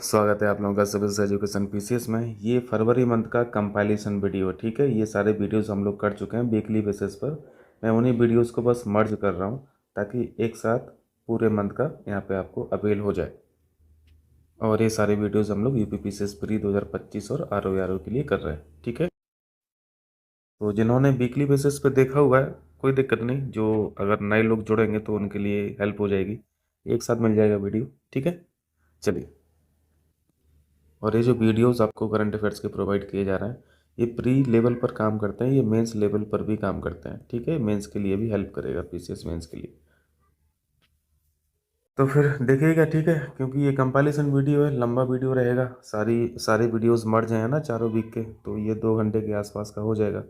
स्वागत है आप लोगों का सिविल्स एजुकेशन पीसीएस में। ये फरवरी मंथ का कंपाइलेशन वीडियो, ठीक है। ये सारे वीडियोस हम लोग कर चुके हैं वीकली बेसिस पर। मैं उन्हीं वीडियोस को बस मर्ज कर रहा हूँ ताकि एक साथ पूरे मंथ का यहाँ पे आपको अवेल हो जाए। और ये सारे वीडियोस हम लोग यूपी पीसीएस प्री 2025 और आरओ के लिए कर रहे हैं, ठीक है। तो जिन्होंने वीकली बेसिस पे देखा हुआ है कोई दिक्कत नहीं, जो अगर नए लोग जुड़ेंगे तो उनके लिए हेल्प हो जाएगी, एक साथ मिल जाएगा वीडियो, ठीक है। चलिए, और ये जो वीडियोस आपको करंट अफेयर्स के प्रोवाइड किए जा रहे हैं ये प्री लेवल पर काम करते हैं, ये मेंस लेवल पर भी काम करते हैं, ठीक है। मेंस के लिए भी हेल्प करेगा, पीसीएस मेंस के लिए। तो फिर देखिएगा, ठीक है, क्योंकि ये कंपाइलेशन वीडियो है, लंबा वीडियो रहेगा। सारे वीडियोस मर्ज हैं ना चारों वीक के, तो ये 2 घंटे के आसपास का हो जाएगा।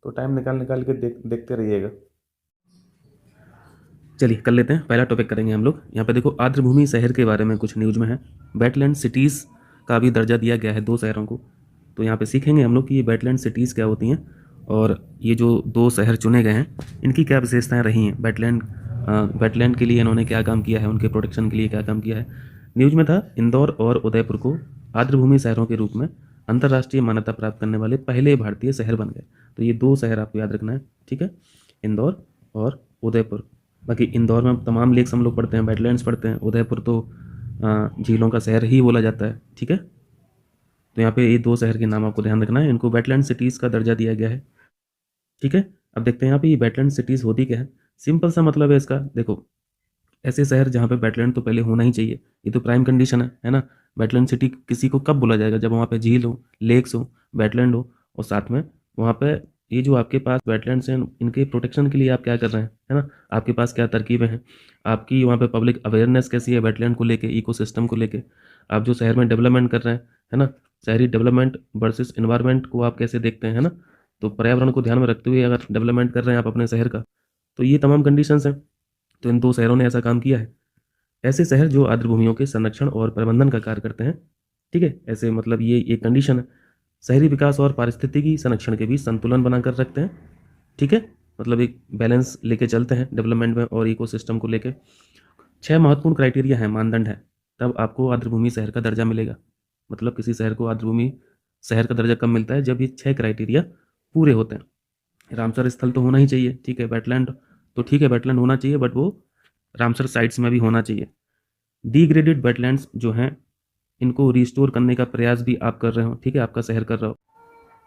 तो टाइम निकाल निकाल के देखते रहिएगा। चलिए कर लेते हैं, पहला टॉपिक करेंगे हम लोग। यहाँ पे देखो, आर्द्रभूमि शहर के बारे में कुछ न्यूज में है। वेटलैंड सिटीज़ का भी दर्जा दिया गया है 2 शहरों को। तो यहाँ पे सीखेंगे हम लोग कि ये वेटलैंड सिटीज़ क्या होती हैं और ये जो 2 शहर चुने गए हैं इनकी क्या विशेषताएं रही हैं। वेटलैंड के लिए इन्होंने क्या काम किया है, उनके प्रोटेक्शन के लिए क्या काम किया है। न्यूज में था इंदौर और उदयपुर को आर्द्रभूमि शहरों के रूप में अंतर्राष्ट्रीय मान्यता प्राप्त करने वाले पहले भारतीय शहर बन गए। तो ये 2 शहर आपको याद रखना है, ठीक है, इंदौर और उदयपुर। बाकी इंदौर में तमाम लेक्स हम लोग पढ़ते हैं, वेटलैंड्स पढ़ते हैं। उदयपुर तो झीलों का शहर ही बोला जाता है, ठीक है। तो यहाँ पे ये 2 शहर के नाम आपको ध्यान रखना है, इनको वेटलैंड सिटीज़ का दर्जा दिया गया है, ठीक है। अब देखते हैं यहाँ पे ये वेटलैंड सिटीज़ होती क्या है। सिंपल सा मतलब है इसका, देखो, ऐसे शहर जहाँ पे वेटलैंड तो पहले होना ही चाहिए, ये तो प्राइम कंडीशन है ना। वेटलैंड सिटी किसी को कब बोला जाएगा, जब वहाँ पे झील हो, लेक्स हो, वेटलैंड हो, और साथ में वहाँ पे ये जो आपके पास वेटलैंड्स हैं इनके प्रोटेक्शन के लिए आप क्या कर रहे हैं, है ना। आपके पास क्या तरकीबें हैं, आपकी वहाँ पे पब्लिक अवेयरनेस कैसी है वेटलैंड को लेके, इकोसिस्टम को लेके। आप जो शहर में डेवलपमेंट कर रहे हैं, है ना, शहरी डेवलपमेंट वर्सेस एनवायरनमेंट को आप कैसे देखते हैं, है ना। तो पर्यावरण को ध्यान में रखते हुए अगर डेवलपमेंट कर रहे हैं आप अपने शहर का, तो ये तमाम कंडीशंस हैं। तो इन 2 शहरों ने ऐसा काम किया है। ऐसे शहर जो आर्द्रभूमियों के संरक्षण और प्रबंधन का कार्य करते हैं, ठीक है। ऐसे मतलब ये एक कंडीशन है, शहरी विकास और पारिस्थितिकी संरक्षण के बीच संतुलन बनाकर रखते हैं, ठीक है। मतलब एक बैलेंस लेके चलते हैं डेवलपमेंट में और इकोसिस्टम को लेके। 6 महत्वपूर्ण क्राइटेरिया हैं, मानदंड है, तब आपको आर्द्रभूमि शहर का दर्जा मिलेगा। मतलब किसी शहर को आर्द्रभूमि शहर का दर्जा कब मिलता है, जब ये 6 क्राइटेरिया पूरे होते हैं। रामसर स्थल तो होना ही चाहिए, ठीक है। वेटलैंड तो ठीक है, वेटलैंड होना चाहिए, बट वो रामसर साइट्स में भी होना चाहिए। डिग्रेडेड वेटलैंड्स जो हैं इनको रिस्टोर करने का प्रयास भी आप कर रहे हो, ठीक है, आपका शहर कर रहा हो।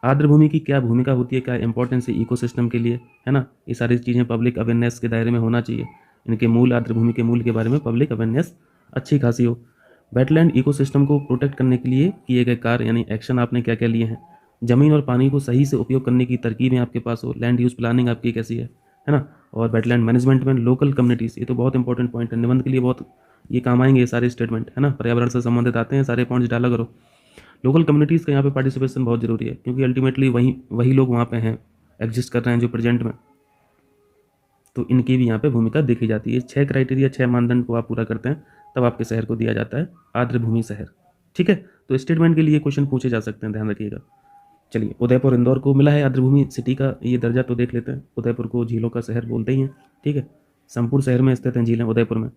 आर्द्रभूमि की क्या भूमिका होती है, क्या इंपॉर्टेंस है इकोसिस्टम के लिए, है ना। ये सारी चीज़ें पब्लिक अवेयरनेस के दायरे में होना चाहिए। इनके मूल, आर्द्रभूमि के मूल के बारे में पब्लिक अवेयरनेस अच्छी खासी हो। वेटलैंड इकोसिस्टम को प्रोटेक्ट करने के लिए किए गए कार्य यानी एक्शन आपने क्या क्या लिए हैं। ज़मीन और पानी को सही से उपयोग करने की तरकीबें आपके पास हो, लैंड यूज़ प्लानिंग आपकी कैसी है ना। और वेटलैंड मैनेजमेंट में लोकल कम्युनिटीज़, ये तो बहुत इंपॉर्टेंट पॉइंट है, निबंध के लिए बहुत ये काम आएंगे ये सारे स्टेटमेंट, है ना। पर्यावरण से संबंधित आते हैं, सारे पॉइंट्स डाला करो। लोकल कम्युनिटीज़ का यहाँ पे पार्टिसिपेशन बहुत ज़रूरी है, क्योंकि अल्टीमेटली वही लोग वहाँ पे हैं, एग्जिस्ट कर रहे हैं जो प्रेजेंट में। तो इनकी भी यहाँ पे भूमिका देखी जाती है। 6 क्राइटेरिया, 6 मानदंड को आप पूरा करते हैं तब आपके शहर को दिया जाता है आर्द्रभूमि शहर, ठीक है। तो स्टेटमेंट के लिए क्वेश्चन पूछे जा सकते हैं, ध्यान रखिएगा। चलिए, उदयपुर इंदौर को मिला है आर्द्रभूमि सिटी का ये दर्जा, तो देख लेते हैं। उदयपुर को झीलों का शहर बोलते ही हैं, ठीक है। संपूर्ण शहर में स्थित हैं झीलें उदयपुर में।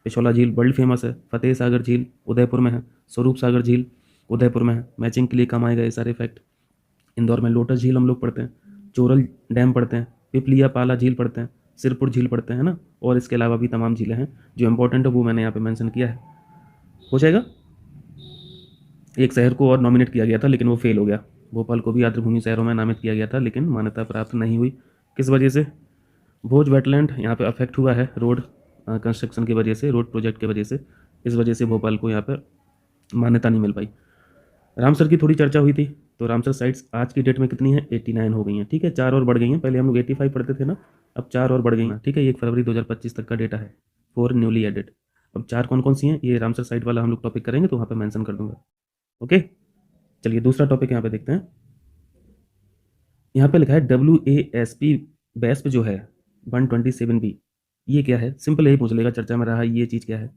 पिछोला झील वर्ल्ड फेमस है, फतेह सागर झील उदयपुर में है, स्वरूप सागर झील उदयपुर में है। मैचिंग के लिए काम आएगा ये सारे फैक्ट। इंदौर में लोटस झील हम लोग पढ़ते हैं, चोरल डैम पढ़ते हैं, पिपलिया पाला झील पढ़ते हैं, सिरपुर झील पढ़ते हैं, ना। और इसके अलावा भी तमाम झीलें हैं जो इंपॉर्टेंट है, वो मैंने यहाँ पे मेंशन किया है। हो जाएगा। एक शहर को और नॉमिनेट किया गया था लेकिन वो फेल हो गया। भोपाल को भी आर्द्रभूमि शहरों में नामित किया गया था लेकिन मान्यता प्राप्त नहीं हुई। किस वजह से? भोज वेटलैंड यहाँ पे अफेक्ट हुआ है रोड कंस्ट्रक्शन की वजह से, रोड प्रोजेक्ट की वजह से। इस वजह से भोपाल को यहाँ पर मान्यता नहीं मिल पाई। रामसर की थोड़ी चर्चा हुई थी, तो रामसर साइट्स आज की डेट में कितनी है, 89 हो गई हैं, ठीक है। 4 और बढ़ गई हैं, पहले हम लोग 85 पढ़ते थे ना, अब 4 और बढ़ गई हैं, ठीक है। 1 फरवरी 2025 तक का डेटा है, 4 न्यूली एडेड। अब 4 कौन कौन सी हैं, ये रामसर साइट वाला हम लोग टॉपिक करेंगे तो वहाँ पर मैंशन कर दूंगा, ओके। चलिए दूसरा टॉपिक यहाँ पे देखते हैं। यहाँ पे लिखा है WASP बेस्प जो है 127b, ये क्या है? सिंपल यही पूछ लेगा, चर्चा में रहा ये चीज़ क्या है।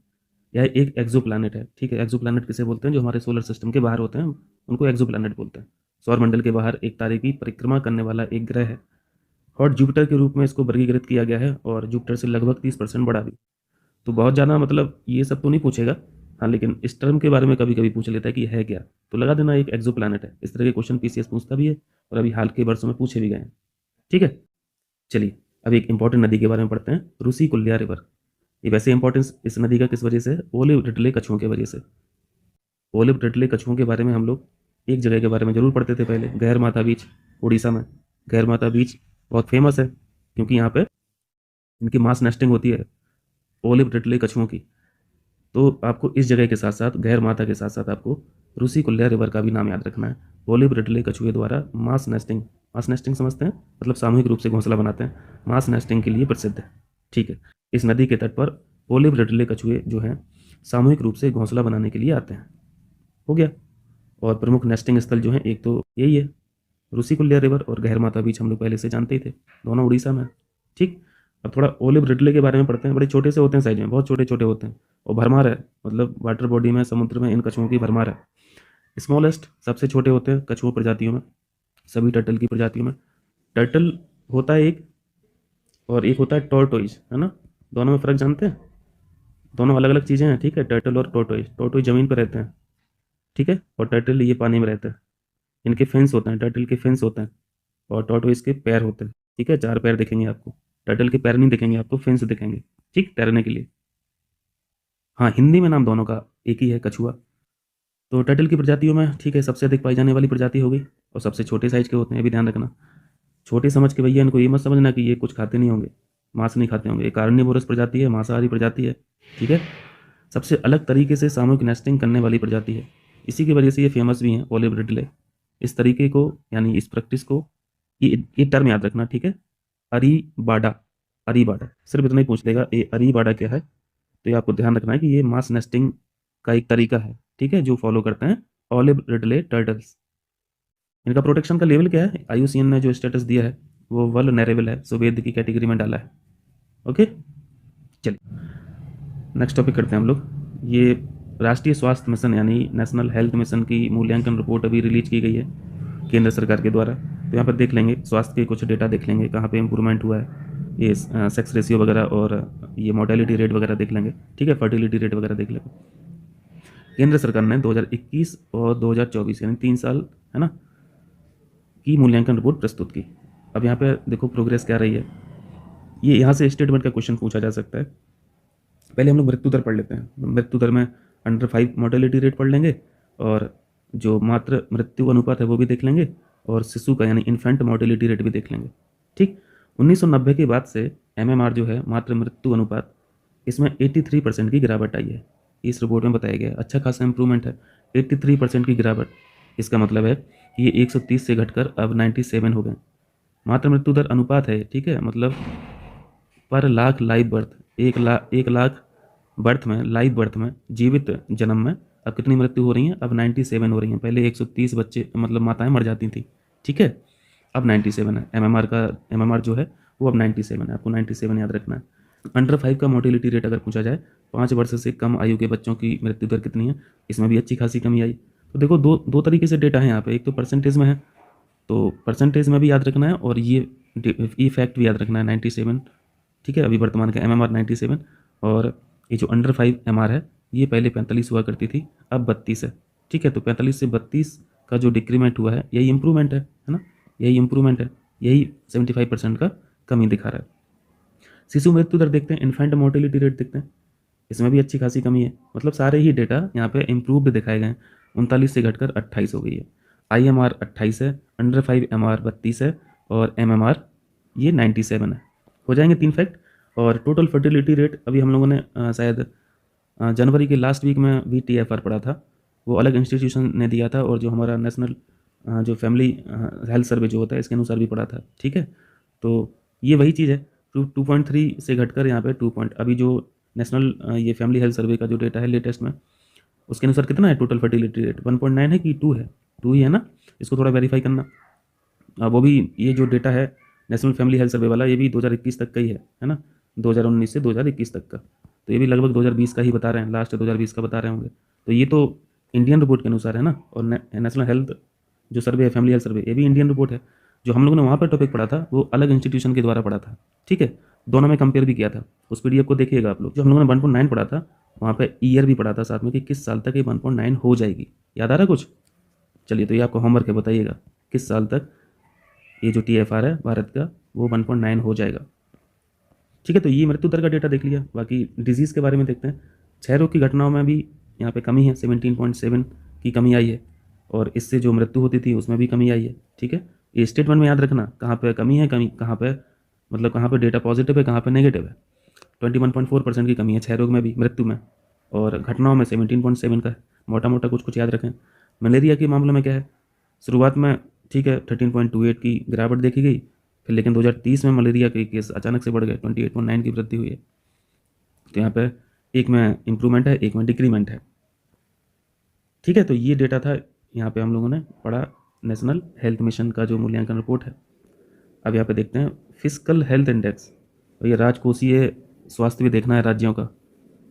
यह एक एक्सोप्लैनेट है, ठीक है। एक्सोप्लैनेट किसे बोलते हैं? जो हमारे सोलर सिस्टम के बाहर होते हैं उनको एक्सोप्लैनेट बोलते हैं। सौरमंडल के बाहर एक तारे की परिक्रमा करने वाला एक ग्रह है। हॉट जुपिटर के रूप में इसको वर्गीकृत किया गया है और जुपिटर से लगभग 30% बड़ा भी। तो बहुत ज़्यादा मतलब ये सब तो नहीं पूछेगा, हाँ, लेकिन इस टर्म के बारे में कभी कभी पूछ लेता है कि है क्या, तो लगा देना एक एक्सो प्लानट है। इस तरह के क्वेश्चन पीसीएस पूछता भी है और अभी हाल के वर्षों में पूछे भी गए हैं। ठीक है, चलिए अब एक इंपॉर्टेंट नदी के बारे में पढ़ते हैं, रूसी कुल्या रिवर। ये वैसे इंपॉर्टेंस इस नदी का किस वजह से? ओलिव रिडले कछुओं के वजह से। ओलिव रिडले कछुओं के बारे में हम लोग एक जगह के बारे में जरूर पढ़ते थे पहले, गैर माता बीच, उड़ीसा में। गैर माता बीच बहुत फेमस है क्योंकि यहाँ पे इनकी मास नेस्टिंग होती है ओलिव रिडले कछुओं की। तो आपको इस जगह के साथ साथ गैर माता के साथ साथ आपको रूसी कुल्या रिवर का भी नाम याद रखना है। ओलिव रिडले कछुए द्वारा मास नेस्टिंग समझते हैं, मतलब सामूहिक रूप से घोंसला बनाते हैं, मास नेस्टिंग के लिए प्रसिद्ध है। ठीक है, इस नदी के तट पर ओलिव रिडले कछुए जो हैं सामूहिक रूप से घोंसला बनाने के लिए आते हैं। हो गया। और प्रमुख नेस्टिंग स्थल जो है एक तो यही है रूसी कुल्या रिवर, और गैर माता बीच हम लोग पहले से जानते ही थे, दोनों उड़ीसा में। ठीक, अब थोड़ा ओलिव रिडले के बारे में पढ़ते हैं। बड़े छोटे से होते हैं, साइज में बहुत छोटे छोटे होते हैं, और भरमार है, मतलब वाटर बॉडी में, समुद्र में इन कछुओं की भरमार है। स्मॉलेस्ट सबसे छोटे होते हैं कछुओं प्रजातियों में, सभी टर्टल की प्रजातियों में। टर्टल होता है एक, और एक होता है टॉर्टोइज, है ना। दोनों में फ़र्क जानते हैं? दोनों अलग अलग चीज़ें हैं। ठीक है, टर्टल और टॉर्टोइज। टॉर्टोइज ज़मीन पर रहते हैं, ठीक है, और टर्टल ये पानी में रहता है। इनके फेंस होते हैं, टर्टल के फेंस होते हैं, और टॉर्टोइज के पैर होते हैं। ठीक है, 4 पैर दिखेंगे आपको। टर्टल के पैर नहीं दिखेंगे आपको, फेंस दिखेंगे, ठीक, तैरने के लिए। हाँ, हिंदी में नाम दोनों का एक ही है, कछुआ। तो टर्टल की प्रजातियों में, ठीक है, सबसे अधिक पाई जाने वाली प्रजाति हो गई, और सबसे छोटे साइज के होते हैं, ये भी ध्यान रखना। छोटे समझ के भैया, इनको ये मत समझना कि ये कुछ खाते नहीं होंगे, मांस नहीं खाते होंगे। एक कार्निवोरस प्रजाति है, मांसाहारी प्रजाति है। ठीक है, सबसे अलग तरीके से सामूहिक नेस्टिंग करने वाली प्रजाति है। इसी की वजह से ये फेमस भी हैं, ओलिव रिडले। इस तरीके को, यानी इस प्रैक्टिस को, ये टर्म याद रखना, ठीक है, अरीबाडा। अरीबाडा सिर्फ इतना ही पूछ लेगा, ये अरीबाडा क्या है, तो ये आपको ध्यान रखना है कि ये मास नेस्टिंग का एक तरीका है, ठीक है, जो फॉलो करते हैं ओलिव रिडले टर्टल्स। इनका प्रोटेक्शन का लेवल क्या है? आईयूसीएन ने जो स्टेटस दिया है वो वल्नरेबल है, सुवेद की कैटेगरी में डाला है। ओके, चलिए नेक्स्ट टॉपिक करते हैं हम लोग। ये राष्ट्रीय स्वास्थ्य मिशन यानी नेशनल हेल्थ मिशन की मूल्यांकन रिपोर्ट अभी रिलीज की गई है केंद्र सरकार के द्वारा। तो यहाँ पर देख लेंगे स्वास्थ्य के कुछ डेटा, देख लेंगे कहाँ पे इम्प्रूवमेंट हुआ है, ये सेक्स रेशियो वगैरह, और ये मोर्टेलिटी रेट वगैरह देख लेंगे, ठीक है, फर्टिलिटी रेट वगैरह देख लेंगे। केंद्र सरकार ने 2021 और 2024 यानी 3 साल, है ना, की मूल्यांकन रिपोर्ट प्रस्तुत की। अब यहाँ पे देखो प्रोग्रेस क्या रही है। ये यहाँ से स्टेटमेंट का क्वेश्चन पूछा जा सकता है। पहले हम लोग मृत्यु दर पढ़ लेते हैं। मृत्यु दर में अंडर 5 मोर्टेलिटी रेट पढ़ लेंगे, और जो मातृ मृत्यु अनुपात है वो भी देख लेंगे, और शिशु का यानी इन्फेंट मोर्टेलिटी रेट भी देख लेंगे। ठीक, 1990 के बाद से MMR जो है, मातृ मृत्यु अनुपात, इसमें 83% की गिरावट आई है। इस रिपोर्ट में बताया गया है अच्छा खासा इंप्रूवमेंट है, 83% की गिरावट। इसका मतलब है कि ये 130 से घटकर अब 97 हो गए। मातृ मृत्यु दर अनुपात है, ठीक है, मतलब पर lakh live birth, 1 lakh birth में, लाइव बर्थ में, जीवित जन्म में अब कितनी मृत्यु हो रही हैं? अब 97 हो रही हैं। पहले 130 बच्चे, मतलब माताएं मर जाती थी, ठीक है, अब 97 है। MMR जो है वो अब 97 है, आपको 97 याद रखना है। अंडर 5 का मोर्टेलिटी रेट अगर पूछा जाए, 5 वर्ष से कम आयु के बच्चों की मृत्यु दर कितनी है, इसमें भी अच्छी खासी कमी आई। तो देखो दो तरीके से डेटा है यहाँ पे, एक तो परसेंटेज में है, तो परसेंटेज में भी याद रखना है, और ये फैक्ट भी याद रखना है, 97, ठीक है, अभी वर्तमान का MMR 97। और ये जो अंडर 5 MR है, ये पहले 45 हुआ करती थी, अब 32 है, ठीक है। तो 45 से 32 का जो डिक्रीमेंट हुआ है, यही इंप्रूवमेंट है ना, यही इंप्रूवमेंट है, यही 75% का कमी दिखा रहा है। शिशु मृत्यु दर देखते हैं, इन्फेंट मोर्टेलिटी रेट देखते हैं, इसमें भी अच्छी खासी कमी है। मतलब सारे ही डेटा यहाँ पे इम्प्रूव्ड दिखाए गए हैं। 39 से घटकर 28 हो गई है। IMR 28 है, अंडर 5 MR 32 है, और MMR ये 97 है। हो जाएंगे 3 फैक्ट। और टोटल फर्टिलिटी रेट अभी हम लोगों ने शायद जनवरी के लास्ट वीक में भी TFR पढ़ा था, वो अलग इंस्टीट्यूशन ने दिया था, और जो हमारा नेशनल जो फैमिली हेल्थ सर्वे जो होता है, इसके अनुसार भी पढ़ा था, ठीक है। तो ये वही चीज़ है, 2.3 से घटकर यहाँ पे 2 पॉइंट, अभी जो नेशनल ये फैमिली हेल्थ सर्वे का जो डेटा है लेटेस्ट में, उसके अनुसार कितना है टोटल फर्टिलिटी रेट? 1.9 है कि 2 है? 2 ही है ना, इसको थोड़ा वेरीफाई करना। वो भी ये जो डेटा है नेशनल फैमिली हेल्थ सर्वे वाला, ये भी 2021 तक का ही है ना, 2019 से 2021 तक का। तो ये भी लगभग 2020 का ही बता रहे हैं, लास्ट 2020 का बता रहे होंगे। तो ये तो इंडियन रिपोर्ट के अनुसार है ना, और नेशनल हेल्थ जो सर्वे है, फैमिली हेल्थ सर्वे, ये भी इंडियन रिपोर्ट है। जो हम लोगों ने वहाँ पर टॉपिक पढ़ा था वो अलग इंस्टीट्यूशन के द्वारा पढ़ा था, ठीक है। दोनों में कंपेयर भी किया था, उस PDF को देखिएगा आप लोग। जो हम लोगों ने 1.9 पढ़ा था वहाँ पे ईयर भी पढ़ा था साथ में कि किस साल तक ये 1.9 हो जाएगी। याद आ रहा कुछ? चलिए, तो ये आपको होमवर्क है, बताइएगा किस साल तक ये जो TFR है भारत का वो 1.9 हो जाएगा। ठीक है, तो ये मृत्यु दर का डेटा देख लिया। बाकी डिजीज़ के बारे में देखते हैं। क्षय रोग की घटनाओं में भी यहाँ पे कमी है, 17.7 की कमी आई है, और इससे जो मृत्यु होती थी उसमें भी कमी आई है। ठीक है, ये स्टेटमेंट में याद रखना, कहाँ पे कमी है, कहाँ पे मतलब कहाँ पे डेटा पॉजिटिव है, कहाँ पे नेगेटिव है। 21.4% की कमी है क्षय रोग में भी, मृत्यु में, और घटनाओं में 17.7 का है। मोटा मोटा कुछ कुछ याद रखें। मलेरिया के मामले में क्या है, शुरुआत में ठीक है 13.28 की गिरावट देखी गई, फिर लेकिन 2030 में मलेरिया के केस अचानक से बढ़ गए, 28.9 की वृद्धि हुई है। तो यहाँ पे एक में इम्प्रूवमेंट है, एक में डिक्रीमेंट है। ठीक है, तो ये डेटा था यहाँ पे हम लोगों ने पढ़ा, नेशनल हेल्थ मिशन का जो मूल्यांकन रिपोर्ट है। अब यहाँ पे देखते हैं फिजिकल हेल्थ इंडेक्स, और ये राजकोषीय स्वास्थ्य भी देखना है राज्यों का।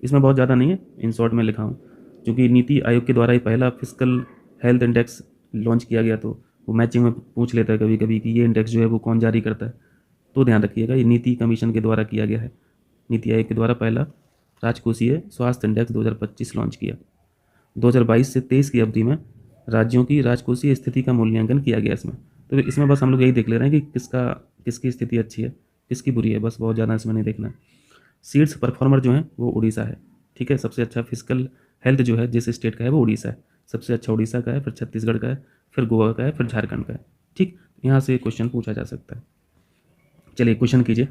इसमें बहुत ज़्यादा नहीं है, इन शॉर्ट में लिखा हूँ, क्योंकि नीति आयोग के द्वारा ही पहला फिजिकल हेल्थ इंडेक्स लॉन्च किया गया, तो वो मैचिंग में पूछ लेता है कभी कभी कि ये इंडेक्स जो है वो कौन जारी करता है। तो ध्यान रखिएगा, ये नीति कमीशन के द्वारा किया गया है, नीति आयोग के द्वारा पहला राजकोषीय स्वास्थ्य इंडेक्स 2025 लॉन्च किया। 2022 से 23 की अवधि में राज्यों की राजकोषीय स्थिति का मूल्यांकन किया गया इसमें। तो इसमें बस हम लोग यही देख ले रहे हैं कि किसकी स्थिति अच्छी है, किसकी बुरी है, बस बहुत ज़्यादा इसमें नहीं देखना है। सीड्स परफॉर्मर जो है वो उड़ीसा है। ठीक है, सबसे अच्छा फिजिकल हेल्थ जो है जिस स्टेट का है वो उड़ीसा है, सबसे अच्छा उड़ीसा का है, फिर छत्तीसगढ़ का है, फिर गोवा का है, फिर झारखंड का है। ठीक, यहाँ से क्वेश्चन पूछा जा सकता है। चलिए क्वेश्चन कीजिए।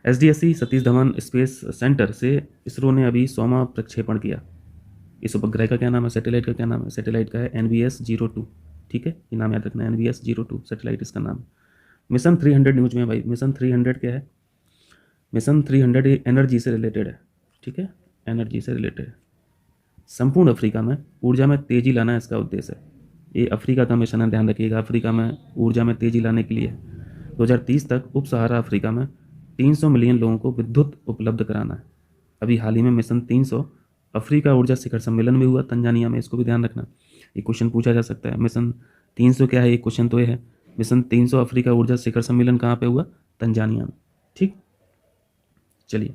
SDSC Satish Dhawan space centre से इसरो ने अभी 100वां प्रक्षेपण किया। इस उपग्रह का क्या नाम है, सैटेलाइट का क्या नाम है? सैटेलाइट का है NVS-02। ठीक है, ये नाम याद रखना है, NVS-02 सैटेलाइट इसका नाम है। मिशन 300 न्यूज में भाई, मिशन 300 क्या है? मिशन 300 ये एनर्जी से रिलेटेड है। ठीक है, एनर्जी से रिलेटेड है। संपूर्ण अफ्रीका में ऊर्जा में तेजी लाना इसका उद्देश्य है। ये अफ्रीका का मिशन है, ध्यान रखिएगा, अफ्रीका में ऊर्जा में तेजी लाने के लिए 2030 तक उप सहारा अफ्रीका में 300 मिलियन लोगों को विद्युत उपलब्ध कराना है। अभी हाल ही में मिशन 300 अफ्रीका ऊर्जा शिखर सम्मेलन में हुआ तंजानिया में, इसको भी ध्यान रखना, ये क्वेश्चन पूछा जा सकता है। मिशन 300 क्या है, ये क्वेश्चन तो ये है, मिशन 300 अफ्रीका ऊर्जा शिखर सम्मेलन कहाँ पे हुआ? तंजानिया में। ठीक, चलिए,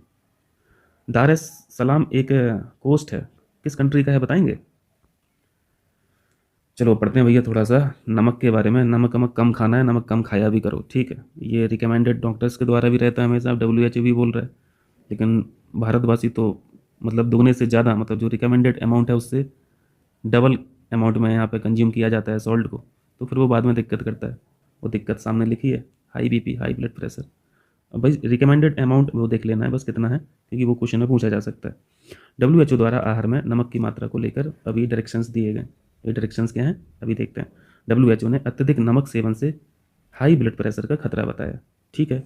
दार एस सलाम एक कोस्ट है, किस कंट्री का है बताएंगे? चलो पढ़ते हैं भैया थोड़ा सा नमक के बारे में। नमक नमक कम खाना है, नमक कम खाया भी करो। ठीक है, ये रिकमेंडेड डॉक्टर्स के द्वारा भी रहता है हमेशा, WHO भी बोल रहा है, लेकिन भारतवासी तो मतलब दुगने से ज़्यादा, मतलब जो रिकमेंडेड अमाउंट है उससे डबल अमाउंट में यहाँ पे कंज्यूम किया जाता है सॉल्ट को, तो फिर वो बाद में दिक्कत करता है। वो दिक्कत सामने लिखी है, high BP, high blood pressure. अब भाई रिकमेंडेड अमाउंट वो देख लेना है बस कितना है, क्योंकि वो क्वेश्चन में पूछा जा सकता है। WHO द्वारा आहार में नमक की मात्रा को लेकर अभी डायरेक्शंस दिए गए। ये डायरेक्शंस क्या हैं अभी देखते हैं। WHO ने अत्यधिक नमक सेवन से हाई ब्लड प्रेशर का खतरा बताया। ठीक है,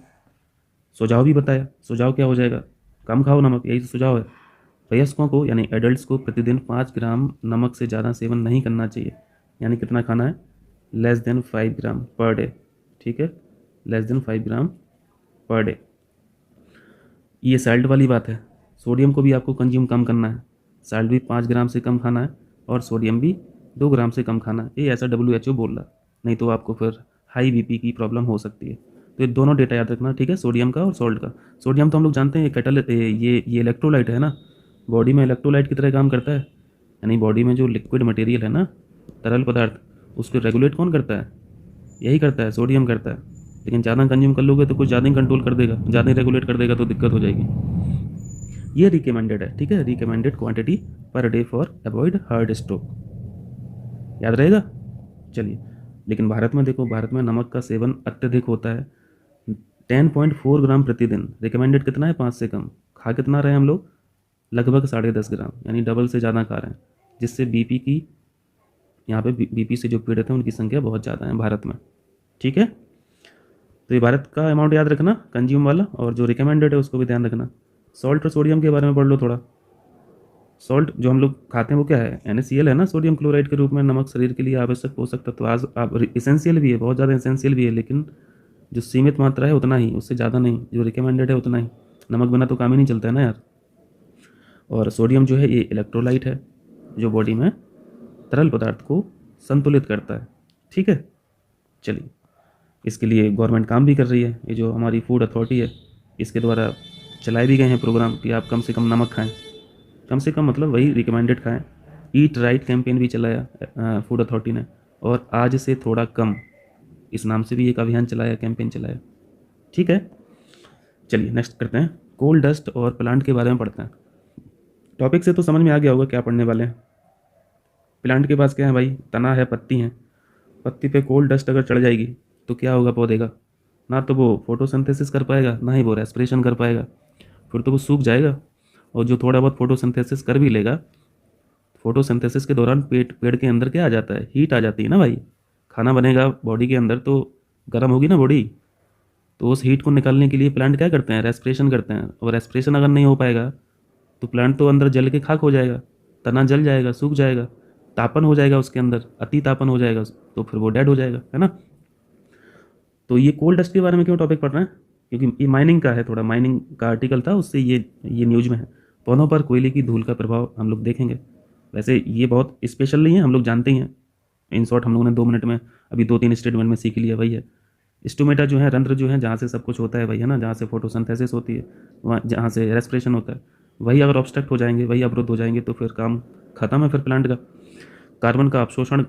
सुझाव भी बताया। सुझाव क्या हो जाएगा? कम खाओ नमक, यही तो सुझाव है। वयस्कों को यानी एडल्ट्स को प्रतिदिन 5 ग्राम नमक से ज़्यादा सेवन नहीं करना चाहिए। यानी कितना खाना है? लेस देन 5 ग्राम पर डे। ठीक है, लेस देन 5 ग्राम पर डे। ये साल्ट वाली बात है। सोडियम को भी आपको कंज्यूम कम करना है, साल्ट भी 5 ग्राम से कम खाना है, और सोडियम भी 2 ग्राम से कम खाना है। ये ऐसा WHO बोल रहा, नहीं तो आपको फिर हाई BP की प्रॉब्लम हो सकती है। तो ये दोनों डेटा याद रखना, ठीक है, सोडियम का और सॉल्ट का। सोडियम तो हम लोग जानते हैं ये इलेक्ट्रोलाइट है ना, बॉडी में इलेक्ट्रोलाइट की तरह काम करता है। यानी बॉडी में जो लिक्विड मटेरियल है ना, तरल पदार्थ, उसको रेगुलेट कौन करता है? यही करता है, सोडियम करता है। लेकिन ज़्यादा कंज्यूम कर लोगे तो कुछ ज़्यादा ही कंट्रोल कर देगा, ज़्यादा ही रेगुलेट कर देगा, तो दिक्कत हो जाएगी। ये रिकमेंडेड है, ठीक है, recommended quantity per day for avoid heart stroke, याद रहेगा। चलिए, लेकिन भारत में देखो, भारत में नमक का सेवन अत्यधिक होता है, 10.4 ग्राम प्रतिदिन। रिकमेंडेड कितना है? 5 से कम। खा कितना रहे हैं हम लोग? लगभग 10.5 ग्राम, यानी डबल से ज़्यादा खा रहे हैं, जिससे BP की, यहाँ पे BP से जो पीड़ित हैं उनकी संख्या बहुत ज़्यादा है भारत में। ठीक है, तो ये भारत का अमाउंट याद रखना कंज्यूम वाला, और जो रिकमेंडेड है उसको भी ध्यान रखना। सॉल्ट और सोडियम के बारे में पढ़ लो थोड़ा। सॉल्ट जो हम लोग खाते हैं वो क्या है? NaCl है ना, सोडियम क्लोराइड के रूप में। नमक शरीर के लिए आवश्यक पोषक तत्व, आज आप इसेंशियल भी है, बहुत ज़्यादा इसेंशियल भी है, लेकिन जो सीमित मात्रा है उतना ही, उससे ज़्यादा नहीं। जो रिकमेंडेड है उतना ही, नमक बिना तो काम ही नहीं चलता है ना यार। और सोडियम जो है ये इलेक्ट्रोलाइट है, जो बॉडी में तरल पदार्थ को संतुलित करता है। ठीक है, चलिए, इसके लिए गवर्नमेंट काम भी कर रही है। ये जो हमारी फूड अथॉरिटी है, इसके द्वारा चलाए भी गए हैं प्रोग्राम कि आप कम से कम नमक खाएं। कम से कम मतलब वही रिकमेंडेड खाएं। ईट राइट कैंपेन भी चलाया फूड अथॉरिटी ने, और आज से थोड़ा कम, इस नाम से भी एक अभियान चलाया, कैंपेन चलाया। ठीक है, चलिए नेक्स्ट करते हैं, कोल डस्ट और प्लांट के बारे में पढ़ते हैं। टॉपिक से तो समझ में आ गया होगा क्या पढ़ने वाले हैं। प्लांट के पास क्या है भाई, तना है, पत्ती है। पत्ती पे कोल डस्ट अगर चढ़ जाएगी तो क्या होगा पौधे का, ना तो वो फोटोसिंथेसिस कर पाएगा, ना ही वो रेस्पिरेशन कर पाएगा, फिर तो वो सूख जाएगा। और जो थोड़ा बहुत फोटोसिंथेसिस कर भी लेगा, फोटोसिंथेसिस के दौरान पेड़ के अंदर क्या आ जाता है, हीट आ जाती है ना भाई। खाना बनेगा बॉडी के अंदर तो गर्म होगी ना बॉडी, तो उस हीट को निकालने के लिए प्लांट क्या करते हैं, रेस्पिरेशन करते हैं। और रेस्पिरेशन अगर नहीं हो पाएगा तो प्लांट तो अंदर जल के खाक हो जाएगा, तना जल जाएगा, सूख जाएगा, तापन हो जाएगा उसके अंदर, अति तापन हो जाएगा, तो फिर वो डेड हो जाएगा, है ना। तो ये कोल डस्ट के बारे में क्यों टॉपिक पढ़ रहे हैं, क्योंकि ये माइनिंग का है, थोड़ा माइनिंग का आर्टिकल था, उससे ये न्यूज़ में है। पौधों पर कोयले की धूल का प्रभाव हम लोग देखेंगे। वैसे ये बहुत स्पेशल नहीं है, हम लोग जानते ही हैं। इन शॉर्ट हम लोगों ने 2 मिनट में अभी 2-3 स्टेटमेंट में सीख लिया, वही है। स्टोमेटा जो है, रंध्र जो है, जहाँ से सब कुछ होता है वही है ना, जहाँ से फोटोसिंथेसिस होती है, वहाँ जहाँ से रेस्पिरेशन होता है, वही अगर ऑब्स्ट्रक्ट हो जाएंगे, वही अवरुद्ध हो जाएंगे तो फिर काम खत्म है। फिर प्लांट का कार्बन का अवशोषण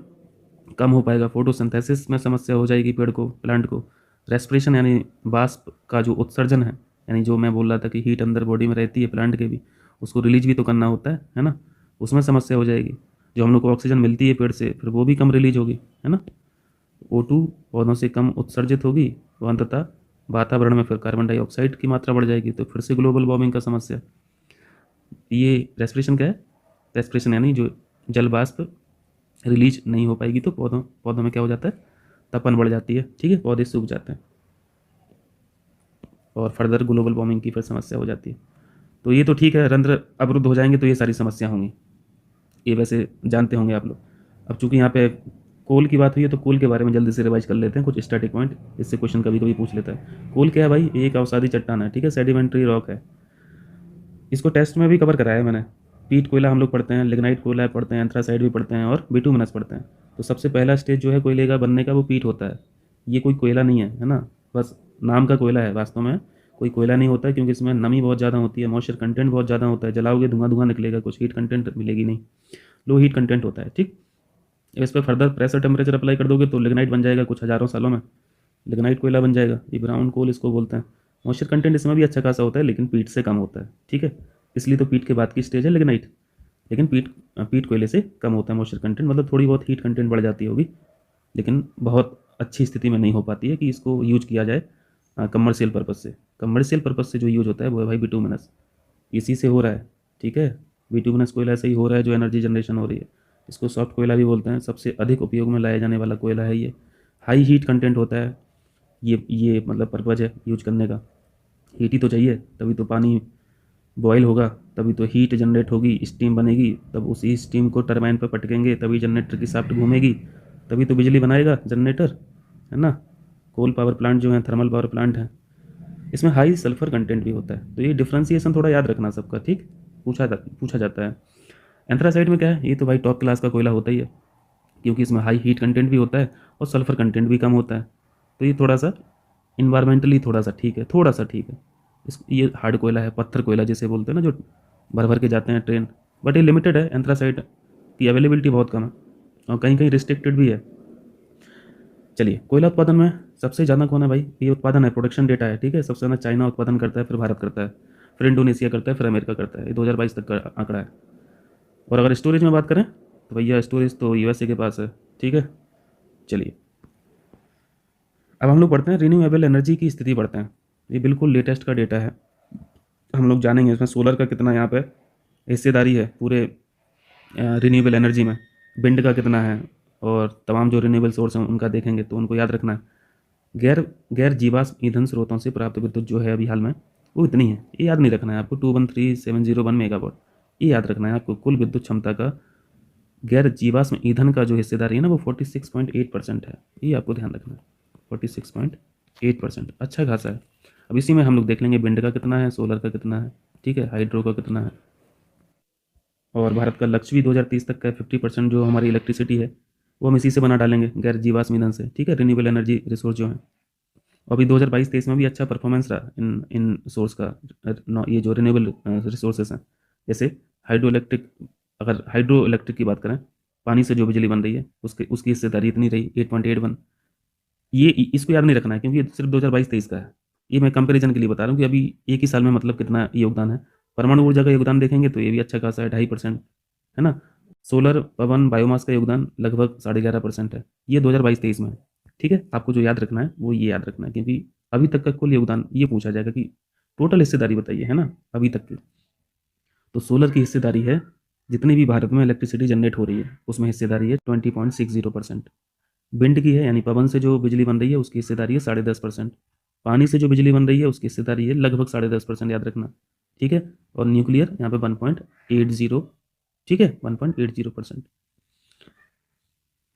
कम हो पाएगा, फोटोसिंथेसिस में समस्या हो जाएगी पेड़ को, प्लांट को। रेस्पिरेशन यानी वाष्प का जो उत्सर्जन है, यानी जो मैं बोल रहा था कि हीट अंदर बॉडी में रहती है प्लांट के भी, उसको रिलीज भी तो करना होता है ना, उसमें समस्या हो जाएगी। जो हम लोग को ऑक्सीजन मिलती है पेड़ से, फिर वो भी कम रिलीज होगी, है ना। O2 पौधों से कम उत्सर्जित होगी, तो अंततः वातावरण में फिर कार्बन डाइऑक्साइड की मात्रा बढ़ जाएगी, तो फिर से ग्लोबल वार्मिंग का समस्या। ये रेस्पिरेशन क्या है, रेस्पिरेशन यानी जो जल वाष्प रिलीज नहीं हो पाएगी तो पौधों में क्या हो जाता है, तपन बढ़ जाती है, ठीक है, पौधे सूख जाते हैं और फर्दर ग्लोबल वार्मिंग की फिर समस्या हो जाती है। तो ये तो ठीक है, रंध्र अवरुद्ध हो जाएंगे तो ये सारी समस्या होंगी, ये वैसे जानते होंगे आप लोग। अब चूंकि यहाँ पे कोल की बात हुई है तो कोल के बारे में जल्दी से रिवाइज कर लेते हैं, कुछ स्टैटिक पॉइंट, इससे क्वेश्चन कभी कभी पूछ लेता है। कोल क्या है भाई, एक अवसादी चट्टान है, ठीक है, सेडिमेंट्री रॉक है। इसको टेस्ट में भी कवर कराया है मैंने। पीट कोयला हम लोग पढ़ते हैं, लिग्नाइट कोयला पढ़ते हैं, एंथ्रासाइड भी पढ़ते हैं, और बिटुमिनस पढ़ते हैं। तो सबसे पहला स्टेज जो है कोयले का बनने का, वो पीट होता है। ये कोई कोयला नहीं है ना, बस नाम का कोयला है, वास्तव में कोई कोयला नहीं होता है, क्योंकि इसमें नमी बहुत ज़्यादा होती है, मॉइस्चर कंटेंट बहुत ज़्यादा होता है, जलाओगे धुआं धुआं निकलेगा, कुछ हीट कंटेंट मिलेगी नहीं, लो हीट कंटेंट होता है, ठीक। इस पर फर्दर प्रेशर टेम्परेचर अप्लाई कर दोगे तो लिग्नाइट बन जाएगा, कुछ हज़ारों सालों में लिग्नाइट कोयला बन जाएगा। ये ब्राउन कोल इसको बोलते हैं। मॉइस्चर कंटेंट इसमें भी अच्छा खासा होता है, लेकिन पीट से कम होता है, ठीक है, इसलिए तो पीट के बाद की स्टेज है लिग्नाइट। लेकिन पीट कोयले से कम होता है मॉइस्चर कंटेंट, मतलब थोड़ी बहुत हीट कंटेंट बढ़ जाती होगी, लेकिन बहुत अच्छी स्थिति में नहीं हो पाती है कि इसको यूज किया जाए कमर्शियल पर्पज़ से। कमर्शियल पर्पज़ से जो यूज होता है वो है भाई बिटुमिनस, इसी से हो रहा है, ठीक है। बिटुमिनस कोयला से ही हो रहा है जो एनर्जी जनरेशन हो रही है। इसको सॉफ्ट कोयला भी बोलते हैं, सबसे अधिक उपयोग में लाया जाने वाला कोयला है ये। हाई हीट कंटेंट होता है, ये मतलब पर्पज़ है यूज करने का। हीट ही तो चाहिए, तभी तो पानी बॉयल होगा, तभी तो हीट जनरेट होगी, स्टीम बनेगी, तब उसी स्टीम को टरबाइन पर पटकेंगे, तभी जनरेटर की शाफ्ट घूमेगी, तभी तो बिजली बनाएगा जनरेटर, है ना। कोल पावर प्लांट जो है, थर्मल पावर प्लांट है, इसमें हाई सल्फर कंटेंट भी होता है। तो ये डिफ्रेंसिएशन थोड़ा याद रखना सबका, ठीक, पूछा जाता है। एंथ्रासाइड में क्या है, ये तो भाई टॉप क्लास का कोयला होता ही है, क्योंकि इसमें हाई हीट कंटेंट भी होता है और सल्फर कंटेंट भी कम होता है। तो ये थोड़ा सा इन्वायरमेंटली थोड़ा सा ठीक है, थोड़ा सा ठीक है। ये हार्ड कोयला है, पत्थर कोयला जिसे बोलते हैं ना, जो भर भर के जाते हैं ट्रेन, बट ये लिमिटेड है। एंथ्रासाइड की अवेलेबिलिटी बहुत कम है और कहीं कहीं रिस्ट्रिक्टेड भी है। चलिए, कोयला उत्पादन में सबसे ज़्यादा कौन है भाई, ये उत्पादन है, प्रोडक्शन डेटा है, ठीक है। सबसे ज़्यादा चाइना उत्पादन करता है, फिर भारत करता है, फिर इंडोनेशिया करता है, फिर अमेरिका करता है। ये 2022 तक का आंकड़ा है। और अगर स्टोरेज में बात करें तो भैया स्टोरेज तो यूएसए के पास है, ठीक है। चलिए, अब हम लोग पढ़ते हैं रिन्यूएबल एनर्जी की स्थिति पढ़ते हैं। ये बिल्कुल लेटेस्ट का डेटा है, हम लोग जानेंगे इसमें सोलर का कितना यहाँ पे हिस्सेदारी है पूरे रिन्यूएबल एनर्जी में, विंड का कितना है, और तमाम जो रिन्यूएबल सोर्स हैं उनका देखेंगे। तो उनको याद रखना है। गैर गैर जीवाश्म ईंधन स्रोतों से प्राप्त विद्युत जो है अभी हाल में, वो इतनी है, ये याद नहीं रखना है आपको, 213701 मेगावाट, ये याद रखना है आपको। कुल विद्युत क्षमता का गैर जीवाश्म ईंधन का जो हिस्सेदारी है ना, वो 46.8% है, ये आपको ध्यान रखना है। 46.8%, अच्छा खासा है। अब इसी में हम लोग देख लेंगे विंड का कितना है, सोलर का कितना है, ठीक है, हाइड्रो का कितना है। और भारत का लक्ष्य भी 2030 तक का 50% जो हमारी इलेक्ट्रिसिटी है वो हम इसी से बना डालेंगे, गैर जीवाश्म ईंधन से, ठीक है, रिन्यूएबल एनर्जी रिसोर्स जो है। और अभी 2022-23 में भी अच्छा परफॉर्मेंस रहा इन इन सोर्स का, ये जो रिन्यूएबल रिसोर्सेज हैं, जैसे हाइड्रो इलेक्ट्रिक, अगर हाइड्रो इलेक्ट्रिक की बात करें, पानी से जो बिजली बन रही है उसके उसकी हिस्सेदारी इतनी रही 8.81। ये इसको याद नहीं रखना है क्योंकि ये सिर्फ 2022-23 का है। ये मैं कंपैरिजन के लिए बता रहा हूँ कि अभी एक ही साल में मतलब कितना योगदान है। परमाणु ऊर्जा का योगदान देखेंगे तो ये भी अच्छा खासा है, 2.5%, है ना। सोलर पवन बायोमास का योगदान लगभग 11.5% है। ये 2022-23 में है। ठीक है, आपको जो याद रखना है वो ये याद रखना है, क्योंकि अभी तक का कुल योगदान ये पूछा जाएगा कि टोटल हिस्सेदारी बताइए, है ना, अभी तक की। तो सोलर की हिस्सेदारी है, जितनी भी भारत में इलेक्ट्रिसिटी जनरेट हो रही है उसमें हिस्सेदारी है 20.60%। विंड की है, यानी पवन से जो बिजली बन रही है उसकी हिस्सेदारी है 10.5%। पानी से जो बिजली बन रही है उसकी हिस्सेदारी है लगभग 10.5%, याद रखना। ठीक है, और न्यूक्लियर यहाँ पे 1.80, ठीक है, 1.80%।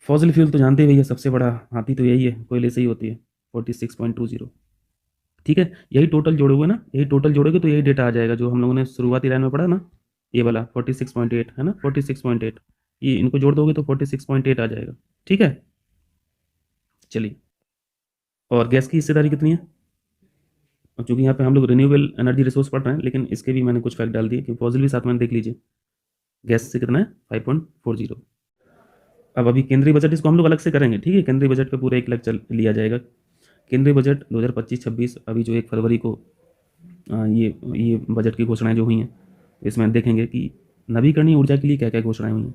फॉसिल फ्यूल तो जानते ही भैया, सबसे बड़ा हाथी तो यही है, कोयले से ही होती है, 46.20। ठीक है, यही टोटल जोड़ोगे ना, यही टोटल जोड़ोगे तो यही डेटा आ जाएगा जो हम लोगों ने शुरुआती लाइन में पढ़ा ना, ये वाला 46.8 है ना, 46.8। ये इनको जोड़ दोगे तो 46.8 आ जाएगा। ठीक है, चलिए। और गैस की हिस्सेदारी कितनी है? और चूंकि यहाँ पे हम लोग रिन्यूएबल एनर्जी रिसोर्स पढ़ रहे हैं, लेकिन इसके भी मैंने कुछ फैक्ट डाल दिए कि फॉसिल भी साथ में देख लीजिए। गैस से कितना है? 5.40। अब अभी केंद्रीय बजट, इसको हम लोग अलग से करेंगे, ठीक है, केंद्रीय बजट पे पूरा एक लेक्चर लिया जाएगा। केंद्रीय बजट 2025-26, अभी जो 1 फरवरी को ये बजट की घोषणाएं जो हुई हैं, इसमें देखेंगे कि नवीकरणीय ऊर्जा के लिए क्या क्या घोषणाएं हुई हैं।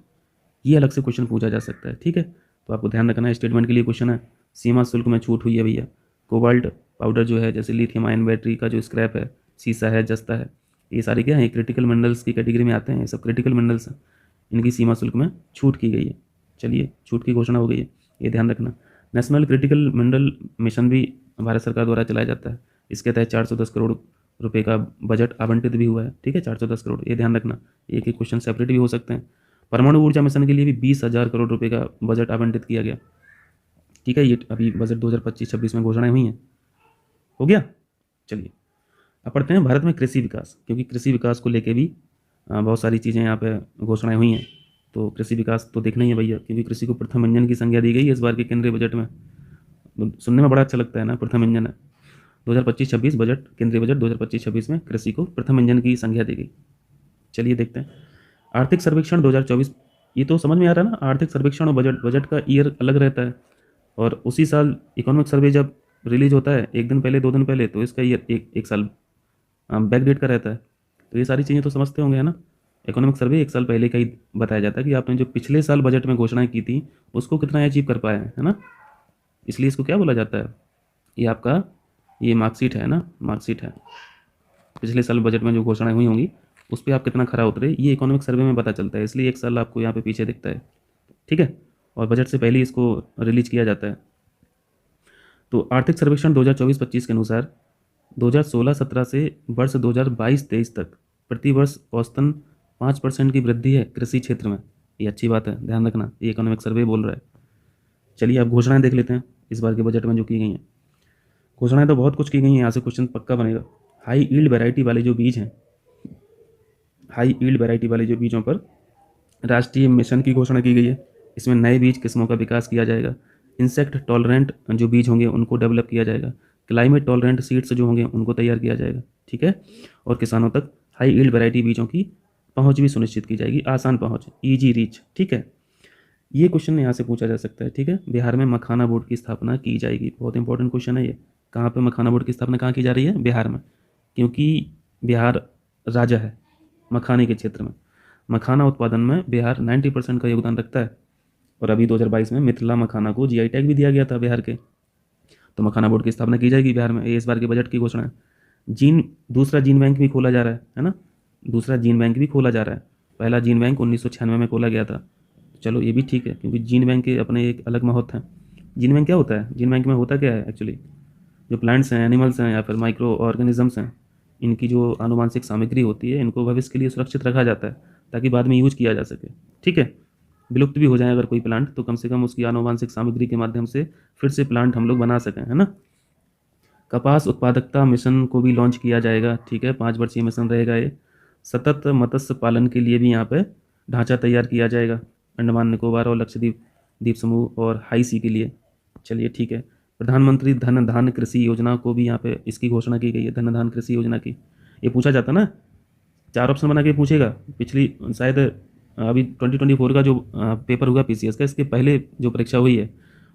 ये अलग से क्वेश्चन पूछा जा सकता है। ठीक है, तो आपको ध्यान रखना है, स्टेटमेंट के लिए क्वेश्चन है। सीमा शुल्क में छूट हुई है भैया। कोबाल्ट पाउडर जो है, जैसे लिथियम आयन बैटरी का जो स्क्रैप है, शीशा है, जस्ता है, ये सारे क्या है, क्रिटिकल मिनरल्स की कैटेगरी में आते हैं, ये सब क्रिटिकल मिनरल्स हैं। इनकी सीमा शुल्क में छूट की गई है। चलिए, छूट की घोषणा हो गई है, ये ध्यान रखना। नेशनल क्रिटिकल मिनरल मिशन भी भारत सरकार द्वारा चलाया जाता है। इसके तहत 410 करोड़ रुपए का बजट आवंटित भी हुआ है। ठीक है, 410 करोड़, ये ध्यान रखना। एक एक क्वेश्चन सेपरेट भी हो सकते हैं। परमाणु ऊर्जा मिशन के लिए भी 20,000 करोड़ रुपए का बजट आवंटित किया गया। ठीक है, ये अभी बजट 2025-26 में घोषणाएं हुई हैं। हो गया, चलिए अब पढ़ते हैं भारत में कृषि विकास, क्योंकि कृषि विकास को लेके भी बहुत सारी चीज़ें यहाँ पे घोषणाएं हुई हैं। तो कृषि विकास तो देखना ही है भैया, क्योंकि कृषि को प्रथम इंजन की संज्ञा दी गई है इस बार के केंद्रीय बजट में। सुनने में बड़ा अच्छा लगता है ना, प्रथम इंजन है। 2025-26 बजट, केंद्रीय बजट 2025-26 में कृषि को प्रथम इंजन की संज्ञा दी गई। चलिए देखते हैं। आर्थिक सर्वेक्षण 2024, ये तो समझ में आ रहा है ना, आर्थिक सर्वेक्षण और बजट, बजट का ईयर अलग रहता है। और उसी साल इकोनॉमिक सर्वे जब रिलीज होता है, एक दिन पहले, 2 दिन पहले, तो इसका ईयर एक साल बैक डेट का रहता है। तो ये सारी चीज़ें तो समझते होंगे, है ना। इकोनॉमिक सर्वे एक साल पहले का ही बताया जाता है कि आपने जो पिछले साल बजट में घोषणाएं की थी उसको कितना अचीव कर पाए हैं, है ना। इसलिए इसको क्या बोला जाता है, ये आपका ये मार्कशीट है ना, मार्कशीट है। पिछले साल बजट में जो घोषणाएं हुई होंगी उस पर आप कितना खरा उतरे, ये इकोनॉमिक सर्वे में पता चलता है। इसलिए एक साल आपको यहाँ पे पीछे दिखता है। ठीक है, और बजट से पहले इसको रिलीज किया जाता है। तो आर्थिक सर्वेक्षण 2024-25 के अनुसार 2016-17 से वर्ष 2022-23 तक प्रति वर्ष औसतन 5% की वृद्धि है कृषि क्षेत्र में। ये अच्छी बात है, ध्यान रखना, ये इकोनॉमिक सर्वे बोल रहा है। चलिए अब घोषणाएं देख लेते हैं इस बार के बजट में जो की गई हैं। घोषणाएं तो बहुत कुछ की गई हैं, यहाँ से क्वेश्चन पक्का बनेगा। हाई ईल्ड वैरायटी वाले जो बीज हैं, हाई ईल्ड वैरायटी वाले जो बीजों पर राष्ट्रीय मिशन की घोषणा की गई है। इसमें नए बीज किस्मों का विकास किया जाएगा। इंसेक्ट टॉलरेंट जो बीज होंगे उनको डेवलप किया जाएगा। क्लाइमेट टॉलरेंट सीड्स जो होंगे उनको तैयार किया जाएगा। ठीक है, और किसानों तक हाई ईल्ड वैरायटी बीजों की पहुंच भी सुनिश्चित की जाएगी, आसान पहुंच, ईजी रीच। ठीक है, ये क्वेश्चन यहाँ से पूछा जा सकता है। ठीक है, बिहार में मखाना बोर्ड की स्थापना की जाएगी, बहुत इंपॉर्टेंट क्वेश्चन है ये। कहाँ पे मखाना बोर्ड की स्थापना कहाँ की जा रही है? बिहार में, क्योंकि बिहार राजा है मखाने के क्षेत्र में। मखाना उत्पादन में बिहार 90% का योगदान रखता है। और अभी 2022 में मिथिला मखाना को जीआई टैग भी दिया गया था बिहार के। तो मखाना बोर्ड की स्थापना की जाएगी बिहार में, ये इस बार के बजट की घोषणा है। दूसरा जीन बैंक भी खोला जा रहा है ना, दूसरा जीन बैंक भी खोला जा रहा है। पहला जीन बैंक 1996 में खोला गया था। चलो ये भी ठीक है, क्योंकि जीन बैंक के अपने एक अलग महत्व है। जीन बैंक क्या होता है? जीन बैंक में होता क्या है एक्चुअली, जो प्लांट्स हैं, एनिमल्स हैं या फिर माइक्रो ऑर्गेनिजम्स हैं, इनकी जो आनुवांशिक सामग्री होती है, इनको भविष्य के लिए सुरक्षित रखा जाता है ताकि बाद में यूज किया जा सके। ठीक है, विलुप्त भी हो जाए अगर कोई प्लांट, तो कम से कम उसकी आनुवांशिक सामग्री के माध्यम से फिर से प्लांट हम लोग बना सकें, है ना। कपास उत्पादकता मिशन को भी लॉन्च किया जाएगा। ठीक है, 5 वर्षीय मिशन रहेगा ये। सतत मत्स्य पालन के लिए भी यहाँ पे ढांचा तैयार किया जाएगा, अंडमान निकोबार और लक्षद्वीप द्वीप समूह और हाई सी के लिए। चलिए ठीक है, प्रधानमंत्री धन धान कृषि योजना को भी यहाँ पे इसकी घोषणा की गई है, धन धान कृषि योजना की। ये पूछा जाता ना 4 ऑप्शन बना के पूछेगा। पिछली शायद अभी 2024 का जो पेपर हुआ पीसीएस का, इसके पहले जो परीक्षा हुई है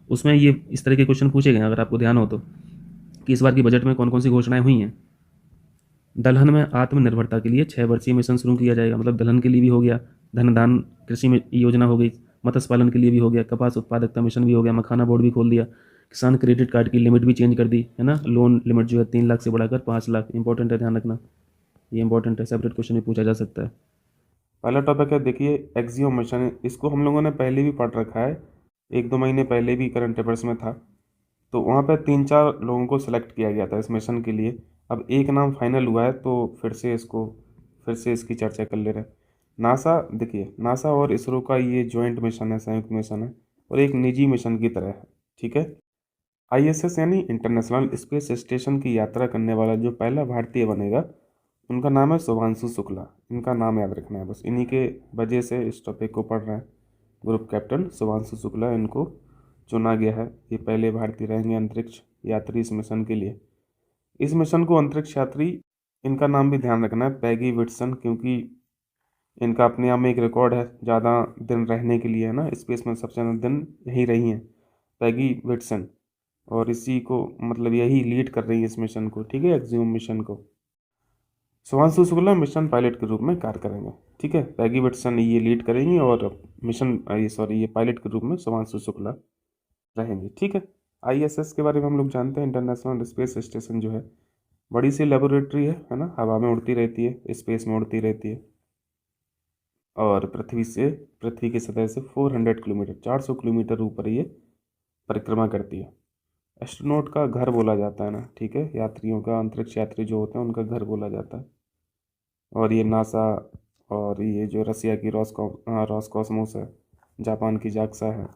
उसमें ये इस तरह के क्वेश्चन पूछे गए हैं, अगर आपको ध्यान हो तो, कि इस बार की बजट में कौन कौन सी घोषणाएं हुई हैं। दलहन में आत्मनिर्भरता के लिए 6 वर्षीय मिशन शुरू किया जाएगा, मतलब दलहन के लिए भी हो गया, धनदान कृषि में योजना हो गई, मत्स्य पालन के लिए भी हो गया, कपास उत्पादकता मिशन भी हो गया, मखाना बोर्ड भी खोल दिया, किसान क्रेडिट कार्ड की लिमिट भी चेंज कर दी है ना, लोन लिमिट जो है 3 लाख से बढ़ाकर 5 लाख। इंपॉर्टेंट है, ध्यान रखना, ये इंपॉर्टेंट है, सेपरेट क्वेश्चन भी पूछा जा सकता है। पहला टॉपिक है, देखिए एक्सियो मिशन। इसको हम लोगों ने पहले भी पढ़ रखा है, 1-2 महीने पहले भी करंट अफेयर्स में था। तो वहाँ पे 3-4 लोगों को सिलेक्ट किया गया था इस मिशन के लिए। अब एक नाम फाइनल हुआ है तो फिर से इसकी चर्चा कर ले रहे हैं। नासा, देखिए नासा और इसरो का ये जॉइंट मिशन है, संयुक्त मिशन है, और एक निजी मिशन की तरह है, ठीक है। आईएसएस यानी इंटरनेशनल स्पेस स्टेशन की यात्रा करने वाला जो पहला भारतीय बनेगा, उनका नाम है शुभांशु शुक्ला। इनका नाम याद रखना है, बस इन्हीं के वजह से इस टॉपिक को पढ़ रहे हैं। ग्रुप कैप्टन शुभांशु शुक्ला, इनको चुना गया है। ये पहले भारतीय रहेंगे अंतरिक्ष यात्री इस मिशन के लिए। इस मिशन को अंतरिक्ष यात्री, इनका नाम भी ध्यान रखना है, पैगी विटसन, क्योंकि इनका अपने आप में एक रिकॉर्ड है ज़्यादा दिन रहने के लिए, है ना, स्पेस में सबसे ज़्यादा दिन यही रही हैं, पैगी विटसन। और इसी को मतलब यही लीड कर रही है इस मिशन को, ठीक है, एक्सियोम मिशन को। शुभांशु शुक्ला मिशन पायलट के रूप में कार्य करेंगे, ठीक है। पैगी विटसन ये लीड करेंगी और ये पायलट के रूप में शुभांशु शुक्ला रहेंगे, ठीक है। आईएसएस के बारे में हम लोग जानते हैं, इंटरनेशनल स्पेस स्टेशन जो है, बड़ी सी लेबोरेटरी है ना, हवा में उड़ती रहती है, स्पेस में उड़ती रहती है, और पृथ्वी की सतह से 400 किलोमीटर ऊपर ये परिक्रमा करती है। एस्ट्रोनॉट का घर बोला जाता है ना, ठीक है, यात्रियों का, अंतरिक्ष यात्री जो होते हैं उनका घर बोला जाता है। और ये नासा, और ये जो रसिया की रॉसकॉस्मोस है, जापान की जाक्सा है,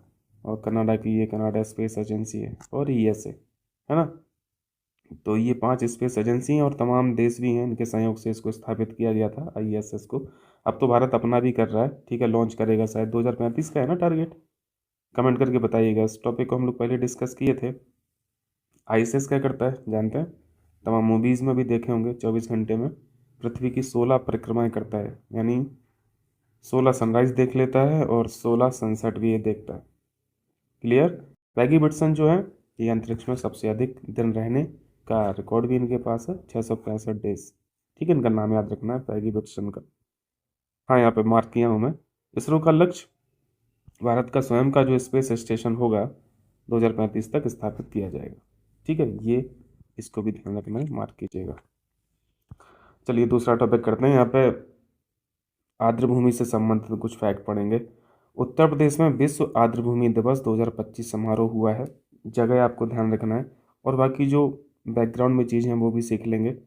और कनाडा की ये कनाडा स्पेस एजेंसी है, और ईएसए, है ना। तो ये 5 स्पेस एजेंसी हैं और तमाम देश भी हैं, इनके सहयोग से इसको स्थापित किया गया था आईएसएस को। अब तो भारत अपना भी कर रहा है, ठीक है, लॉन्च करेगा शायद 2035 का है ना टारगेट। कमेंट करके बताइएगा। इस टॉपिक को हम लोग पहले डिस्कस किए थे। आईएसएस क्या करता है जानते हैं, तमाम मूवीज़ में भी देखे होंगे, 24 घंटे में पृथ्वी की 16 परिक्रमाएं करता है, यानी 16 सनराइज देख लेता है और 16 सनसेट भी ये देखता है। क्लियर। पैगी विटसन जो है, ये अंतरिक्ष में सबसे अधिक दिन रहने का रिकॉर्ड भी इनके पास है, 665 डेज, ठीक है। इनका नाम याद रखना है, पैगी विटसन का। हाँ, यहाँ पे मार्क किया हूँ मैं। इसरो का लक्ष्य भारत का स्वयं का जो स्पेस स्टेशन होगा 2035 तक स्थापित किया जाएगा, ठीक है। ये इसको भी ध्यान रखना है, मार्क कीजिएगा। चलिए दूसरा टॉपिक करते हैं। यहाँ पे आर्द्रभूमि से संबंधित कुछ फैक्ट पढ़ेंगे। उत्तर प्रदेश में विश्व आर्द्रभूमि दिवस 2025 समारोह हुआ है। जगह आपको ध्यान रखना है, और बाकी जो बैकग्राउंड में चीज़ हैं वो भी सीख लेंगे।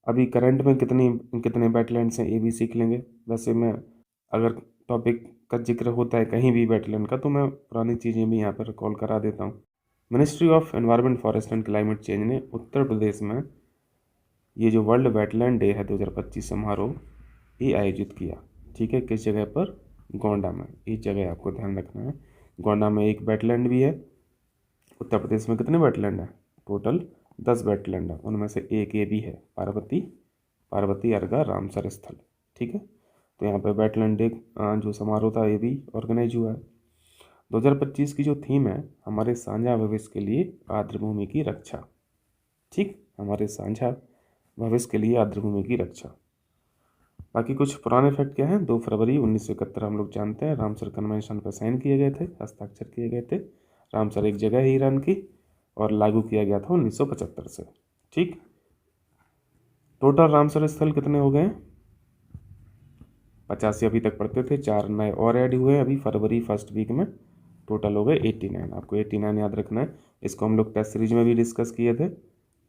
अभी करंट में कितने वेटलैंड्स हैं ये भी सीख लेंगे। वैसे मैं, अगर टॉपिक का जिक्र होता है कहीं भी वेटलैंड का, तो मैं पुरानी चीज़ें भी यहाँ पर रिकॉल करा देता हूँ। Ministry of environment, forest and climate change ने उत्तर प्रदेश में ये जो वर्ल्ड वेटलैंड डे है 2025 समारोह ये आयोजित किया, ठीक है। किस जगह पर? गोंडा में। इस जगह आपको ध्यान रखना है, गोंडा में एक वेटलैंड भी है। उत्तर प्रदेश में कितने वेटलैंड हैं? टोटल 10 वेटलैंड है, उनमें से एक ये भी है, पार्वती अर्गा रामसर स्थल, ठीक है। तो यहाँ पे वेटलैंड डे जो समारोह था ये भी ऑर्गेनाइज हुआ है। 2025 की जो थीम है, हमारे साझा भविष्य के लिए आर्द्रभूमि की रक्षा, ठीक, हमारे साझा भविष्य के लिए आर्द्रभूमि की रक्षा। बाकी कुछ पुराने फैक्ट क्या हैं? 2 फरवरी 1971 हम लोग जानते हैं रामसर कन्वेंशन पर साइन किए गए थे, हस्ताक्षर किए गए थे। रामसर एक जगह है ईरान की, और लागू किया गया था 1975 से, ठीक। टोटल रामसर स्थल कितने हो गए? 85 अभी तक पढ़ते थे, 4 नए और ऐड हुए अभी फरवरी फर्स्ट वीक में, टोटल हो गए 89। आपको 89 याद रखना है। इसको हम लोग टेस्ट सीरीज में भी डिस्कस किए थे,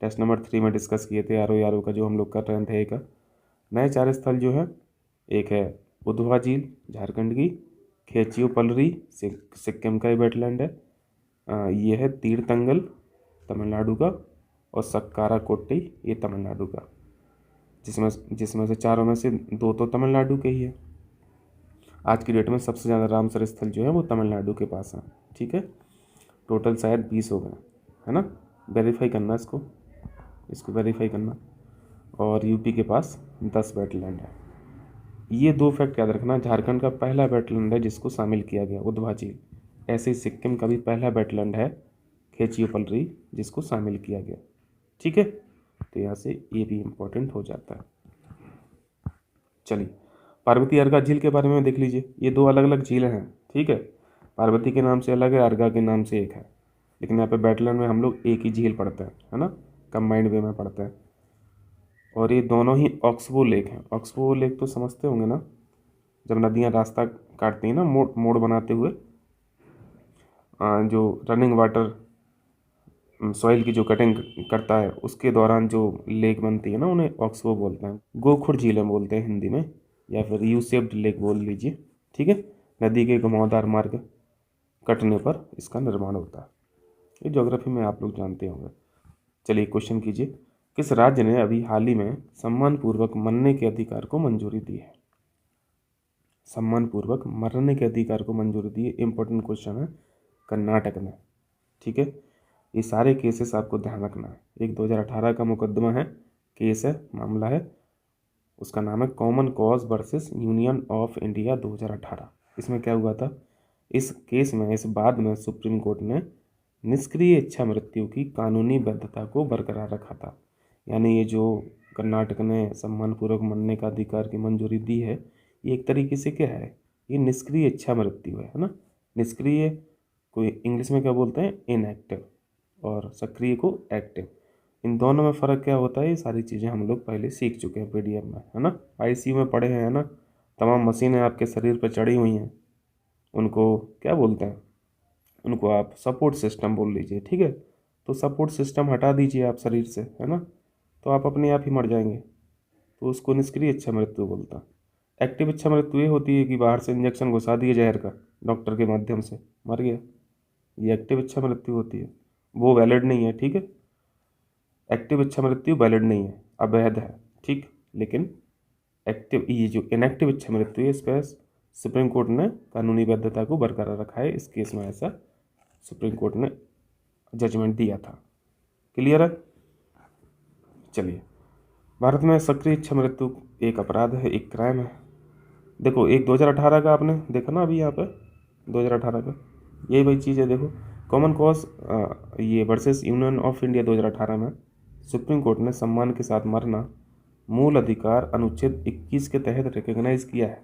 टेस्ट नंबर 3 में डिस्कस किए थे, आर का जो हम लोग कर रहे थे का। नए 4 स्थल जो है, एक है उधवा झील झारखंड की, खेचियो पलरी सिक्किम का वेटलैंड है, ये है तीरतंगल तमिलनाडु का, और सक्कारा कोट्टी ये तमिलनाडु का, जिसमें से चारों में से 2 तो तमिलनाडु के ही है। आज की डेट में सबसे ज़्यादा रामसर स्थल जो है वो तमिलनाडु के पास है, ठीक है। टोटल शायद 20 हो गए, है ना। वेरीफाई करना इसको वेरीफाई करना। और यूपी के पास 10 वेटलैंड है, ये दो फैक्ट याद रखना, झारखंड का पहला वेटलैंड है जिसको शामिल किया गया, उद्वा झील। ऐसे ही सिक्किम का भी पहला वेटलैंड है खेचियोपलरी जिसको शामिल किया गया। ठीक है, तो यहाँ से ये भी इम्पोर्टेंट हो जाता है। चलिए, पार्वती अर्गा झील के बारे में देख लीजिए। ये दो अलग अलग झीलें हैं, ठीक है। पार्वती के नाम से अलग है, अर्गा के नाम से एक है, लेकिन यहाँ पे वेटलैंड में हम लोग एक ही झील पढ़ते हैं, है ना, कंबाइंड वे में पढ़ते हैं। और ये दोनों ही ऑक्सबो लेक हैं। ऑक्सबो लेक तो समझते होंगे ना, जब नदियाँ रास्ता काटती हैं ना, मोड़ मोड़ बनाते हुए, जो रनिंग वाटर सॉइल की जो कटिंग करता है उसके दौरान जो लेक बनती है ना, उन्हें ऑक्सबो बोलते हैं। गोखुर झीलें बोलते हैं हिंदी में, या फिर यू शेप्ड लेक बोल लीजिए। ठीक है, नदी के घुमावदार मार्ग कटने पर इसका निर्माण होता है। ये ज्योग्राफी में आप लोग जानते होंगे। चलिए, क्वेश्चन कीजिए, किस राज्य ने अभी हाल ही में सम्मानपूर्वक मरने के अधिकार को मंजूरी दी है? सम्मानपूर्वक मरने के अधिकार को मंजूरी दी है, इंपॉर्टेंट क्वेश्चन है। कर्नाटक ने। ठीक है, ये सारे केसेस आपको ध्यान रखना है। एक 2018 का मुकदमा है, केस है, मामला है, उसका नाम है Common Cause versus Union of India 2018। इसमें क्या हुआ था, इस केस में, इस बाद में सुप्रीम कोर्ट ने निष्क्रिय इच्छा मृत्यु की कानूनी वैधता को बरकरार रखा था। यानी ये जो कर्नाटक ने सम्मानपूर्वक मरने का अधिकार की मंजूरी दी है, ये एक तरीके से क्या है, ये निष्क्रिय इच्छा मृत्यु है ना। निष्क्रिय को इंग्लिश में क्या बोलते हैं, इनएक्टिव, और सक्रिय को एक्टिव। इन दोनों में फ़र्क क्या होता है, ये सारी चीज़ें हम लोग पहले सीख चुके हैं पीडीएफ में, है ना। आईसीयू में पढ़े हैं, है ना। तमाम मशीनें आपके शरीर पर चढ़ी हुई हैं, उनको क्या बोलते हैं, उनको आप सपोर्ट सिस्टम बोल लीजिए। ठीक है, तो सपोर्ट सिस्टम हटा दीजिए आप शरीर से, है ना, तो आप अपने आप ही मर जाएंगे। तो उसको निष्क्रिय इच्छा मृत्यु बोलता है। एक्टिव इच्छा मृत्यु ये होती है कि बाहर से इंजेक्शन घुसा दिए जहर का डॉक्टर के माध्यम से, मर गया, ये एक्टिव इच्छा मृत्यु होती है। वो वैलिड नहीं है, ठीक है। एक्टिव इच्छा मृत्यु वैलिड नहीं है, अवैध है, ठीक। लेकिन एक्टिव, ये जो इनएक्टिव इच्छा मृत्यु है, इस पर सुप्रीम कोर्ट ने कानूनी वैधता को बरकरार रखा है। इस केस में ऐसा सुप्रीम कोर्ट ने जजमेंट दिया था। क्लियर है। चलिए, भारत में सक्रिय इच्छा मृत्यु एक अपराध है, एक क्राइम है। देखो, एक 2018 का आपने देखा ना, अभी यहाँ पे 2018 का यही वही चीज़ है। देखो, कॉमन कॉज ये वर्सेस यूनियन ऑफ इंडिया 2018 में सुप्रीम कोर्ट ने सम्मान के साथ मरना मूल अधिकार अनुच्छेद 21 के तहत रिकॉग्नाइज किया है।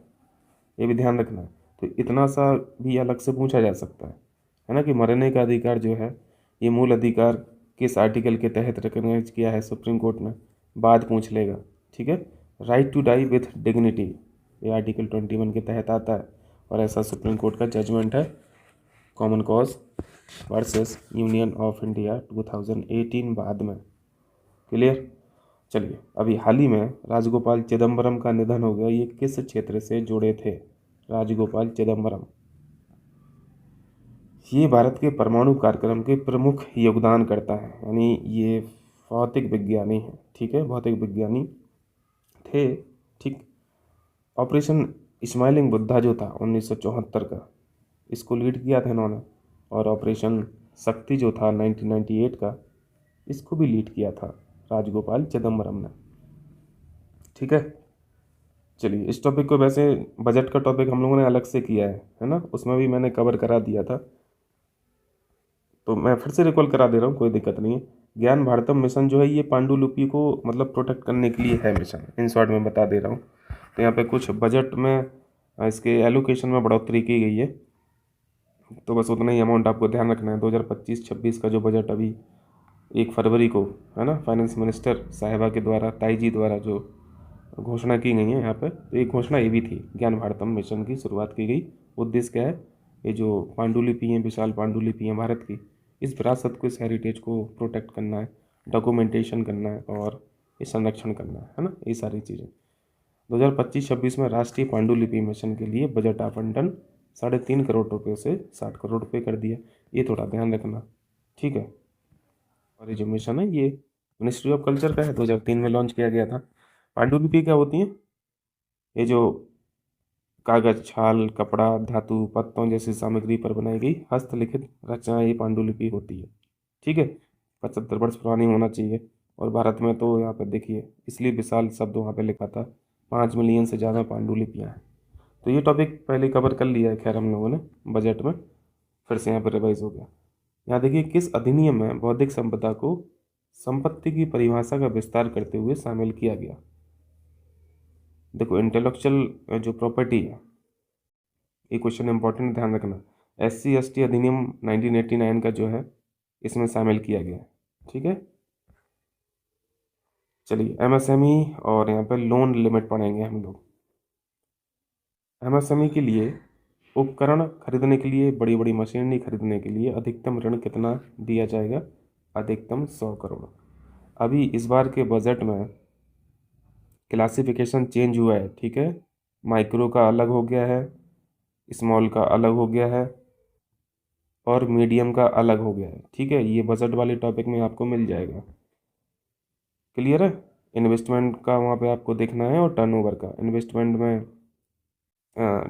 ये भी ध्यान रखना है। तो इतना सा भी अलग से पूछा जा सकता है ना, कि मरने का अधिकार जो है, ये मूल अधिकार किस आर्टिकल के तहत रिकॉग्नाइज किया है सुप्रीम कोर्ट ने, बाद पूछ लेगा। ठीक है, right to die with dignity, ये आर्टिकल 21 के तहत आता है, और ऐसा सुप्रीम कोर्ट का जजमेंट है Common Cause versus Union of India 2018 बाद में। क्लियर। चलिए, अभी हाल ही में राजगोपाल चिदम्बरम का निधन हो गया। ये किस क्षेत्र से जुड़े थे, राजगोपाल चिदम्बरम? ये भारत के परमाणु कार्यक्रम के प्रमुख योगदान करता है, यानी ये भौतिक विज्ञानी है। ठीक है, भौतिक विज्ञानी थे। ठीक। ऑपरेशन स्माइलिंग बुद्धा जो था 1974 का, इसको लीड किया था इन्होंने। और ऑपरेशन शक्ति जो था 1998 का, इसको भी लीड किया था राजगोपाल चिदम्बरम ने। ठीक है। चलिए, इस टॉपिक को, वैसे बजट का टॉपिक हम लोगों ने अलग से किया है ना, उसमें भी मैंने कवर करा दिया था, तो मैं फिर से रिकॉल करा दे रहा हूँ, कोई दिक्कत नहीं है। ज्ञान भारतम मिशन जो है, ये पांडुलिपि को मतलब प्रोटेक्ट करने के लिए है मिशन, इन शॉर्ट में बता दे रहा हूँ। तो यहाँ पे कुछ बजट में इसके एलोकेशन में बढ़ोतरी की गई है, तो बस उतना ही अमाउंट आपको ध्यान रखना है। 2025-26 का जो बजट अभी 1 फरवरी को, है ना, फाइनेंस मिनिस्टर साहिबा के द्वारा, ताई जी द्वारा जो घोषणा की गई है यहाँ पे, तो एक घोषणा ये भी थी, ज्ञान भारतम मिशन की शुरुआत की गई। उद्देश्य क्या है, ये जो पांडुलिपि हैं, विशाल पांडुलिपि हैं भारत की, इस विरासत को, इस हेरिटेज को प्रोटेक्ट करना है, डॉक्यूमेंटेशन करना है, और ये संरक्षण करना है ना, ये सारी चीज़ें। 2025-26 में राष्ट्रीय पांडुलिपि मिशन के लिए बजट आवंटन 3.5 करोड़ रुपये से 60 करोड़ रुपये कर दिया। ये थोड़ा ध्यान रखना, ठीक है। और ये जो मिशन है, ये मिनिस्ट्री ऑफ कल्चर का है, 2003 में लॉन्च किया गया था। पांडुलिपि क्या होती हैं, ये जो कागज, छाल, कपड़ा, धातु, पत्तों जैसी सामग्री पर बनाई गई हस्तलिखित रचनाएं, ये पांडुलिपि होती है। ठीक है, 75 वर्ष पुरानी होना चाहिए। और भारत में तो यहाँ पे देखिए, इसलिए विशाल शब्द वहाँ पे लिखा था, 5 मिलियन से ज़्यादा पांडुलिपियाँ हैं। तो ये टॉपिक पहले कवर कर लिया है खैर हम लोगों ने बजट में, फिर से यहाँ पर रिवाइज हो गया। यहाँ देखिए, किस अधिनियम में बौद्धिक संपदा को संपत्ति की परिभाषा का विस्तार करते हुए शामिल किया गया? देखो, इंटेलेक्चुअल जो प्रॉपर्टी है, ये क्वेश्चन इंपॉर्टेंट, ध्यान रखना। SC/ST अधिनियम 1989 का जो है इसमें शामिल किया गया है, ठीक है। चलिए, MSME और यहाँ पे लोन लिमिट पढ़ेंगे हम लोग। MSME के लिए उपकरण खरीदने के लिए, बड़ी बड़ी मशीनरी खरीदने के लिए अधिकतम ऋण कितना दिया जाएगा? अधिकतम 100 करोड़। अभी इस बार के बजट में क्लासिफिकेशन चेंज हुआ है, ठीक है। माइक्रो का अलग हो गया है, स्मॉल का अलग हो गया है और मीडियम का अलग हो गया है, ठीक है। ये बजट वाले टॉपिक में आपको मिल जाएगा, क्लियर है। इन्वेस्टमेंट का वहाँ पे आपको देखना है और टर्नओवर का। इन्वेस्टमेंट में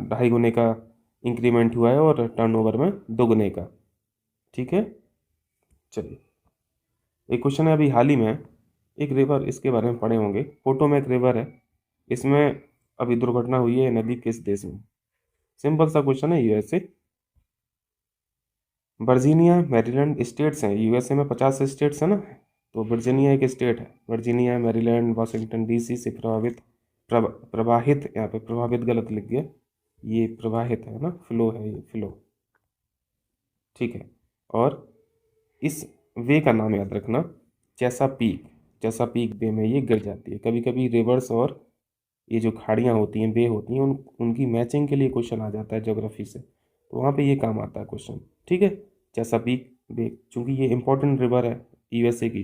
2.5 गुने का इंक्रीमेंट हुआ है और टर्नओवर में 2 गुने का, ठीक है। चलिए, एक क्वेश्चन है अभी हाल ही में, एक रिवर, इसके बारे में पढ़े होंगे, फोटो में एक रिवर है, इसमें अभी दुर्घटना हुई है, नदी किस देश में? सिंपल सा क्वेश्चन है, USA। वर्जीनिया, मैरीलैंड स्टेट्स हैं, USA में 50 स्टेट्स हैं ना, तो वर्जीनिया एक स्टेट है। वर्जीनिया, मैरीलैंड, वाशिंगटन DC से प्रवाहित, यहाँ पे प्रभावित गलत लिख गया, ये प्रवाहित है ना, फ्लो है ये, फ्लो, ठीक है। और इस वे का नाम याद रखना, चेसापीक। चेसापीक बे में ये गिर जाती है। कभी कभी रिवर्स और ये जो खाड़ियाँ होती हैं, बे होती हैं, उनकी मैचिंग के लिए क्वेश्चन आ जाता है ज्योग्राफी से, तो वहाँ पे ये काम आता है क्वेश्चन, ठीक है। चेसापीक बे, चूँकि ये इंपॉर्टेंट रिवर है USA की,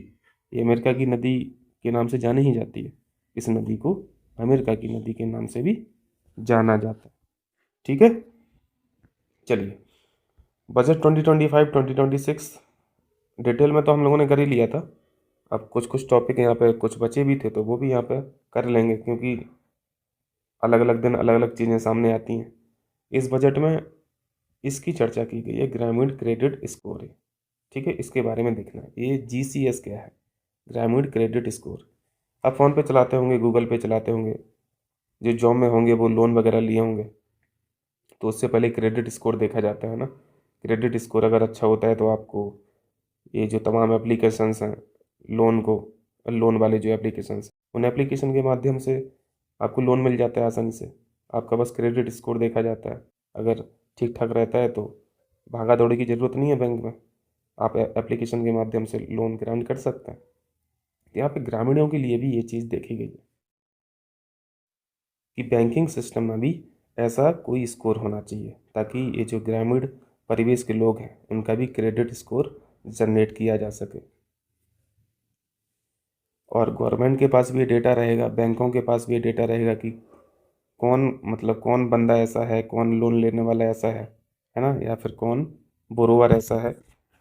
ये अमेरिका की नदी के नाम से जानी ही जाती है। इस नदी को अमेरिका की नदी के नाम से भी जाना जाता है, ठीक है। चलिए, बजट 2025-2026 डिटेल में तो हम लोगों ने कर ही लिया था। अब कुछ कुछ टॉपिक यहाँ पे कुछ बचे भी थे, तो वो भी यहाँ पे कर लेंगे, क्योंकि अलग अलग दिन अलग अलग चीज़ें सामने आती हैं। इस बजट में इसकी चर्चा की गई है, ग्रामीण क्रेडिट स्कोर है, ठीक है। इसके बारे में देखना है, ये GCS क्या है, ग्रामीण क्रेडिट स्कोर। आप फ़ोन पे चलाते होंगे, गूगल पे चलाते होंगे, जो जॉब में होंगे वो लोन वगैरह लिए होंगे, तो उससे पहले क्रेडिट स्कोर देखा जाता है ना। क्रेडिट स्कोर अगर अच्छा होता है तो आपको ये जो तमाम एप्लीकेशंस हैं लोन को, लोन वाले जो एप्लीकेशंस, उन एप्लीकेशन के माध्यम से आपको लोन मिल जाता है आसानी से। आपका बस क्रेडिट स्कोर देखा जाता है, अगर ठीक ठाक रहता है तो भागा दौड़ी की ज़रूरत नहीं है बैंक में, आप एप्लीकेशन के माध्यम से लोन ग्रांट कर सकते हैं। तो यहाँ पे ग्रामीणों के लिए भी ये चीज़ देखी गई है कि बैंकिंग सिस्टम में भी ऐसा कोई स्कोर होना चाहिए, ताकि ये जो ग्रामीण परिवेश के लोग हैं उनका भी क्रेडिट स्कोर जनरेट किया जा सके। और गवर्नमेंट के पास भी डेटा रहेगा, बैंकों के पास भी डेटा रहेगा कि कौन बंदा ऐसा है, कौन लोन लेने वाला ऐसा है ना, या फिर कौन बोरोवर ऐसा है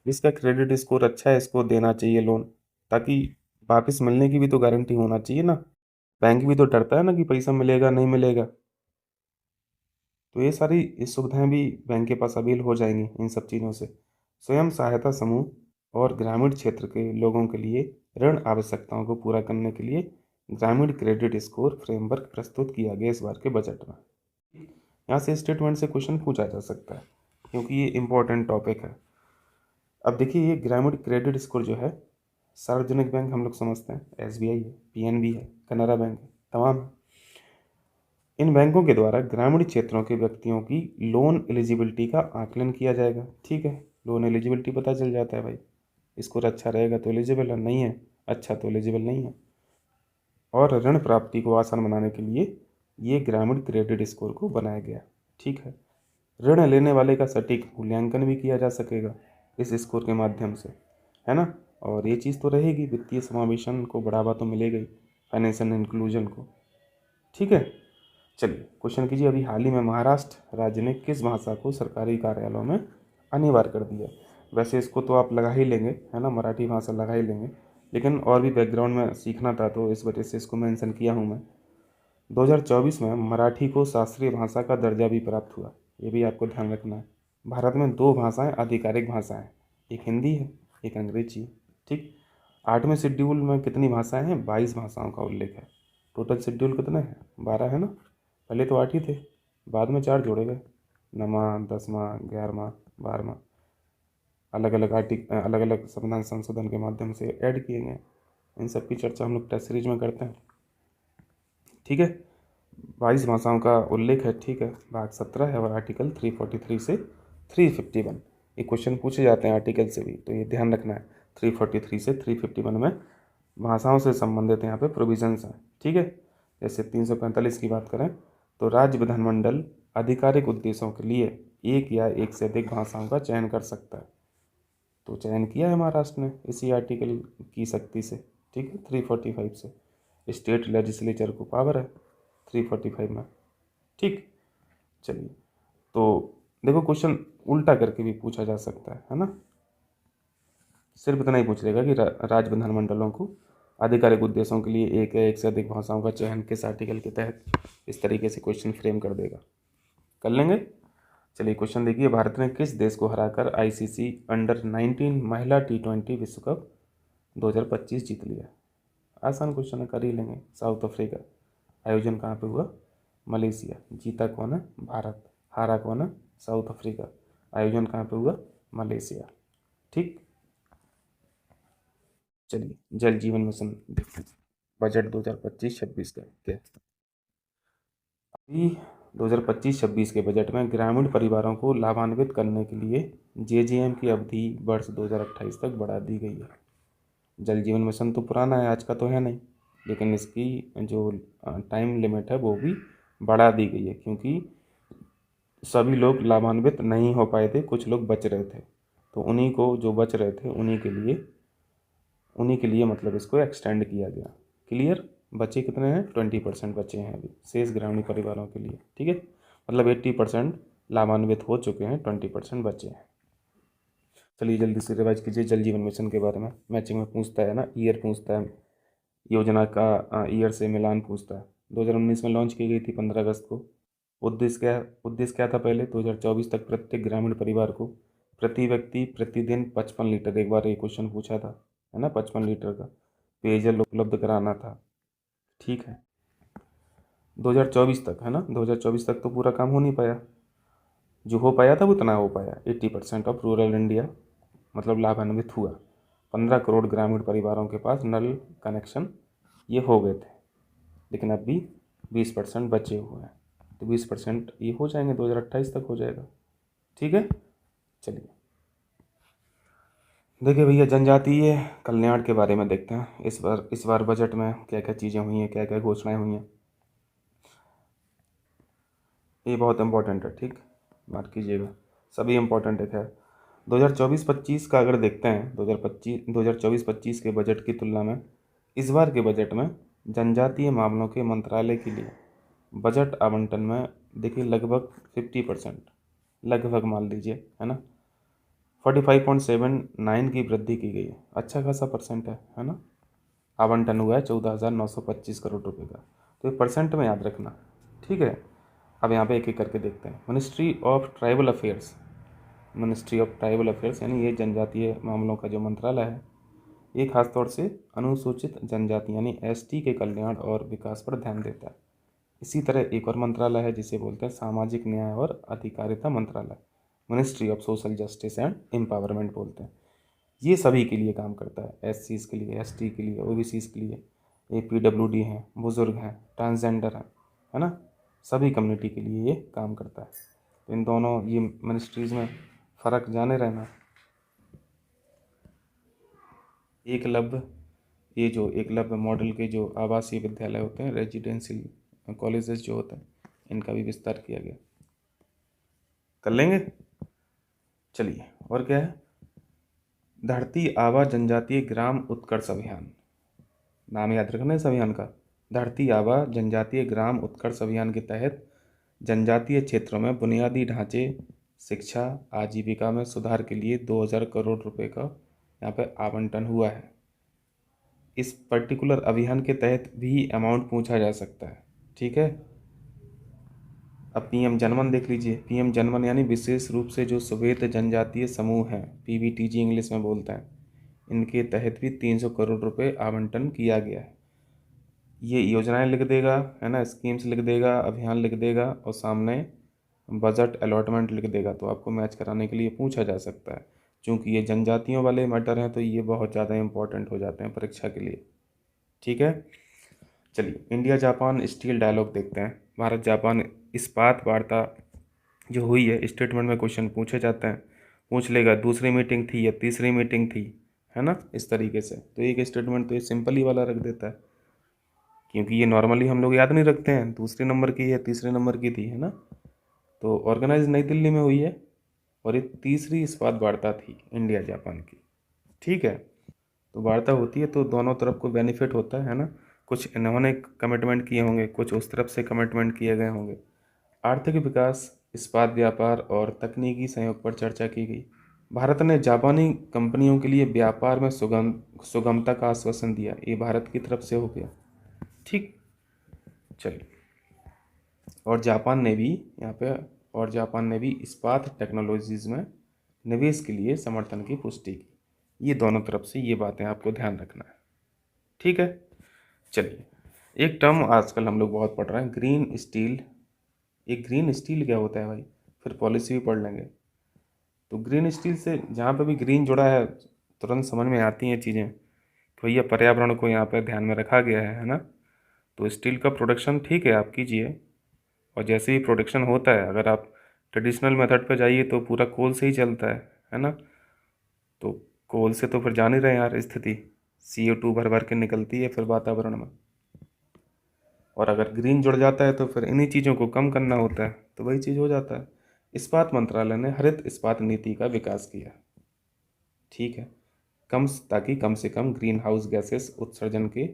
जिसका क्रेडिट स्कोर अच्छा है, इसको देना चाहिए लोन, ताकि वापस मिलने की भी तो गारंटी होना चाहिए ना। बैंक भी तो डरता है ना कि पैसा मिलेगा नहीं मिलेगा। तो ये सारी सुविधाएं भी बैंक के पास अवेल हो जाएंगी इन सब चीज़ों से। स्वयं सहायता समूह और ग्रामीण क्षेत्र के लोगों के लिए ऋण आवश्यकताओं को पूरा करने के लिए ग्रामीण क्रेडिट स्कोर फ्रेमवर्क प्रस्तुत किया गया इस बार के बजट में। यहाँ से स्टेटमेंट से क्वेश्चन पूछा जा सकता है, क्योंकि ये इम्पोर्टेंट टॉपिक है। अब देखिए, ये ग्रामीण क्रेडिट स्कोर जो है, सार्वजनिक बैंक हम लोग समझते हैं, SBI है, PNB है, कनारा बैंक है, तमाम है। इन बैंकों के द्वारा ग्रामीण क्षेत्रों के व्यक्तियों की लोन एलिजिबिलिटी का आकलन किया जाएगा, ठीक है। लोन एलिजिबिलिटी पता चल जाता है भाई, स्कोर अच्छा रहेगा तो एलिजिबल है, नहीं है अच्छा तो एलिजिबल नहीं है। और ऋण प्राप्ति को आसान बनाने के लिए ये ग्रामीण क्रेडिट स्कोर को बनाया गया, ठीक है। ऋण लेने वाले का सटीक मूल्यांकन भी किया जा सकेगा इस स्कोर के माध्यम से, है ना। और ये चीज़ तो रहेगी, वित्तीय समावेशन को बढ़ावा तो मिलेगा ही, फाइनेंशियल इंक्लूजन को, ठीक है। चलिए, क्वेश्चन कीजिए, अभी हाल ही में महाराष्ट्र राज्य ने किस भाषा को सरकारी कार्यालयों में अनिवार्य कर दिया? वैसे इसको तो आप लगा ही लेंगे, है ना, मराठी भाषा लगा ही लेंगे, लेकिन और भी बैकग्राउंड में सीखना था तो इस वजह से इसको मेंशन किया हूँ मैं। 2024 में मराठी को शास्त्रीय भाषा का दर्जा भी प्राप्त हुआ, ये भी आपको ध्यान रखना है। भारत में 2 भाषाएं आधिकारिक भाषाएं, एक हिंदी है, एक अंग्रेजी है, ठीक। 8वें शेड्यूल में कितनी भाषाएं हैं? 22 भाषाओं का उल्लेख है। टोटल शेड्यूल कितने हैं? 12 है ना। पहले तो 8 ही थे, बाद में 4 जोड़े गए, 9वां 10वां 11वां 12वां, अलग अलग संविधान संशोधन के माध्यम से ऐड किए गए। इन सब की चर्चा हम लोग टेस्ट सीरीज में करते हैं। ठीक है, 22 भाषाओं का उल्लेख है। ठीक है, भाग 17 है और आर्टिकल 343 से 351। ये क्वेश्चन पूछे जाते हैं आर्टिकल से भी, तो ये ध्यान रखना है। 343 से 351 में भाषाओं से संबंधित यहाँ पे प्रोविजंस हैं। ठीक है, जैसे 345 की बात करें तो राज्य विधानमंडल आधिकारिक उद्देश्यों के लिए एक या एक से अधिक भाषाओं का चयन कर सकता है। तो चयन किया है महाराष्ट्र ने इसी आर्टिकल की शक्ति से। ठीक है, 345 से स्टेट लेजिस्लेचर को पावर है 345 में। ठीक, चलिए, तो देखो क्वेश्चन उल्टा करके भी पूछा जा सकता है ना। सिर्फ इतना ही पूछ लेगा कि राज्य विधानमंडलों को आधिकारिक उद्देश्यों के लिए एक या एक से अधिक भाषाओं का चयन किस आर्टिकल के तहत, इस तरीके से क्वेश्चन फ्रेम कर देगा। कर लेंगे। चलिए क्वेश्चन देखिए, भारत ने किस देश को हराकर आईसीसी अंडर-19 महिला T20 विश्व कप 2025 जीत लिया? आसान क्वेश्चन है, कर ही लेंगे। South Africa. आयोजन कहाँ पे हुआ? मलेशिया। जीता कौन है? भारत। हारा कौन है? South Africa. आयोजन कहाँ पे हुआ? मलेशिया। ठीक, चलिए जल जीवन मिशन देखते हैं। बजट 2025-26 का क्या अभी 2025-26 के बजट में ग्रामीण परिवारों को लाभान्वित करने के लिए जेजेएम की अवधि वर्ष 2028 तक बढ़ा दी गई है। जल जीवन मिशन तो पुराना है, आज का तो है नहीं, लेकिन इसकी जो टाइम लिमिट है वो भी बढ़ा दी गई है, क्योंकि सभी लोग लाभान्वित नहीं हो पाए थे, कुछ लोग बच रहे थे, तो उन्हीं को, जो बच रहे थे उन्हीं के लिए मतलब इसको एक्सटेंड किया गया। क्लियर? बच्चे कितने हैं? 20% बच्चे हैं अभी शेष ग्रामीण परिवारों के लिए। ठीक है, मतलब 80% लाभान्वित हो चुके हैं, 20% बच्चे हैं। चलिए जल्दी से रिवाइज कीजिए जल जीवन मिशन के बारे में। मैचिंग में पूछता है ना, ईयर पूछता है, योजना का ईयर से मिलान पूछता है। 2019 में लॉन्च की गई थी 15 अगस्त को। उद्देश्य क्या था? पहले 2024 तक प्रत्येक ग्रामीण परिवार को प्रति व्यक्ति प्रतिदिन 55 लीटर, एक बार ये क्वेश्चन पूछा था, है ना, 55 लीटर का पेयजल उपलब्ध कराना था। ठीक है, 2024 तक, है ना, 2024 तक तो पूरा काम हो नहीं पाया, जो हो पाया था उतना हो पाया। 80% ऑफ रूरल इंडिया मतलब लाभान्वित हुआ। 15 करोड़ ग्रामीण परिवारों के पास नल कनेक्शन ये हो गए थे, लेकिन अब भी 20% बचे हुए हैं, तो 20% ये हो जाएंगे, 2028 तक हो जाएगा। ठीक है, चलिए देखिए भैया, जनजातीय कल्याण के बारे में देखते हैं। इस बार बजट में क्या क्या चीज़ें हुई हैं, क्या क्या घोषणाएं हुई हैं, ये बहुत इंपॉर्टेंट है। ठीक, मार्क कीजिएगा, सभी इंपॉर्टेंट है। खैर 2024-25 का अगर देखते हैं, 2024-25 के बजट की तुलना में इस बार के बजट में जनजातीय मामलों के मंत्रालय के लिए बजट आवंटन में देखिए लगभग 50%, लगभग मान लीजिए, है ना, 45.79 की वृद्धि की गई है। अच्छा खासा परसेंट है ना। आवंटन हुआ है 14,925 करोड़ रुपए का, तो ये परसेंट में याद रखना। ठीक है, अब यहाँ पे एक एक करके देखते हैं। मिनिस्ट्री ऑफ ट्राइबल अफेयर्स यानी ये जनजातीय मामलों का जो मंत्रालय है, ये खासतौर से अनुसूचित जनजाति यानी एसटी के कल्याण और विकास पर ध्यान देता है। इसी तरह एक और मंत्रालय है जिसे बोलते हैं सामाजिक न्याय और अधिकारिता मंत्रालय, ministry of social justice and empowerment बोलते हैं। ये सभी के लिए काम करता है, एससीज के लिए, एसटी के लिए, ओबीसीज के लिए, ये पीडब्ल्यूडी हैं, बुजुर्ग हैं, ट्रांसजेंडर हैं, है ना, सभी कम्युनिटी के लिए ये काम करता है। तो इन दोनों ये मिनिस्ट्रीज़ में फ़र्क जाने रहना। एकलव्य मॉडल के जो आवासीय विद्यालय होते हैं, रेजिडेंशियल कॉलेजेस जो होते हैं, इनका भी विस्तार किया गया। कर लेंगे। चलिए, और क्या है? धरती आबा जनजातीय ग्राम उत्कर्ष अभियान, नाम याद रखना इस अभियान का। धरती आबा जनजातीय ग्राम उत्कर्ष अभियान के तहत जनजातीय क्षेत्रों में बुनियादी ढांचे, शिक्षा, आजीविका में सुधार के लिए 2000 करोड़ रुपए का यहाँ पे आवंटन हुआ है। इस पर्टिकुलर अभियान के तहत भी अमाउंट पूछा जा सकता है। ठीक है, अब पीएम जनमन देख लीजिए। पीएम जनमन यानी विशेष रूप से जो श्वेत जनजातीय समूह हैं, पीवीटीजी इंग्लिश में बोलते हैं, इनके तहत भी 300 करोड़ रुपए आवंटन किया गया है। ये योजनाएं लिख देगा, है ना, स्कीम्स लिख देगा, अभियान लिख देगा, और सामने बजट अलॉटमेंट लिख देगा। तो आपको मैच कराने के लिए पूछा जा सकता है। चूँकि ये जनजातियों वाले मैटर हैं तो ये बहुत ज़्यादा इंपॉर्टेंट हो जाते हैं परीक्षा के लिए। ठीक है, चलिए इंडिया जापान स्टील डायलॉग देखते हैं। भारत जापान इस्पात वार्ता जो हुई है, स्टेटमेंट में क्वेश्चन पूछे जाते हैं। पूछ लेगा दूसरी मीटिंग थी या तीसरी मीटिंग थी, है ना, इस तरीके से। तो एक स्टेटमेंट तो ये सिंपल ही वाला रख देता है, क्योंकि ये नॉर्मली हम लोग याद नहीं रखते हैं दूसरे नंबर की या तीसरे नंबर की थी, है ना। तो ऑर्गेनाइज नई दिल्ली में हुई है, और ये तीसरी इस्पात वार्ता थी इंडिया जापान की। ठीक है, तो वार्ता होती है तो दोनों तरफ को बेनिफिट होता है ना। कुछ इन्होंने कमिटमेंट किए होंगे, कुछ उस तरफ से कमिटमेंट किए गए होंगे। आर्थिक विकास, इस्पात व्यापार और तकनीकी सहयोग पर चर्चा की गई। भारत ने जापानी कंपनियों के लिए व्यापार में सुगमता का आश्वासन दिया। ये भारत की तरफ से हो गया। ठीक, चलिए। और जापान ने भी यहाँ पे और जापान ने भी इस्पात टेक्नोलॉजीज़ में निवेश के लिए समर्थन की पुष्टि की। ये दोनों तरफ से ये बातें आपको ध्यान रखना है। ठीक है, चलिए। एक टर्म आजकल हम लोग बहुत पढ़ रहे हैं, ग्रीन स्टील। ये ग्रीन स्टील क्या होता है भाई, फिर पॉलिसी भी पढ़ लेंगे। तो ग्रीन स्टील से जहाँ पे भी ग्रीन जुड़ा है तुरंत समझ में आती हैं चीज़ें कि भैया पर्यावरण को यहाँ पे ध्यान में रखा गया है ना। तो स्टील का प्रोडक्शन ठीक है आप कीजिए, और जैसे ही प्रोडक्शन होता है, अगर आप ट्रेडिशनल मेथड पे जाइए तो पूरा कोल से ही चलता है ना। तो कोल से तो फिर जान ही रहे हैं यार स्थिति, CO2 भर भर के निकलती है फिर वातावरण में। और अगर ग्रीन जुड़ जाता है तो फिर इन्हीं चीज़ों को कम करना होता है, तो वही चीज़ हो जाता है। इस्पात मंत्रालय ने हरित इस्पात नीति का विकास किया। ठीक है, ताकि कम से कम ग्रीन हाउस गैसेस उत्सर्जन के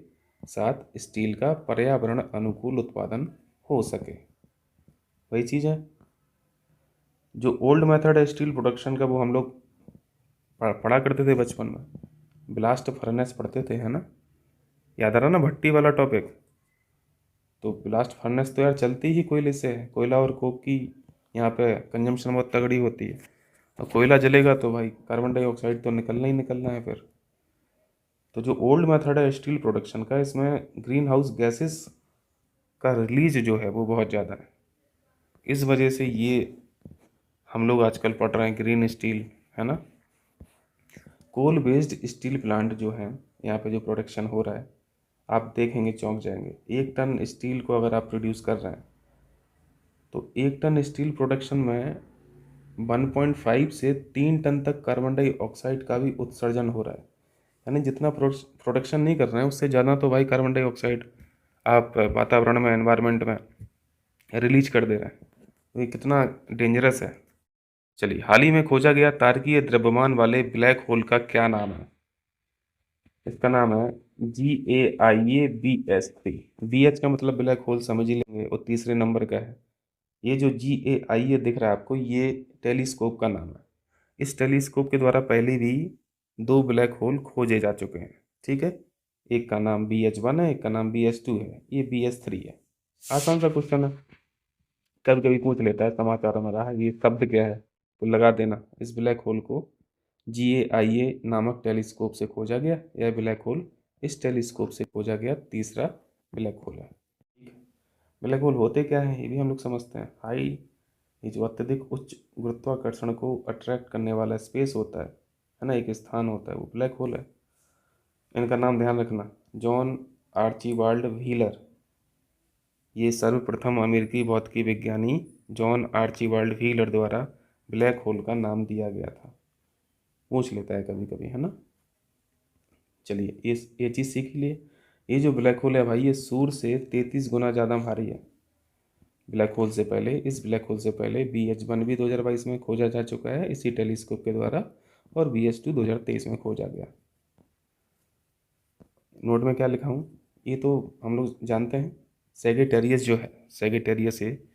साथ स्टील का पर्यावरण अनुकूल उत्पादन हो सके। वही चीज़ है, जो ओल्ड मेथड है स्टील प्रोडक्शन का, वो हम लोग पढ़ा करते थे बचपन में, ब्लास्ट फर्नेस पढ़ते थे, है ना। याद आ रहा ना भट्टी वाला टॉपिक। तो ब्लास्ट फर्नेस तो यार चलती ही कोयले से है। कोयला और कोक की यहाँ पे कंजम्पशन बहुत तगड़ी होती है, और कोयला जलेगा तो भाई कार्बन डाइऑक्साइड तो निकलना ही निकलना है फिर। तो जो ओल्ड मेथड है स्टील प्रोडक्शन का, इसमें ग्रीन हाउस गैसेस का रिलीज जो है वो बहुत ज़्यादा है। इस वजह से ये हम लोग आजकल पढ़ रहे हैं ग्रीन स्टील, है ना। कोल बेस्ड स्टील प्लांट जो है यहाँ पे जो प्रोडक्शन हो रहा है, आप देखेंगे चौंक जाएंगे। 1 टन स्टील को अगर आप प्रोड्यूस कर रहे हैं तो 1 टन स्टील प्रोडक्शन में 1.5 से 3 टन तक कार्बन डाइऑक्साइड का भी उत्सर्जन हो रहा है। यानी जितना प्रोडक्शन नहीं कर रहे हैं उससे ज़्यादा तो भाई कार्बन डाइऑक्साइड आप वातावरण में, एनवायरनमेंट में रिलीज कर दे रहे हैं। तो ये कितना डेंजरस है। चलिए, हाल ही में खोजा गया तारकीय द्रव्यमान वाले ब्लैक होल का क्या नाम है। इसका नाम है GAIA-BS3। BH का मतलब ब्लैक होल समझ ही लेंगे, और तीसरे नंबर का है। ये जो GAIA दिख रहा है आपको, ये टेलीस्कोप का नाम है। इस टेलीस्कोप के द्वारा पहले भी 2 ब्लैक होल खोजे जा चुके हैं। ठीक है, एक का नाम BH1 है, एक का नाम BH2 है, ये BH3 है। आसान सा क्वेश्चन है, कभी कभी पूछ लेता है समाचारों में रहा ये शब्द क्या है, तो लगा देना। इस ब्लैक होल को GAIA नामक टेलीस्कोप से खोजा गया। यह ब्लैक होल इस टेलीस्कोप से खोजा गया तीसरा ब्लैक होल है। ब्लैक होल होते क्या है ये भी हम लोग समझते हैं। हाई, ये जो अत्यधिक उच्च गुरुत्वाकर्षण को अट्रैक्ट करने वाला स्पेस होता है ना, एक स्थान होता है, वो ब्लैक होल है। इनका नाम ध्यान रखना, जॉन आर्चीबाल्ड व्हीलर। ये सर्वप्रथम अमेरिकी भौतिकी विज्ञानी जॉन आर्चीबाल्ड व्हीलर द्वारा ब्लैक होल का नाम दिया गया था। पूछ लेता है कभी कभी, है ना। चलिए, ये चीज़ सीख लिए। ये जो ब्लैक होल है भाई, ये सूर्य से 33 गुना ज़्यादा भारी है। ब्लैक होल से पहले, इस ब्लैक होल से पहले BH1 भी 2022 में खोजा जा चुका है इसी टेलीस्कोप के द्वारा, और BH2 2023 में खोजा गया। नोट में क्या लिखा हूँ ये तो हम लोग जानते हैं। सेगिटेरियस जो है, सेगिटेरियस है,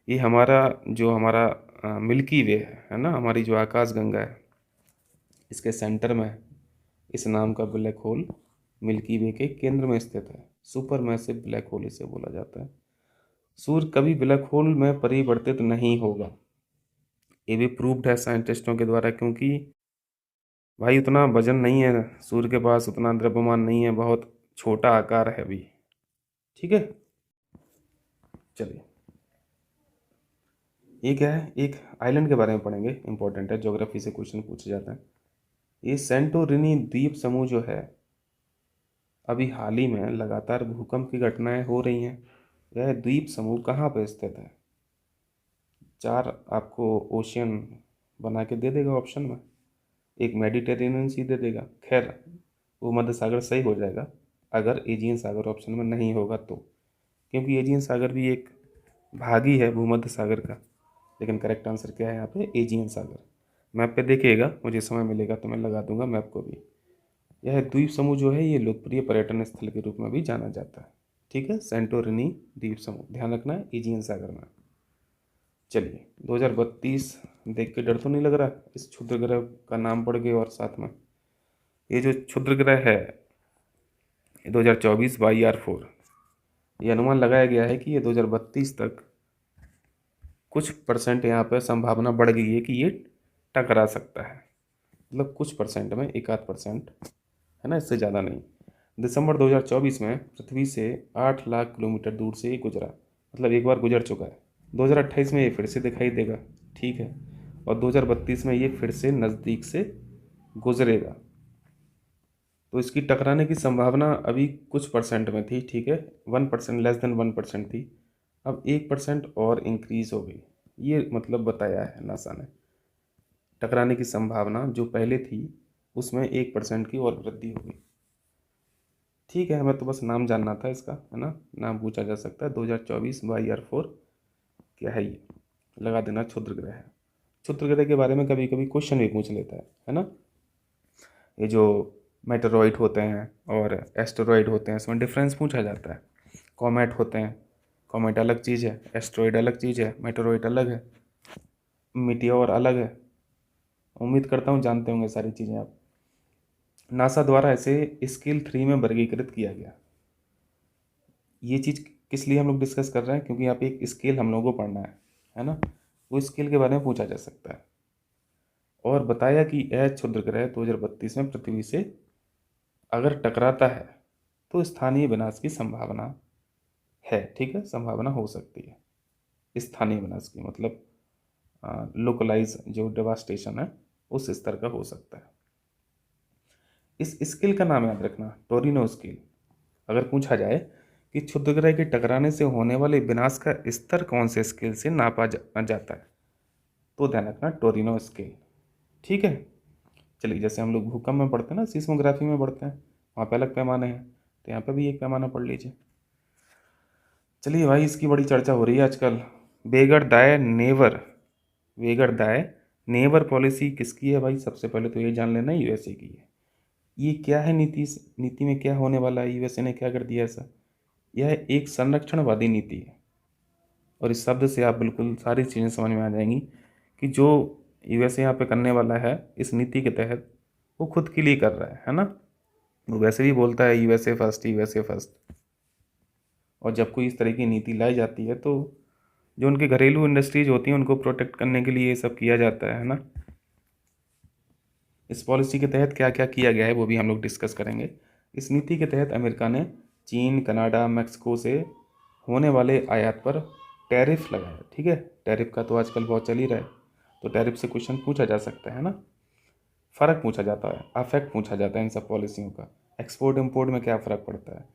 ये हमारा मिल्की वे है ना, हमारी जो आकाश गंगा है, इसके सेंटर में है। इस नाम का ब्लैक होल मिल्की वे के केंद्र में स्थित है। सुपर मैसिव ब्लैक होल इसे बोला जाता है। सूर्य कभी ब्लैक होल में परिवर्तित नहीं होगा, ये भी प्रूव्ड है साइंटिस्टों के द्वारा, क्योंकि भाई उतना वजन नहीं है सूर्य के पास, उतना द्रव्यमान नहीं है, बहुत छोटा आकार है अभी। ठीक है। चलिए, ये क्या है, एक आइलैंड के बारे में पढ़ेंगे, इंपॉर्टेंट है, ज्योग्राफी से क्वेश्चन पूछे जाते हैं। ये सेंटोरिनी द्वीप समूह जो है, अभी हाल ही में लगातार भूकंप की घटनाएं हो रही हैं। यह द्वीप समूह कहाँ पर स्थित है? चार आपको ओशियन बना के दे देगा ऑप्शन में, एक मेडिटेरेनियन सी दे देगा। खैर, वो मध्य सागर सही हो जाएगा अगर एजियन सागर ऑप्शन में नहीं होगा तो, क्योंकि एजियन सागर भी एक भाग ही है भूमध्य सागर का। लेकिन करेक्ट आंसर क्या है यहाँ पे? एजियन सागर। मैप पे देखिएगा, मुझे समय मिलेगा तो मैं लगा दूंगा मैप को भी। यह द्वीप समूह जो है ये लोकप्रिय पर्यटन स्थल के रूप में भी जाना जाता है। ठीक है, सेंटोरिनी द्वीप समूह, ध्यान रखना है, एजियन सागर में। चलिए, 2032 देख के डर तो नहीं लग रहा इस क्षुद्र ग्रह का नाम पढ़ के? और साथ में ये जो क्षुद्र ग्रह है 2024 YR4, ये अनुमान लगाया गया है कि ये 2032 तक कुछ परसेंट यहाँ पर संभावना बढ़ गई है कि ये टकरा सकता है। मतलब कुछ परसेंट में, एक आध परसेंट है ना, इससे ज़्यादा नहीं। दिसंबर 2024 में पृथ्वी से 8 लाख किलोमीटर दूर से ये गुजरा, मतलब एक बार गुजर चुका है। 2028 में ये फिर से दिखाई देगा, ठीक है, और 2032 में ये फिर से नज़दीक से गुजरेगा। तो इसकी टकराने की संभावना अभी कुछ परसेंट में थी, ठीक है, 1%, लेस देन 1% थी, अब 1% और इंक्रीज हो गई। ये मतलब बताया है नासा ने, टकराने की संभावना जो पहले थी उसमें 1% की और वृद्धि हो गई। ठीक है, हमें तो बस नाम जानना था इसका, है ना, नाम पूछा जा सकता है। 2024 YR4 क्या है ये, लगा देना क्षुद्र ग्रह है। क्षुद्र ग्रह के बारे में कभी कभी क्वेश्चन भी पूछ लेता है ना। ये जो मेटेरॉइड होते हैं और एस्टेरॉइड होते हैं, इसमें डिफरेंस पूछा जाता है। कॉमेट होते हैं, कॉमेट अलग चीज़ है, एस्टेरॉइड अलग चीज़ है, मेटेरॉइड अलग है, मीटियोर अलग है। उम्मीद करता हूँ जानते होंगे सारी चीज़ें आप। नासा द्वारा इसे स्केल 3 में वर्गीकृत किया गया। ये चीज़ किस लिए हम लोग डिस्कस कर रहे हैं? क्योंकि यहाँ पे एक स्केल हम लोगों को पढ़ना है ना, वो स्केल के बारे में पूछा जा सकता है। और बताया कि यह क्षुद्र ग्रह 2032 में पृथ्वी से अगर टकराता है तो स्थानीय विनाश की संभावना है। ठीक है, संभावना हो सकती है स्थानीय विनाश की, मतलब लोकलाइज जो डेवास्टेशन है उस स्तर का हो सकता है। इस स्केल का नाम याद रखना, टोरिनो स्केल। अगर पूछा जाए कि क्षुद्र ग्रह के टकराने से होने वाले विनाश का स्तर कौन से स्केल से नापा जाता है, तो ध्यान रखना टोरिनो स्केल। ठीक है। चलिए, जैसे हम लोग भूकंप में पढ़ते हैं ना, सीस्मोग्राफी में पढ़ते हैं, वहाँ पे अलग पैमाने हैं, तो यहाँ पे भी एक पैमाना पढ़ लीजिए। चलिए भाई, इसकी बड़ी चर्चा हो रही है आजकल। वेगर दाय नेवर, वेगर दाय नेवर पॉलिसी किसकी है भाई? सबसे पहले तो ये जान लेना, यूएसए की है। ये क्या है नीति? नीति में क्या होने वाला है? यूएसए ने क्या कर दिया ऐसा? यह एक संरक्षणवादी नीति है। और इस शब्द से आप बिल्कुल सारी चीज़ें समझ में आ जाएंगी कि जो यूएसए यहाँ पे करने वाला है इस नीति के तहत, वो खुद के लिए कर रहा है ना। वो वैसे भी बोलता है यूएसए फर्स्ट, यूएसए फर्स्ट। और जब कोई इस तरह की नीति लाई जाती है तो जो उनके घरेलू इंडस्ट्रीज होती हैं उनको प्रोटेक्ट करने के लिए ये सब किया जाता है ना। इस पॉलिसी के तहत क्या क्या किया गया है वो भी हम लोग डिस्कस करेंगे। इस नीति के तहत अमेरिका ने चीन, कनाडा, मैक्सिको से होने वाले आयात पर टैरिफ लगाया। ठीक है, टैरिफ का तो आजकल बहुत चल ही रहा है, तो टैरिफ से क्वेश्चन पूछा जा सकता है ना। फ़र्क पूछा जाता है, अफेक्ट पूछा जाता है इन सब पॉलिसियों का, एक्सपोर्ट इम्पोर्ट में क्या फ़र्क पड़ता है,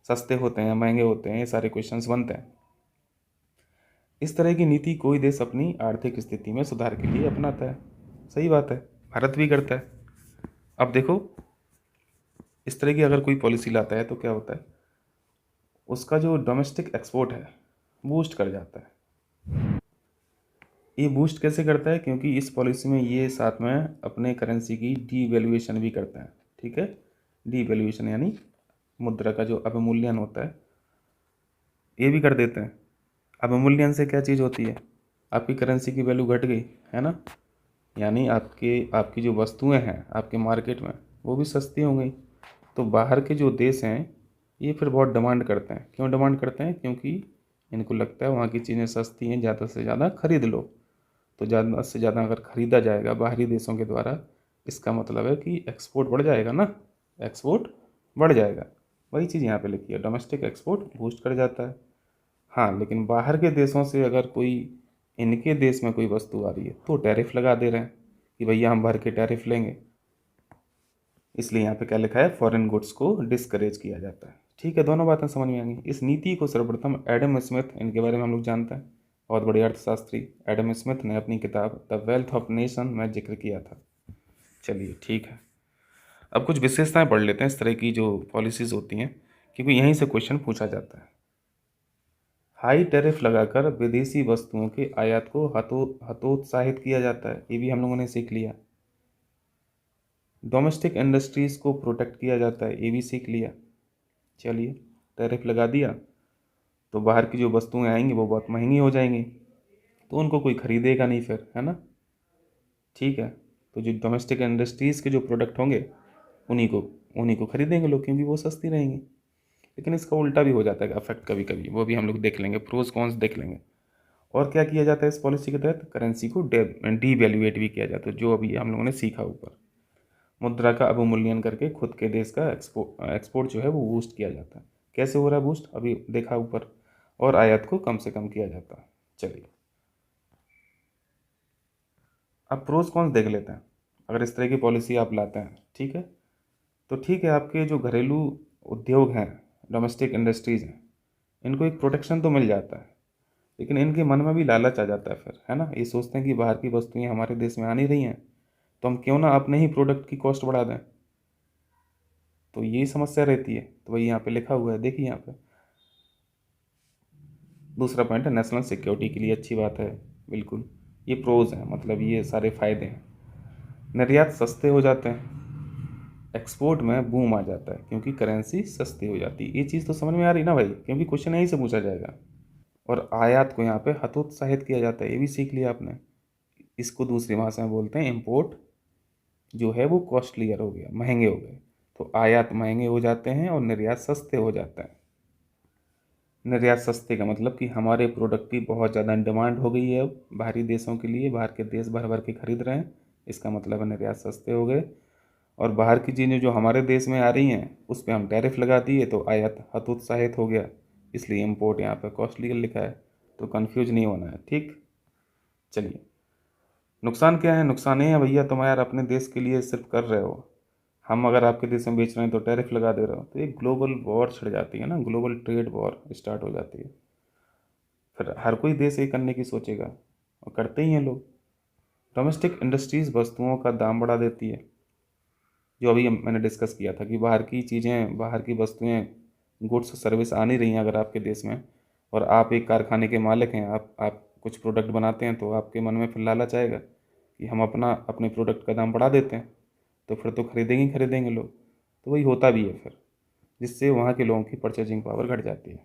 सस्ते होते हैं, महंगे होते हैं, ये सारे क्वेश्चंस बनते हैं। इस तरह की नीति कोई देश अपनी आर्थिक स्थिति में सुधार के लिए अपनाता है। सही बात है, भारत भी करता है। अब देखो, इस तरह की अगर कोई पॉलिसी लाता है तो क्या होता है, उसका जो डोमेस्टिक एक्सपोर्ट है बूस्ट कर जाता है। ये बूस्ट कैसे करता है? क्योंकि इस पॉलिसी में ये साथ में अपने करेंसी की डीवैल्यूएशन भी करते हैं। ठीक है, डीवैल्यूएशन यानी मुद्रा का जो अवमूल्यन होता है ये भी कर देते हैं। अवमूल्यन से क्या चीज़ होती है? आपकी करेंसी की वैल्यू घट गई है ना, यानी आपकी जो वस्तुएं हैं आपके मार्केट में वो भी सस्ती हो गई। तो बाहर के जो देश हैं ये फिर बहुत डिमांड करते हैं। क्यों डिमांड करते हैं? क्योंकि इनको लगता है वहाँ की चीज़ें सस्ती हैं, ज़्यादा से ज़्यादा खरीद लो। तो ज़्यादा से ज़्यादा अगर ख़रीदा जाएगा बाहरी देशों के द्वारा, इसका मतलब है कि एक्सपोर्ट बढ़ जाएगा ना, एक्सपोर्ट बढ़ जाएगा। वही चीज़ यहाँ पे लिखी है, डोमेस्टिक एक्सपोर्ट बूस्ट कर जाता है। हाँ, लेकिन बाहर के देशों से अगर कोई इनके देश में कोई वस्तु आ रही है तो टैरिफ लगा दे रहे हैं कि भैया हम भर के टैरिफ लेंगे। इसलिए यहाँ पे क्या लिखा है, फॉरेन गुड्स को डिस्करेज किया जाता है। ठीक है, दोनों बातें समझ में आ गई। इस नीति को सर्वप्रथम एडम स्मिथ, इनके बारे में हम लोग जानते हैं, बहुत बड़े अर्थशास्त्री एडम स्मिथ ने अपनी किताब द वेल्थ ऑफ नेशन में जिक्र किया था। चलिए ठीक है, अब कुछ विशेषताएं पढ़ लेते हैं इस तरह की जो पॉलिसीज़ होती हैं, क्योंकि यहीं से क्वेश्चन पूछा जाता है। हाई टैरिफ लगाकर विदेशी वस्तुओं के आयात को हतोत्साहित किया जाता है, ये भी हम लोगों ने सीख लिया। डोमेस्टिक इंडस्ट्रीज़ को प्रोटेक्ट किया जाता है, ये भी सीख लिया। चलिए, टैरिफ लगा दिया तो बाहर की जो वस्तुएं आएंगी वो बहुत महंगी हो जाएंगी, तो उनको कोई ख़रीदेगा नहीं फिर, है ना। ठीक है, तो जो डोमेस्टिक इंडस्ट्रीज़ के जो प्रोडक्ट होंगे उन्हीं को खरीदेंगे लोग, क्योंकि वो सस्ती रहेंगी। लेकिन इसका उल्टा भी हो जाता है अफेक्ट कभी कभी, वो भी हम लोग देख लेंगे, प्रोज कॉन्स देख लेंगे। और क्या किया जाता है इस पॉलिसी के तहत, करेंसी को डीवैल्यूएट भी किया जाता है, जो अभी हम लोगों ने सीखा ऊपर। मुद्रा का अवमूल्यन करके खुद के देश का एक्सपोर्ट जो है वो बूस्ट किया जाता है। कैसे हो रहा है बूस्ट, अभी देखा ऊपर। और आयात को कम से कम किया जाता है। चलिए, अब प्रोज कॉन्स देख लेते हैं। अगर इस तरह की पॉलिसी आप लाते हैं, ठीक है, तो ठीक है, आपके जो घरेलू उद्योग हैं, डोमेस्टिक इंडस्ट्रीज़ हैं, इनको एक प्रोटेक्शन तो मिल जाता है, लेकिन इनके मन में भी लालच आ जाता है फिर, है ना। ये सोचते हैं कि बाहर की वस्तुएं हमारे देश में आ नहीं रही हैं, तो हम क्यों ना अपने ही प्रोडक्ट की कॉस्ट बढ़ा दें। तो यही समस्या रहती है। तो वही यहाँ पे लिखा हुआ है, देखिए यहाँ पे दूसरा पॉइंट है, नेशनल सिक्योरिटी के लिए अच्छी बात है, बिल्कुल। ये प्रोज हैं, मतलब ये सारे फायदे हैं। निर्यात सस्ते हो जाते हैं, एक्सपोर्ट में बूम आ जाता है क्योंकि करेंसी सस्ती हो जाती है। ये चीज़ तो समझ में आ रही ना भाई, क्योंकि क्वेश्चन यहीं से पूछा जाएगा। और आयात को यहाँ पे हतोत्साहित किया जाता है, ये भी सीख लिया आपने। इसको दूसरी भाषा में बोलते हैं इम्पोर्ट जो है वो कॉस्टलियर हो गया, महंगे हो गए। तो आयात महंगे हो जाते हैं और निर्यात सस्ते हो जाते हैं। निर्यात सस्ते का मतलब कि हमारे प्रोडक्ट की बहुत ज़्यादा डिमांड हो गई है अब बाहरी देशों के लिए, बाहर के देश भर भर के खरीद रहे हैं, इसका मतलब है निर्यात सस्ते हो गए। और बाहर की चीज़ें जो हमारे देश में आ रही हैं उस पर हम टैरिफ लगा दिए तो आयात हतोत्साहित हो गया, इसलिए इम्पोर्ट यहाँ पे कॉस्टली लिखा है। तो कंफ्यूज नहीं होना है, ठीक। चलिए, नुकसान क्या है, नुकसान ये है भैया, तुम यार अपने देश के लिए सिर्फ कर रहे हो, हम अगर आपके देश में बेच रहे हैं तो टैरिफ लगा दे रहे हो, तो एक ग्लोबल वॉर छिड़ जाती है ना, ग्लोबल ट्रेड वॉर स्टार्ट हो जाती है। फिर हर कोई देश ये करने की सोचेगा, और करते ही हैं लोग। डोमेस्टिक इंडस्ट्रीज़ वस्तुओं का दाम बढ़ा देती है, जो अभी मैंने डिस्कस किया था कि बाहर की चीज़ें, बाहर की वस्तुएं, गुड्स सर्विस आ नहीं रही हैं अगर आपके देश में, और आप एक कारखाने के मालिक हैं, आप कुछ प्रोडक्ट बनाते हैं, तो आपके मन में फिर लालच आएगा कि हम अपने प्रोडक्ट का दाम बढ़ा देते हैं, तो फिर तो खरीदेंगे ही खरीदेंगे लोग। तो वही होता भी है फिर, जिससे वहाँ के लोगों की परचेजिंग पावर घट जाती है,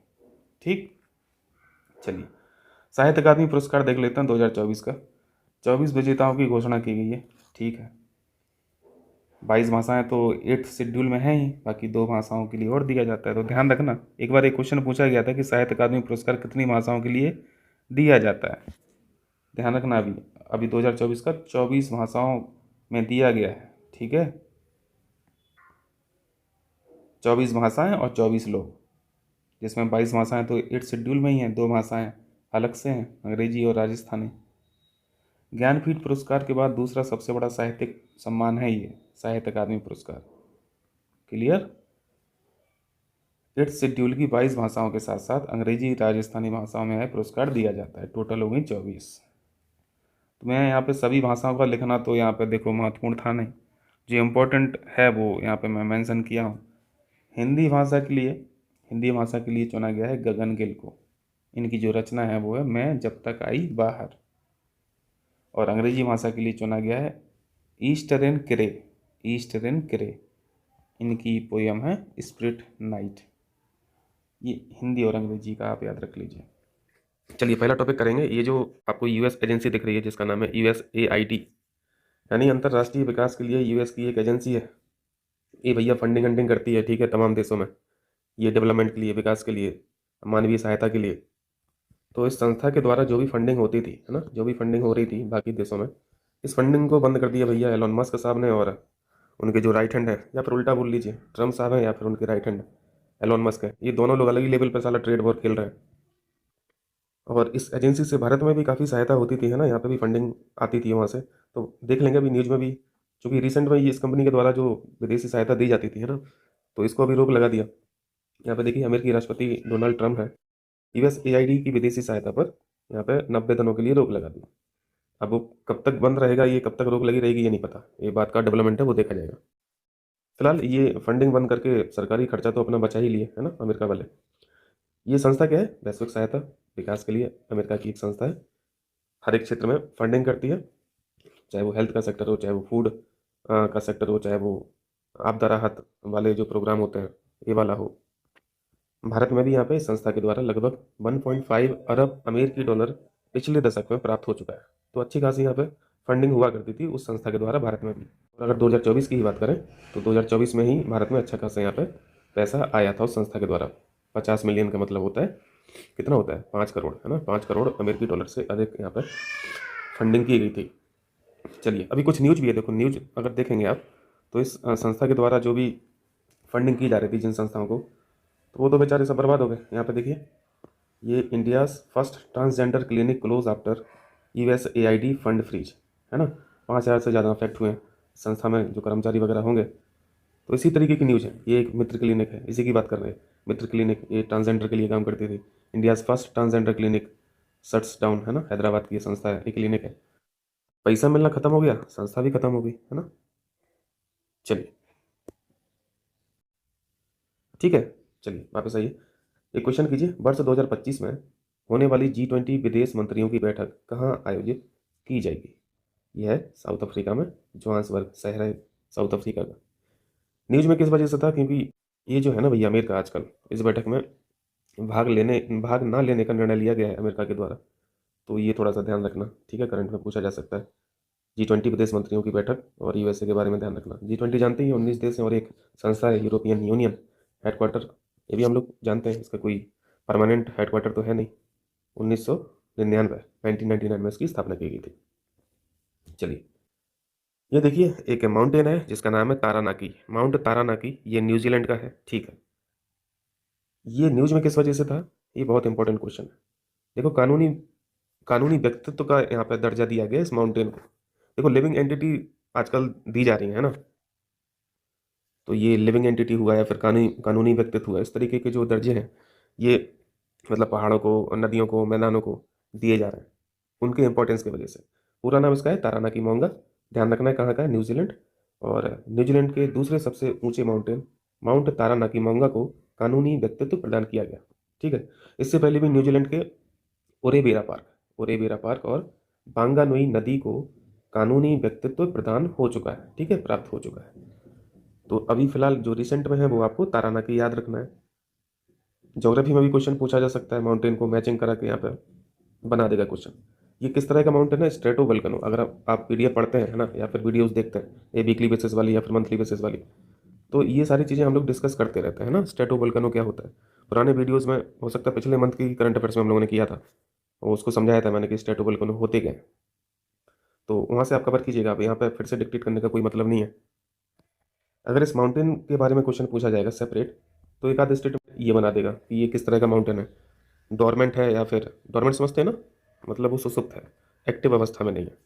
ठीक। चलिए, साहित्य अकादमी पुरस्कार देख लेते हैं 2024 का। 24 विजेताओं की घोषणा की गई है, ठीक है। 22 भाषाएं तो 8th शेड्यूल में हैं ही, बाकी 2 भाषाओं के लिए और दिया जाता है। तो ध्यान रखना, एक बार एक क्वेश्चन पूछा गया था कि साहित्य अकादमी पुरस्कार कितनी भाषाओं के लिए दिया जाता है। ध्यान रखना, अभी अभी 2024 का 24 भाषाओं में दिया गया है, ठीक है। 24 भाषाएं और 24 लोग, जिसमें 22 भाषाएं तो 8th शेड्यूल में ही हैं, 2 भाषाएं अलग से हैं, अंग्रेजी और राजस्थानी। ज्ञानपीठ पुरस्कार के बाद दूसरा सबसे बड़ा साहित्यिक सम्मान है ये साहित्य अकादमी पुरस्कार, क्लियर। 8th शेड्यूल की 22 भाषाओं के साथ साथ अंग्रेजी राजस्थानी भाषाओं में है पुरस्कार दिया जाता है, टोटल हो गई 24। तो मैं यहाँ पे सभी भाषाओं का लिखना तो यहाँ पे देखो महत्वपूर्ण था नहीं, जो इम्पोर्टेंट है वो यहाँ पे मैं मेंशन किया हूँ। हिंदी भाषा के लिए चुना गया है गगन गिल को, इनकी जो रचना है वो है मैं जब तक आई बाहर। और अंग्रेजी भाषा के लिए चुना गया है ईस्टरन क्रे, इनकी पोयम है स्प्रिट नाइट। ये हिंदी और अंग्रेजी का आप याद रख लीजिए। चलिए, पहला टॉपिक करेंगे, ये जो आपको यूएस एजेंसी दिख रही है जिसका नाम है USAID, यानी अंतर्राष्ट्रीय विकास के लिए यूएस की एक एजेंसी है। ये भैया फंडिंग वंडिंग करती है, ठीक है, तमाम देशों में, ये डेवलपमेंट के लिए, विकास के लिए, मानवीय सहायता के लिए। तो इस संस्था के द्वारा जो भी फंडिंग होती थी, है ना, जो भी फंडिंग हो रही थी बाकी देशों में, इस फंडिंग को बंद कर दिया भैया एलोन मस्क साहब ने, और उनके जो राइट हैंड है, या फिर उल्टा बोल लीजिए, ट्रम्प साहब हैं या फिर उनके राइट हैंड, एलोन मस्क है, ये दोनों लोग अलग ही लेवल पर साला ट्रेड वॉर खेल रहे हैं। और इस एजेंसी से भारत में भी काफ़ी सहायता होती थी, है ना, यहाँ पे भी फंडिंग आती थी वहाँ से। तो देख लेंगे अभी न्यूज़ में भी, चूँकि रिसेंट में ये इस कंपनी के द्वारा जो विदेशी सहायता दी जाती थी, है ना, तो इसको अभी रोक लगा दिया। यहाँ पे देखिए अमेरिकी राष्ट्रपति डोनाल्ड ट्रंप है, यूएसएआईडी की विदेशी सहायता पर यहाँ पे 90 दिनों के लिए रोक लगा दी। अब वो कब तक बंद रहेगा, ये कब तक रोक लगी रहेगी, ये नहीं पता, ये बात का डेवलपमेंट है, वो देखा जाएगा। फिलहाल ये फंडिंग बंद करके सरकारी खर्चा तो अपना बचा ही लिए, है ना, अमेरिका वाले। ये संस्था क्या है, वैश्विक सहायता विकास के लिए अमेरिका की एक संस्था है, हर एक क्षेत्र में फंडिंग करती है, चाहे वो हेल्थ का सेक्टर हो, चाहे वो फूड का सेक्टर हो, चाहे वो आपदा राहत वाले जो प्रोग्राम होते हैं ये वाला हो। भारत में भी यहाँ पे इस संस्था के द्वारा लगभग 1.5 अरब अमेरिकी डॉलर पिछले दशक में प्राप्त हो चुका है। तो अच्छी खासी यहाँ पे फंडिंग हुआ करती थी उस संस्था के द्वारा भारत में भी। और अगर 2024 की ही बात करें तो 2024 में ही भारत में अच्छा खासा यहाँ पे पैसा आया था उस संस्था के द्वारा। 50 मिलियन का मतलब होता है, कितना होता है, 5 करोड़, है ना, 5 करोड़ अमेरिकी डॉलर से अधिक यहाँ पर फंडिंग की गई थी। चलिए अभी कुछ न्यूज भी है, देखो न्यूज अगर देखेंगे आप तो इस संस्था के द्वारा जो भी फंडिंग की जा रही थी जिन संस्थाओं को, तो वो तो बेचारे सब बर्बाद हो गए। यहाँ पे देखिए ये India's first transgender clinic close after USAID fund freeze, है ना, 5,000 से ज़्यादा अफेक्ट हुए हैं संस्था में जो कर्मचारी वगैरह होंगे। तो इसी तरीके की न्यूज़ है, ये एक मित्र क्लिनिक है, इसी की बात कर रहे हैं। मित्र क्लिनिक ये ट्रांसजेंडर के लिए काम करती थी। India's first transgender clinic shuts down, है ना, हैदराबाद की ये संस्था है, ये क्लिनिक है। पैसा मिलना खत्म हो गया, संस्था भी खत्म हो गई, है ना। चलिए ठीक है, चलिए वापस आइए। एक क्वेश्चन कीजिए, वर्ष 2025 में होने वाली G20 विदेश मंत्रियों की बैठक कहाँ आयोजित की जाएगी। यह है साउथ अफ्रीका में, जोहान्सबर्ग शहर है साउथ अफ्रीका का। न्यूज़ में किस वजह से था, क्योंकि ये जो है ना भैया अमेरिका आजकल इस बैठक में भाग ना लेने का निर्णय लिया गया है अमेरिका के द्वारा। तो ये थोड़ा सा ध्यान रखना, ठीक है, करंट में पूछा जा सकता है। G20 विदेश मंत्रियों की बैठक और यूएसए के बारे में ध्यान रखना। G20 जानते ही 19 देश हैं और एक संस्था है यूरोपियन यूनियन, हेडक्वार्टर ये भी हम लोग जानते हैं, इसका कोई परमानेंट हेडक्वार्टर तो है नहीं। 1999 1999 में इसकी स्थापना की गई थी। चलिए ये देखिए एक माउंटेन है जिसका नाम है तारानाकी, माउंट तारानाकी, ये न्यूजीलैंड का है, ठीक है। ये न्यूज में किस वजह से था, ये बहुत इंपॉर्टेंट क्वेश्चन है। देखो कानूनी व्यक्तित्व का यहाँ पे दर्जा दिया गया इस माउंटेन को। देखो लिविंग एंटिटी आजकल दी जा रही है ना, तो ये लिविंग एंटिटी हुआ या फिर कानूनी व्यक्तित्व हुआ, इस तरीके के जो दर्जे हैं ये मतलब पहाड़ों को, नदियों को, मैदानों को दिए जा रहे हैं उनके इंपॉर्टेंस की वजह से। पूरा नाम इसका है तारानाकी माउंगा, ध्यान रखना है कहाँ का है, न्यूजीलैंड। और न्यूजीलैंड के दूसरे सबसे ऊंचे माउंटेन माउंट तारानाकी माउंगा को कानूनी व्यक्तित्व प्रदान किया गया, ठीक है। इससे पहले भी न्यूजीलैंड के ओरेबेरा पार्क और बांगानुई नदी को कानूनी व्यक्तित्व प्रदान हो चुका है, ठीक है, प्राप्त हो चुका है। तो अभी फिलहाल जो रिसेंट में है वो आपको तारानाकी याद रखना है। ज्योग्राफी में भी क्वेश्चन पूछा जा सकता है, माउंटेन को मैचिंग करा के यहाँ पे बना देगा क्वेश्चन। ये किस तरह का माउंटेन है, स्ट्रेटो वोल्केनो। अगर आप पीडीएफ पढ़ते हैं, है ना, या फिर वीडियोस देखते हैं ये वीकली बेसिस वाली या फिर मंथली बेसिस वाली, तो ये सारी चीज़ें हम लोग डिस्कस करते रहते हैं ना। स्ट्रेटो वोल्केनो क्या होता है, पुराने वीडियोज़ में हो सकता है पिछले मंथ की करंट अफेयर्स में हम लोगों ने किया था और उसको समझाया था मैंने कि स्ट्रेटो वोल्केनो होते क्या है। तो वहाँ से आप कवर कीजिएगा, आप यहाँ पर फिर से डिक्टेट करने का कोई मतलब नहीं है। अगर इस माउंटेन के बारे में क्वेश्चन पूछा जाएगा सेपरेट, तो एक आध स्टेट ये बना देगा कि ये किस तरह का माउंटेन है, डोरमेंट है या फिर डोरमेंट समझते हैं ना, मतलब वो सुसुप्त है, एक्टिव अवस्था में नहीं है।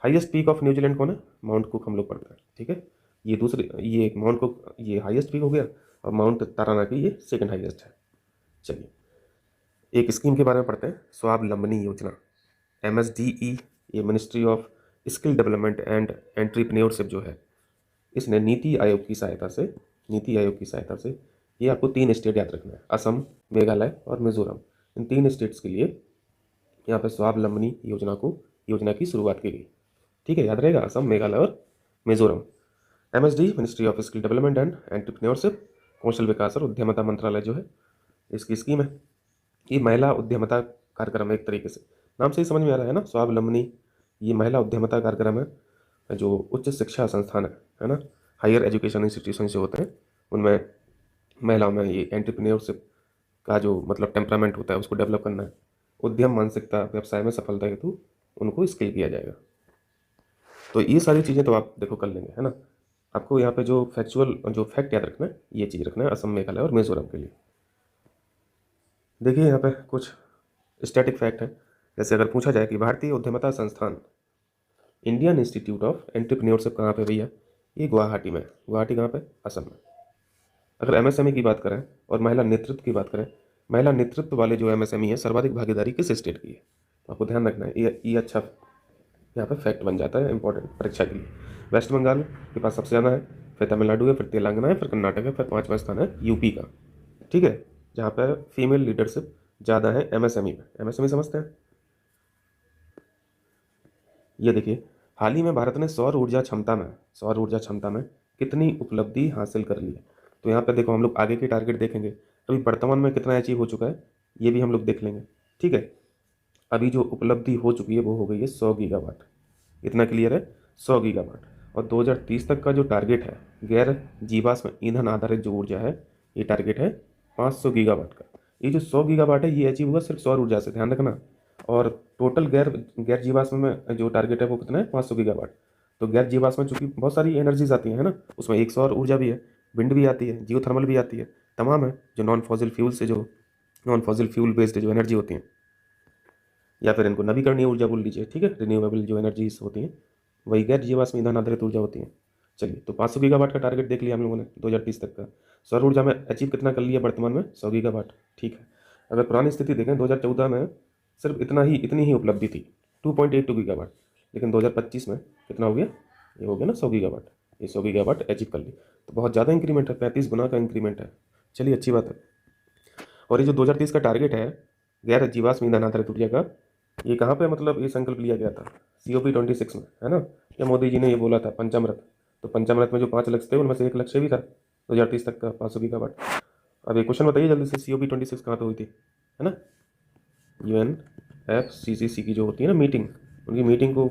हाईएस्ट पीक ऑफ न्यूजीलैंड कौन है, माउंट कुक हम लोग पढ़ते हैं, ठीक है। ये दूसरे, ये माउंट कुक ये हाईएस्ट पीक हो गया और माउंट तारानाकी ये सेकंड हाईएस्ट है। चलिए एक स्कीम के बारे में पढ़ते हैं, स्वावलंबनी योजना, MSDE, ये ministry of skill development and entrepreneurship जो है, इसने नीति आयोग की सहायता से ये आपको 3 स्टेट याद रखना है, असम, मेघालय और मिजोरम। इन 3 स्टेट्स के लिए यहाँ पर स्वावलंबनी योजना की शुरुआत की गई, ठीक है, याद रहेगा, असम, मेघालय और Mizoram. MSD ministry of skill development and entrepreneurship, कौशल विकास और उद्यमता मंत्रालय जो है, इसकी स्कीम है। ये महिला उद्यमता कार्यक्रम है, एक तरीके से नाम से ही समझ में आ रहा है ना, स्वावलंबनी। ये महिला उद्यमता कार्यक्रम है जो उच्च शिक्षा संस्थान है ना, हायर एजुकेशन इंस्टीट्यूशन जो होते हैं उनमें महिलाओं में ये एंटरप्रेन्योरशिप का जो मतलब टेम्परामेंट होता है उसको डेवलप करना है। उद्यम मानसिकता, व्यवसाय में सफलता हेतु उनको स्किल किया जाएगा। तो ये सारी चीज़ें तो आप देखो कर लेंगे, है ना। आपको यहाँ पे जो फैक्ट याद रखना है, ये चीज़ रखना है असम, मेघालय और मिजोरम के लिए। देखिए यहाँ पे कुछ स्टैटिक फैक्ट है। जैसे अगर पूछा जाए कि भारतीय उद्यमिता संस्थान इंडियन इंस्टीट्यूट ऑफ एंटरप्रेन्योरशिप कहाँ पे भैया, ये गुवाहाटी में। गुवाहाटी कहाँ पे, असम में। अगर एमएसएमई की बात करें और महिला नेतृत्व की बात करें, महिला नेतृत्व वाले जो एमएसएमई है, सर्वाधिक भागीदारी किस स्टेट की है, तो आपको ध्यान रखना है। ये अच्छा यहाँ पे फैक्ट बन जाता है इंपॉर्टेंट परीक्षा के लिए। वेस्ट बंगाल के पास सबसे ज़्यादा है, फिर तमिलनाडु है, फिर तेलंगाना है, फिर कर्नाटक है, फिर 5वां स्थान है यूपी का। ठीक है, जहाँ पर फीमेल लीडरशिप ज़्यादा है एमएसएमई में। एमएसएमई समझते हैं। ये देखिए, हाल ही में भारत ने सौर ऊर्जा क्षमता में कितनी उपलब्धि हासिल कर ली है। तो यहाँ पे देखो, हम लोग आगे के टारगेट देखेंगे, अभी वर्तमान में कितना अचीव हो चुका है ये भी हम लोग देख लेंगे। ठीक है, अभी जो उपलब्धि हो चुकी है वो हो गई है 100 गीगावाट। इतना क्लियर है, 100 गीगावाट। और 2030 तक का जो टारगेट है गैर जीवाश्म ईंधन आधारित जो ऊर्जा है, ये टारगेट है 500 गीगावाट का। ये जो 100 गीगावाट है ये अचीव हुआ सिर्फ सौर ऊर्जा से, ध्यान रखना। और टोटल गैर जीवाश्म में जो टारगेट है वो कितना है, 500 गीगावाट। तो गैर जीवाश्म में चूंकि बहुत सारी एनर्जीज आती है ना, उसमें एक सौर ऊर्जा भी है, विंड भी आती है, जियोथर्मल भी आती है, तमाम है जो नॉन फॉसिल फ्यूल बेस्ड जो एनर्जी होती है, या फिर इनको नवीकरणीय ऊर्जा बोल लीजिए। ठीक है, रिन्यूएबल जो एनर्जीज होती हैं वही गैर जीवाश्म ईंधन आधारित ऊर्जा होती है। चलिए, तो 500 गीगावाट का टारगेट देख लिया हम लोगों ने 2030 तक का। सौर ऊर्जा में अचीव कितना कर लिया वर्तमान में, 100 गीगावाट। ठीक है, अगर पुरानी स्थिति देखें 2014 में सिर्फ इतनी ही उपलब्धि थी, 2.82 गीगावाट। लेकिन 2025 में कितना हो गया, ये हो गया ना 100 गीगावाट। ये 100 गीगावाट अचीव कर ली, तो बहुत ज़्यादा इंक्रीमेंट है, 35 गुना का इंक्रीमेंट है। चलिए, अच्छी बात है। और ये जो 2030 का टारगेट है गैर जीवाश्म ईंधन आधारित ऊर्जा का, ये कहाँ पे मतलब ये संकल्प लिया गया था, COP26 में, है ना। या मोदी जी ने ये बोला था पंचामृत, तो पंचामृत में जो 5 लक्ष्य थे उनमें से एक लक्ष्य भी था 2030 तक का 500 गीगावाट। अब एक क्वेश्चन बताइए जल्दी से, COP26 कहाँ पे हुई थी, है ना। UNFCCC की जो होती है ना मीटिंग, उनकी मीटिंग को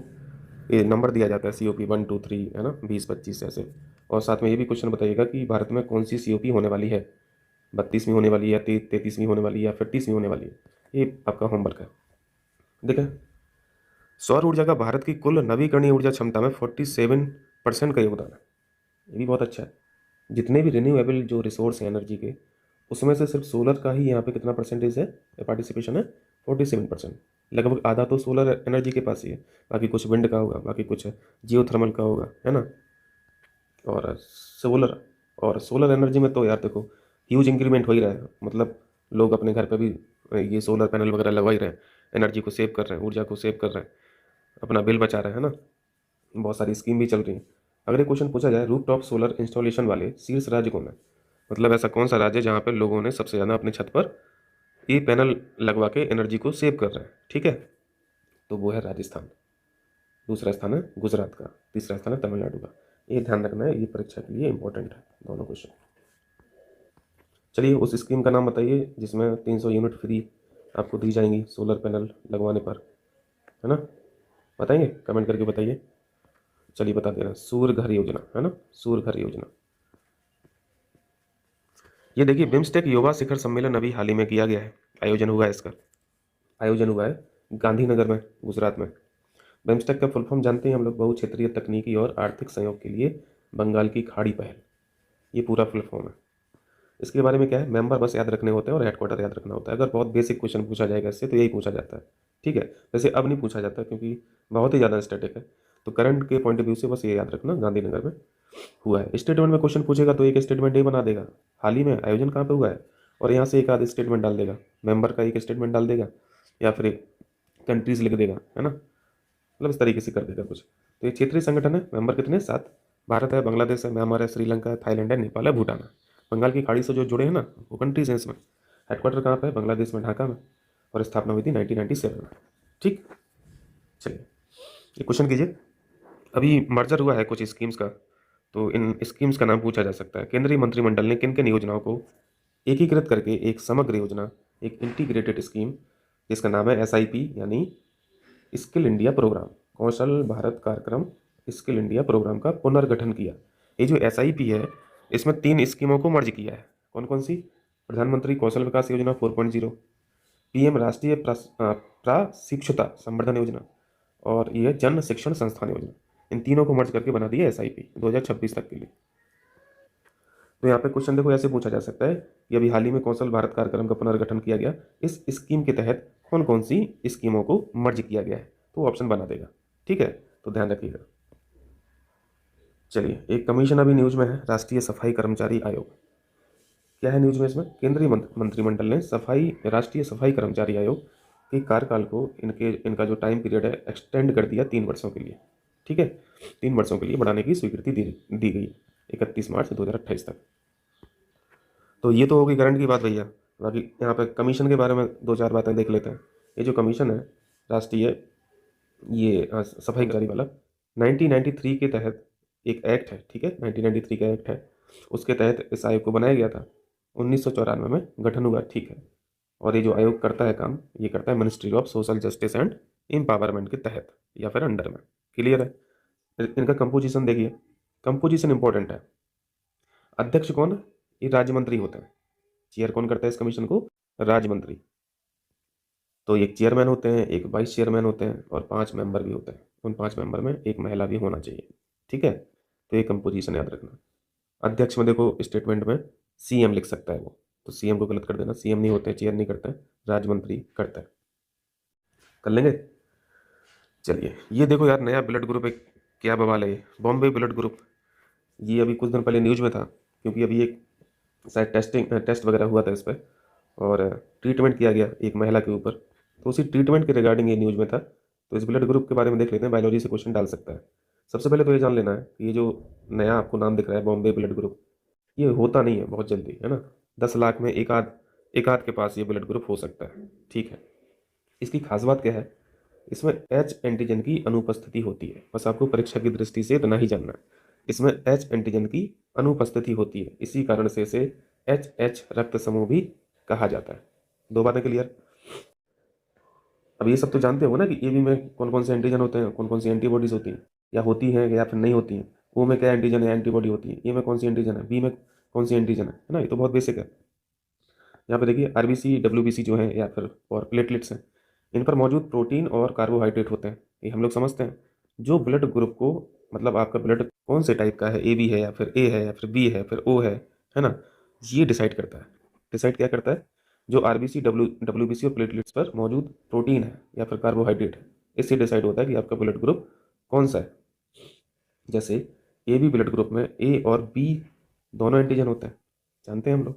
ये नंबर दिया जाता है COP 1 2 3, है ना, 20 25 ऐसे। और साथ में ये भी क्वेश्चन बताइएगा कि भारत में कौन सी COP होने वाली है, 32वीं होने वाली है, 33वीं होने वाली है, या फिर 30वीं होने वाली है। ये आपका होमवर्क है। देखें, सौर ऊर्जा का भारत की कुल नवीकरणीय ऊर्जा क्षमता में 47% का योगदान है। ये भी बहुत अच्छा है। जितने भी रिन्यूएबल जो रिसोर्स हैं एनर्जी के, उसमें से सिर्फ सोलर का ही यहाँ पे कितना परसेंटेज है, पार्टिसिपेशन है, 47%। लगभग आधा तो सोलर एनर्जी के पास ही है, बाकी कुछ विंड का होगा, बाकी कुछ जियोथर्मल का होगा, है ना। और सोलर एनर्जी में तो यार देखो ह्यूज इंक्रीमेंट हो ही रहा है। मतलब लोग अपने घर पे भी ये सोलर पैनल वगैरह लगवा ही रहे हैं, एनर्जी को सेव कर रहे हैं, ऊर्जा को सेव कर रहे हैं, अपना बिल बचा रहे हैं, है ना। बहुत सारी स्कीम भी चल रही हैं। अगर ये क्वेश्चन पूछा जाए रूफ टॉप सोलर इंस्टॉलेशन वाले शीर्ष राज्य कौन है, मतलब ऐसा कौन सा राज्य जहाँ पे लोगों ने सबसे ज़्यादा अपने छत पर ये पैनल लगवा के एनर्जी को सेव कर रहे हैं, ठीक है, तो वो है राजस्थान। दूसरा स्थान है गुजरात का, तीसरा स्थान है तमिलनाडु का। ये ध्यान रखना है, ये परीक्षा के लिए इंपॉर्टेंट है दोनों क्वेश्चन। चलिए, उस स्कीम का नाम बताइए जिसमें 300 यूनिट फ्री आपको दी जाएंगी सोलर पैनल लगवाने पर, है ना। बताएंगे, कमेंट करके बताइए। चलिए बता दे रहे हैं, सूर्य घर योजना, है ना, सूर्य घर योजना। ये देखिए, बिम्स्टेक युवा शिखर सम्मेलन अभी हाल ही में किया गया है, आयोजन हुआ है इसका, आयोजन हुआ है गांधीनगर में, गुजरात में। बिम्स्टेक का फुल फॉर्म जानते हैं हम लोग, बहुक्षेत्रीय तकनीकी और आर्थिक सहयोग के लिए बंगाल की खाड़ी पहल, ये पूरा फुल फॉर्म है। इसके बारे में क्या है, मेंबर बस याद रखने होते हैं और हेडक्वार्टर याद रखना होता है। अगर बहुत बेसिक क्वेश्चन पूछा जाएगा इससे तो यही पूछा जाता है, ठीक है। वैसे अब नहीं पूछा जाता क्योंकि बहुत ही ज़्यादा स्टैटिक है, तो करंट के पॉइंट ऑफ व्यू से बस ये याद रखना, गांधीनगर में हुआ है। स्टेटमेंट में क्वेश्चन पूछेगा तो एक स्टेटमेंट ये बना देगा, हाल ही में आयोजन कहाँ पे हुआ है, और यहाँ से एक आध स्टेटमेंट डाल देगा, मेंबर का एक स्टेटमेंट डाल देगा, या फिर एक कंट्रीज लिख देगा, है ना, मतलब इस तरीके से कर देगा कुछ। तो ये क्षेत्रीय संगठन है, मेंबर कितने, 7। भारत है, बांग्लादेश है, म्यांमार है, श्रीलंका है, थाईलैंड है, नेपाल है, भूटान है। बंगाल की खाड़ी से जो जुड़े हैं ना वो कंट्रीज हैं इसमें। हेडक्वार्टर कहाँ पे है, बांग्लादेश में, ढाका में, और स्थापना हुई थी 1997 में, ठीक। चलिए, ये क्वेश्चन कीजिए, अभी मर्जर हुआ है कुछ स्कीम्स का, तो इन स्कीम्स का नाम पूछा जा सकता है। केंद्रीय मंत्रिमंडल ने किन किन योजनाओं को एकीकृत करके एक समग्र योजना, एक इंटीग्रेटेड स्कीम, जिसका नाम है SIP, यानी स्किल इंडिया प्रोग्राम, कौशल भारत कार्यक्रम, स्किल इंडिया प्रोग्राम का पुनर्गठन किया। ये जो SIP है इसमें 3 स्कीमों को मर्ज किया है। कौन कौन सी, प्रधानमंत्री कौशल विकास योजना 4.0, PM राष्ट्रीय प्रशिक्षुता संवर्धन योजना, और ये जन शिक्षण संस्थान योजना। इन तीनों को मर्ज करके बना दिया SIP 2026 तक के लिए। तो यहाँ पे क्वेश्चन देखो ऐसे पूछा जा सकता है कि अभी हाल ही में कौशल भारत कार्यक्रम का पुनर्गठन किया गया, इस स्कीम के तहत कौन कौन सी स्कीमों को मर्ज किया गया है, तो ऑप्शन बना देगा। ठीक है, तो ध्यान रखिएगा। चलिए, एक कमीशन अभी न्यूज में है, राष्ट्रीय सफाई कर्मचारी आयोग। क्या है न्यूज में इसमें? केंद्रीय मंत्रिमंडल ने राष्ट्रीय सफाई कर्मचारी आयोग के कार्यकाल को इनका जो टाइम पीरियड है एक्सटेंड कर दिया 3 वर्षों के लिए। ठीक है, 3 वर्षों के लिए बढ़ाने की स्वीकृति दी गई 31 मार्च 2028 तक। तो ये तो होगी करंट की बात भैया। बाकी यहाँ पे कमीशन के बारे में 2-4 बातें देख लेते हैं। ये जो कमीशन है राष्ट्रीय सफाई कर्मचारी वाला, 1993 के तहत एक एक्ट है। ठीक है, 1993 का एक्ट है, उसके तहत इस आयोग को बनाया गया था। 1994 में गठन हुआ। ठीक है, और ये जो आयोग करता है काम, ये करता है ministry of social justice and empowerment के तहत या फिर अंडर में। क्लियर है? इनका कंपोजिशन देखिए, कंपोजिशन इंपॉर्टेंट है। अध्यक्ष कौन? ये राज्य मंत्री होते हैं। चेयर कौन करता है इस कमीशन को? राज्य मंत्री। तो एक चेयरमैन होते हैं, एक वाइस चेयरमैन होते हैं और 5 मेंबर भी होते हैं। उन 5 मेंबर में एक महिला भी होना चाहिए। ठीक है, तो ये कंपोजिशन याद रखना। अध्यक्ष में देखो स्टेटमेंट में CM लिख सकता है वो, तो CM को गलत कर देना। CM नहीं होते हैं, चेयर नहीं करता है, राज्य मंत्री करता है। कर लेंगे? चलिए, ये देखो यार, नया ब्लड ग्रुप एक क्या बवाल है, बॉम्बे ब्लड ग्रुप। ये अभी कुछ दिन पहले न्यूज में था, क्योंकि अभी एक शायद टेस्ट वगैरह हुआ था इस पर, और ट्रीटमेंट किया गया एक महिला के ऊपर, तो उसी ट्रीटमेंट के रिगार्डिंग ये न्यूज में था। तो इस ब्लड ग्रुप के बारे में देख लेते हैं, बायोलॉजी से क्वेश्चन डाल सकता है। सबसे पहले तो ये जान लेना है कि ये जो नया आपको नाम दिख रहा है बॉम्बे ब्लड ग्रुप, ये होता नहीं है बहुत जल्दी, है ना। 10 लाख में एक आध के पास ये ब्लड ग्रुप हो सकता है। ठीक है, इसकी खास बात क्या है? इसमें H एंटीजन की अनुपस्थिति होती है। बस आपको परीक्षा की दृष्टि से इतना ही जानना है, इसमें H एंटीजन की अनुपस्थिति होती है, इसी कारण से इसे HH रक्त समूह भी कहा जाता है। 2 बातें क्लियर? अब ये सब तो जानते हो ना कि AB में कौन कौन से एंटीजन होते हैं, कौन कौन सी एंटीबॉडीज होती हैं, या होती हैं या फिर नहीं होती हैं। O में क्या एंटीजन है, एंटीबॉडी होती है। A में कौन सी एंटीजन है, B में कौन सी एंटीजन है ना। ये तो बहुत बेसिक है। यहाँ पे देखिए RBC WBC जो है या फिर और प्लेटलेट्स हैं, इन पर मौजूद प्रोटीन और कार्बोहाइड्रेट होते हैं। ये हम लोग समझते हैं। जो ब्लड ग्रुप को, मतलब आपका ब्लड कौन से टाइप का है, AB है या फिर A है या फिर B है फिर O है ना, ये डिसाइड करता है। डिसाइड क्या करता है? जो RBC WBC और प्लेटलेट्स पर मौजूद प्रोटीन है या फिर कार्बोहाइड्रेट है, इससे डिसाइड होता है कि आपका ब्लड ग्रुप कौन सा है। जैसे AB ब्लड ग्रुप में A और B दोनों एंटीजन होते हैं, जानते हैं हम लोग।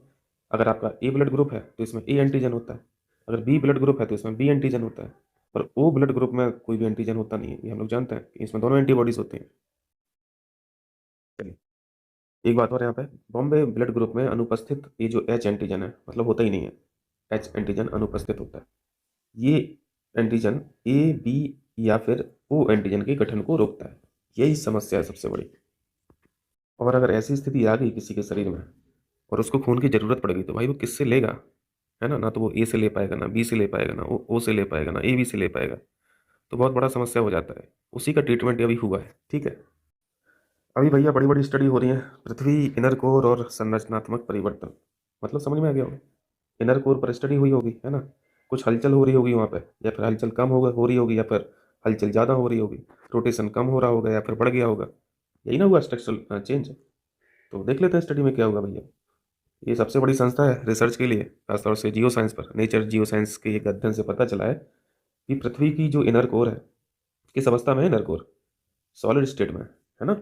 अगर आपका A ब्लड ग्रुप है तो इसमें A एंटीजन होता है, अगर B ब्लड ग्रुप है तो इसमें B एंटीजन होता है, पर O ब्लड ग्रुप में कोई भी एंटीजन होता नहीं है। ये हम लोग जानते हैं कि इसमें दोनों एंटीबॉडीज होती हैं। चलिए, एक बात और, यहाँ पे बॉम्बे ब्लड ग्रुप में अनुपस्थित ये जो H एंटीजन है, मतलब होता ही नहीं है, H एंटीजन अनुपस्थित होता है। ये एंटीजन A B या फिर O एंटीजन के गठन को रोकता है। यही समस्या है सबसे बड़ी। और अगर ऐसी स्थिति आ गई किसी के शरीर में और उसको खून की ज़रूरत पड़ गई, तो भाई वो किससे लेगा, है ना। ना तो वो A से ले पाएगा, ना B से ले पाएगा, ना O से ले पाएगा, ना AB से ले पाएगा। तो बहुत बड़ा समस्या हो जाता है। उसी का ट्रीटमेंट अभी हुआ है। ठीक है, अभी भैया बड़ी बड़ी स्टडी हो रही है, पृथ्वी इनर कोर और संरचनात्मक परिवर्तन, मतलब समझ में आ गया होगा। इनर कोर पर स्टडी हुई होगी, है ना। कुछ हलचल हो रही होगी वहाँ पे, या फिर हलचल कम हो रही होगी, या फिर हलचल ज़्यादा हो रही होगी, रोटेशन कम हो रहा होगा या फिर बढ़ गया होगा। यही ना हुआ स्ट्रक्चरल चेंज। तो देख लेते हैं स्टडी में क्या होगा भैया। ये सबसे बड़ी संस्था है रिसर्च के लिए, खासतौर से जियो साइंस पर। नेचर जियो साइंस के एक अध्ययन से पता चला है कि पृथ्वी की जो इनर कोर है, किस अवस्था में है इनर कोर? सॉलिड स्टेट में है ना।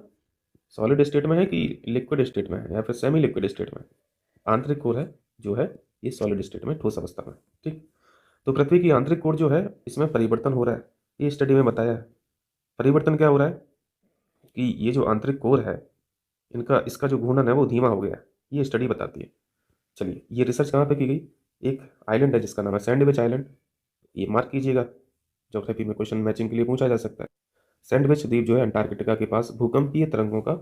सॉलिड स्टेट में है कि लिक्विड स्टेट में है या फिर सेमी लिक्विड स्टेट में? आंतरिक कोर है जो है, ये सॉलिड स्टेट में, ठोस अवस्था में। ठीक, तो पृथ्वी की आंतरिक कोर जो है, इसमें परिवर्तन हो रहा है। ये स्टडी में बताया है। परिवर्तन क्या हो रहा है कि ये जो आंतरिक कोर है, इसका जो घूर्णन है वो धीमा हो गया है। ये स्टडी बताती है। चलिए, ये रिसर्च कहाँ पे की गई? एक आइलैंड है जिसका नाम है सैंडविच आइलैंड। ये मार्क कीजिएगा, ज्योग्राफी में क्वेश्चन मैचिंग के लिए पूछा जा सकता है। सैंडविच द्वीप जो है अंटार्कटिका के पास, भूकंपीय तरंगों का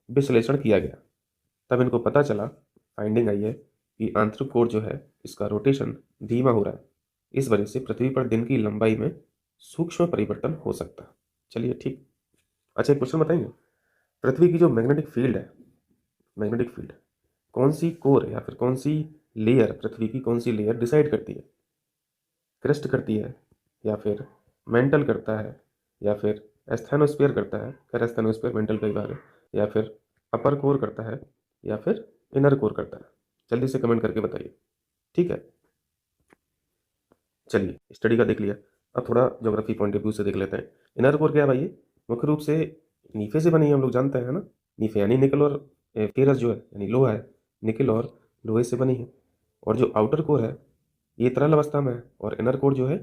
विश्लेषण किया गया। तब इनको पता चला, फाइंडिंग आई है कि आंतरिक कोर जो है, इसका रोटेशन धीमा हो रहा है। इस वजह से पृथ्वी पर दिन की लंबाई में सूक्ष्म परिवर्तन हो सकता है। चलिए ठीक। अच्छा, एक क्वेश्चन बताएंगे, पृथ्वी की जो मैग्नेटिक फील्ड है, मैग्नेटिक फील्ड कौन सी कोर या फिर कौन सी लेयर, पृथ्वी की कौन सी लेयर डिसाइड करती है? क्रस्ट करती है, या फिर मेंटल करता है, या फिर एस्थेनोस्फीयर करता है, खैर एस्थेनोस्फीयर मेंटल कई बार है, या फिर अपर कोर करता है, या फिर इनर कोर करता है? जल्दी से कमेंट करके बताइए। ठीक है, चलिए स्टडी का देख लिया, अब थोड़ा ज्योग्राफी पॉइंट ऑफ व्यू से देख लेते हैं। इनर कोर क्या है भाई? ये मुख्य रूप से नीफे से बनी है, हम लोग जानते हैं, है ना। नीफे यानी निकल और फेरस जो है यानी लोहा है, निकल और लोहे से बनी है। और जो आउटर कोर है ये तरल अवस्था में है, और इनर कोर जो है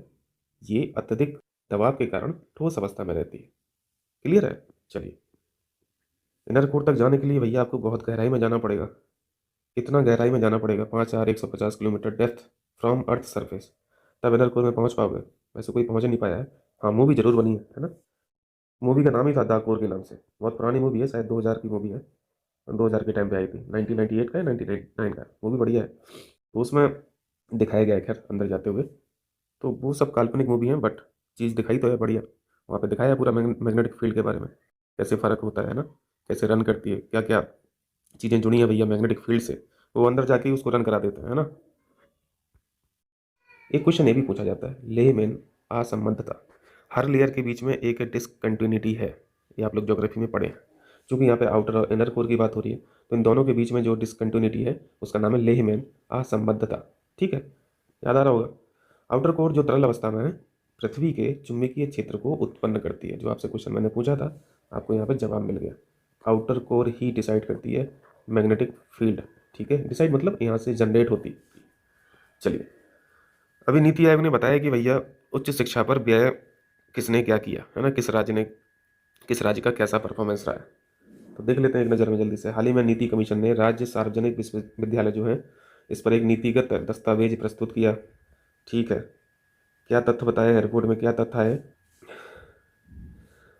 ये अत्यधिक दबाव के कारण ठोस अवस्था में रहती है। क्लियर है? चलिए, इनर कोर तक जाने के लिए भैया आपको बहुत गहराई में जाना पड़ेगा। इतना गहराई में जाना पड़ेगा, 5,150 kilometre depth from earth surface, तब इनर कोर में पहुंच पाओगे। वैसे कोई पहुंच नहीं पाया है। हाँ, मूवी जरूर बनी है ना। मूवी का नाम ही था द कोर के नाम से। बहुत पुरानी मूवी है, शायद 2000 की मूवी है, 2000 के टाइम पे आई थी। 1998 का है, 1999 का, मूवी बढ़िया है। तो उसमें दिखाया गया है, खैर अंदर जाते हुए तो वो सब काल्पनिक मूवी है, बट चीज़ दिखाई तो है बढ़िया। वहाँ पे दिखाया है पूरा मैग्नेटिक फील्ड के बारे में, कैसे फ़र्क होता है ना, कैसे रन करती है, क्या क्या चीज़ें जुड़ी हैं भैया मैग्नेटिक फील्ड से, वो अंदर जाके ही उसको रन करा देता है ना। एक क्वेश्चन ये भी पूछा जाता है, लेह मेन असंबद्धता, हर लेयर के बीच में एक डिसकंटिन्यूटी है, ये आप लोग ज्योग्राफी में पढ़े हैं। क्योंकि यहाँ पे आउटर और इनर कोर की बात हो रही है, तो इन दोनों के बीच में जो डिसकंटिन्यूटी है उसका नाम है लेह मेन असंबद्धता। ठीक है, याद आ रहा होगा। आउटर कोर जो तरल अवस्था में है पृथ्वी के चुंबकीय क्षेत्र को उत्पन्न करती है। जो आपसे क्वेश्चन मैंने पूछा था, आपको यहाँ पे जवाब मिल गया। आउटर कोर ही डिसाइड करती है मैग्नेटिक फील्ड। ठीक है, डिसाइड मतलब यहाँ से जनरेट होती। चलिए, अभी नीति आयोग ने बताया कि भैया उच्च शिक्षा पर व्यय किसने क्या किया है ना, किस राज्य का कैसा परफॉर्मेंस रहा है। तो देख लेते हैं एक नज़र में जल्दी से। हाल ही में नीति कमीशन ने राज्य सार्वजनिक विश्वविद्यालय जो है इस पर एक नीतिगत दस्तावेज प्रस्तुत किया। ठीक है, क्या तथ्य बताया है रिपोर्ट में, क्या तथ्य है?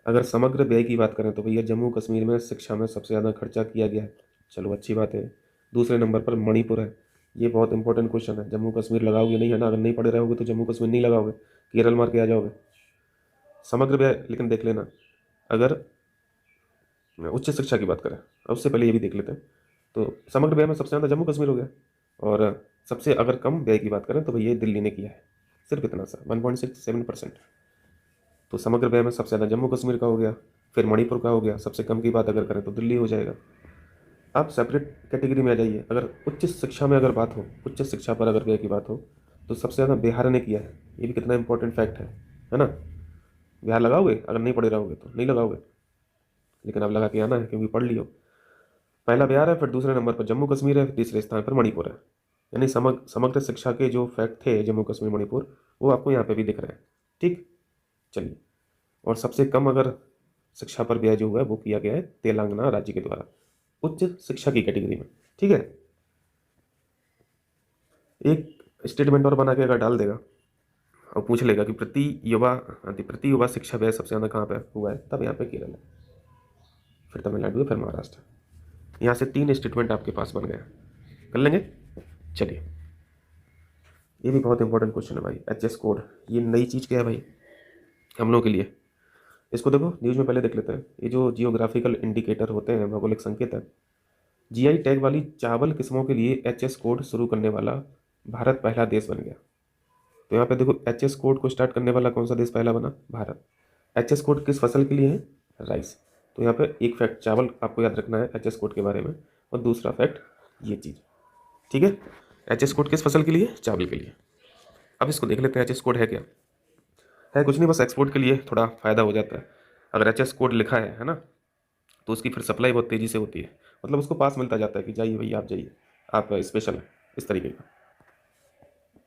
अगर समग्र व्यय की बात करें तो भैया जम्मू कश्मीर में शिक्षा में सबसे ज़्यादा खर्चा किया गया है। चलो अच्छी बात है। दूसरे नंबर पर मणिपुर है। ये बहुत इंपॉर्टेंट क्वेश्चन है, जम्मू कश्मीर लगाओगे नहीं है ना, अगर नहीं पढ़े रहोगे तो जम्मू कश्मीर नहीं लगाओगे, केरल मार के आ जाओगे। समग्र व्यय लेकिन देख लेना, अगर उच्च शिक्षा की बात करें, और उससे पहले ये भी देख लेते हैं। तो समग्र व्यय में सबसे ज़्यादा जम्मू कश्मीर हो गया, और सबसे अगर कम व्यय की बात करें तो भैया दिल्ली ने किया है, सिर्फ इतना सा 1.67%। तो समग्र व्यय में सबसे ज़्यादा जम्मू कश्मीर का हो गया, फिर मणिपुर का हो गया, सबसे कम की बात अगर करें तो दिल्ली हो जाएगा। आप सेपरेट कैटेगरी में आ जाइए। अगर उच्च शिक्षा में अगर बात हो, उच्च शिक्षा पर अगर व्यय की बात हो, तो सबसे ज़्यादा बिहार ने किया है। ये भी कितना इंपॉर्टेंट फैक्ट है ना। बिहार लगाओगे? अगर नहीं पढ़े रहोगे तो नहीं लगाओगे, लेकिन अब लगा के आना है क्योंकि पढ़ लियो। पहला बिहार है, फिर दूसरे नंबर पर जम्मू कश्मीर है, तीसरे स्थान पर मणिपुर है। यानी समग्र शिक्षा के जो फैक्ट थे जम्मू कश्मीर मणिपुर, वो आपको यहाँ पे भी दिख रहे हैं। ठीक, चलिए। और सबसे कम अगर शिक्षा पर व्यय जो हुआ है वो किया गया है तेलंगाना राज्य के द्वारा, उच्च शिक्षा की कैटेगरी में। ठीक है, एक स्टेटमेंट और बना के अगर डाल देगा और पूछ लेगा कि प्रति युवा शिक्षा व्यय सबसे ज़्यादा कहाँ पे हुआ है, तब यहाँ पे केरल है, फिर तमिलनाडु है, फिर महाराष्ट्र। यहाँ से 3 स्टेटमेंट आपके पास बन गए, कर लेंगे। चलिए, ये भी बहुत इंपॉर्टेंट क्वेश्चन है भाई, HS कोड। ये नई चीज़ क्या है भाई हम लोगों के लिए? इसको देखो न्यूज़ में पहले देख लेते हैं। ये जो जियोग्राफिकल इंडिकेटर होते हैं, भौगोलिक संकेत है, GI टैग वाली चावल किस्मों के लिए HS कोड शुरू करने वाला भारत पहला देश बन गया। तो यहाँ पे देखो HS कोड को स्टार्ट करने वाला कौन सा देश पहला बना? भारत। HS कोड किस फसल के लिए है? राइस। तो यहाँ पे एक फैक्ट चावल आपको याद रखना है HS कोड के बारे में, और दूसरा फैक्ट ये चीज़। ठीक है, HS कोड किस फसल के लिए? चावल के लिए। अब इसको देख लेते हैं HS कोड है क्या। है कुछ नहीं, बस एक्सपोर्ट के लिए थोड़ा फ़ायदा हो जाता है। अगर HS कोड लिखा है ना, तो उसकी फिर सप्लाई बहुत तेज़ी से होती है, मतलब उसको पास मिलता जाता है कि जाइए भैया आप जाइए, आप स्पेशल है, इस तरीके का।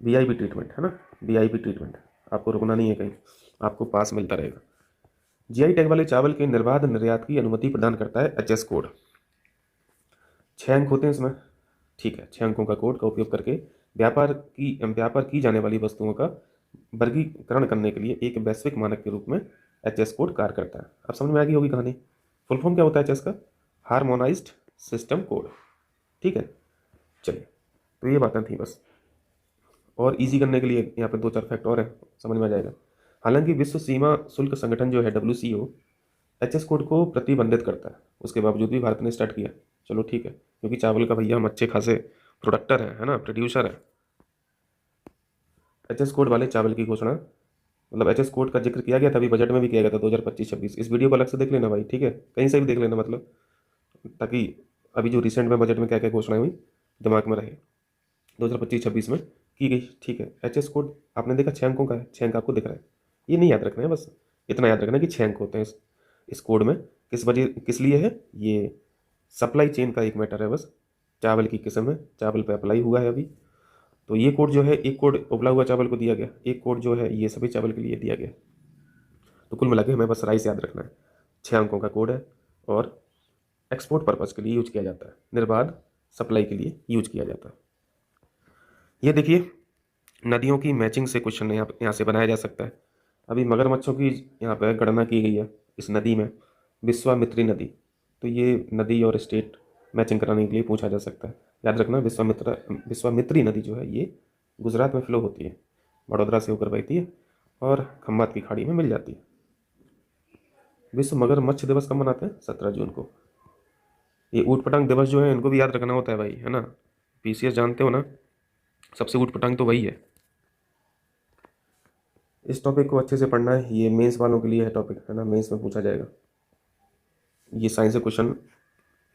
VIP ट्रीटमेंट है ना, VIP ट्रीटमेंट, आपको रुकना नहीं है कहीं, आपको पास मिलता रहेगा। GI टैग वाले चावल के निर्बाध निर्यात की अनुमति प्रदान करता है HS कोड। 6 अंक होते हैं इसमें। ठीक है, 6 अंकों का कोड का उपयोग करके व्यापार की जाने वाली वस्तुओं का वर्गीकरण करने के लिए एक वैश्विक मानक के रूप में HS कोड कार्य करता है। अब समझ में आ गई होगी कहानी। फुल फॉर्म क्या होता है HS का? Harmonised system code. ठीक है, चलिए, तो ये बातें थी बस। और इजी करने के लिए यहाँ पे 2-4 फैक्ट और हैं, समझ में आ जाएगा। हालांकि विश्व सीमा शुल्क संगठन जो है WCO HS कोड को प्रतिबंधित करता है, उसके बावजूद भी भारत ने स्टार्ट किया। चलो ठीक है, क्योंकि चावल का भैया हम अच्छे खासे प्रोडक्टर हैं, है ना, प्रोड्यूसर है। HS कोड वाले चावल की घोषणा मतलब एच एस कोड का जिक्र किया गया था, अभी बजट में भी किया गया था 2025-26। इस वीडियो को अलग से देख लेना भाई, ठीक है, कहीं से भी देख लेना, मतलब ताकि अभी जो रिसेंट में बजट में क्या क्या घोषणाएं हुई दिमाग में रहे 2025-26 में की गई, ठीक है। एच एस कोड आपने देखा 6 अंकों का है, 6 अंक आपको दिख रहा है, ये नहीं याद रखना है, बस इतना याद रखना है कि 6 अंक होते हैं इस कोड में। किस वजह किस लिए है ये? सप्लाई चेन का एक मैटर है बस। चावल की किस्म है, चावल पे अप्लाई हुआ है अभी, तो ये कोड जो है, एक कोड उबला हुआ चावल को दिया गया, एक कोड जो है ये सभी चावल के लिए दिया गया। तो कुल मिला के हमें बस राइस याद रखना है। 6 अंकों का कोड है और एक्सपोर्ट पर्पज़ के लिए यूज किया जाता है, निर्बाध सप्लाई के लिए यूज किया जाता है। ये देखिए, नदियों की मैचिंग से क्वेश्चन यहाँ से बनाया जा सकता है। अभी मगरमच्छों की यहाँ पर गणना की गई है इस नदी में, विश्वामित्री नदी। तो ये नदी और स्टेट मैचिंग कराने के लिए पूछा जा सकता है। याद रखना, विश्वामित्री नदी जो है ये गुजरात में फ्लो होती है, वडोदरा से होकर बहती है और खम्बात की खाड़ी में मिल जाती है। विश्व मगरमच्छ दिवस कब मनाते हैं? 17 जून को। ये ऊट पटांग दिवस जो है इनको भी याद रखना होता है भाई, है ना। पीसीएस जानते हो ना, सबसे ऊट पटांग तो वही है। इस टॉपिक को अच्छे से पढ़ना है, ये मेंस वालों के लिए है टॉपिक, है ना, मेंस में पूछा जाएगा। ये साइंस से क्वेश्चन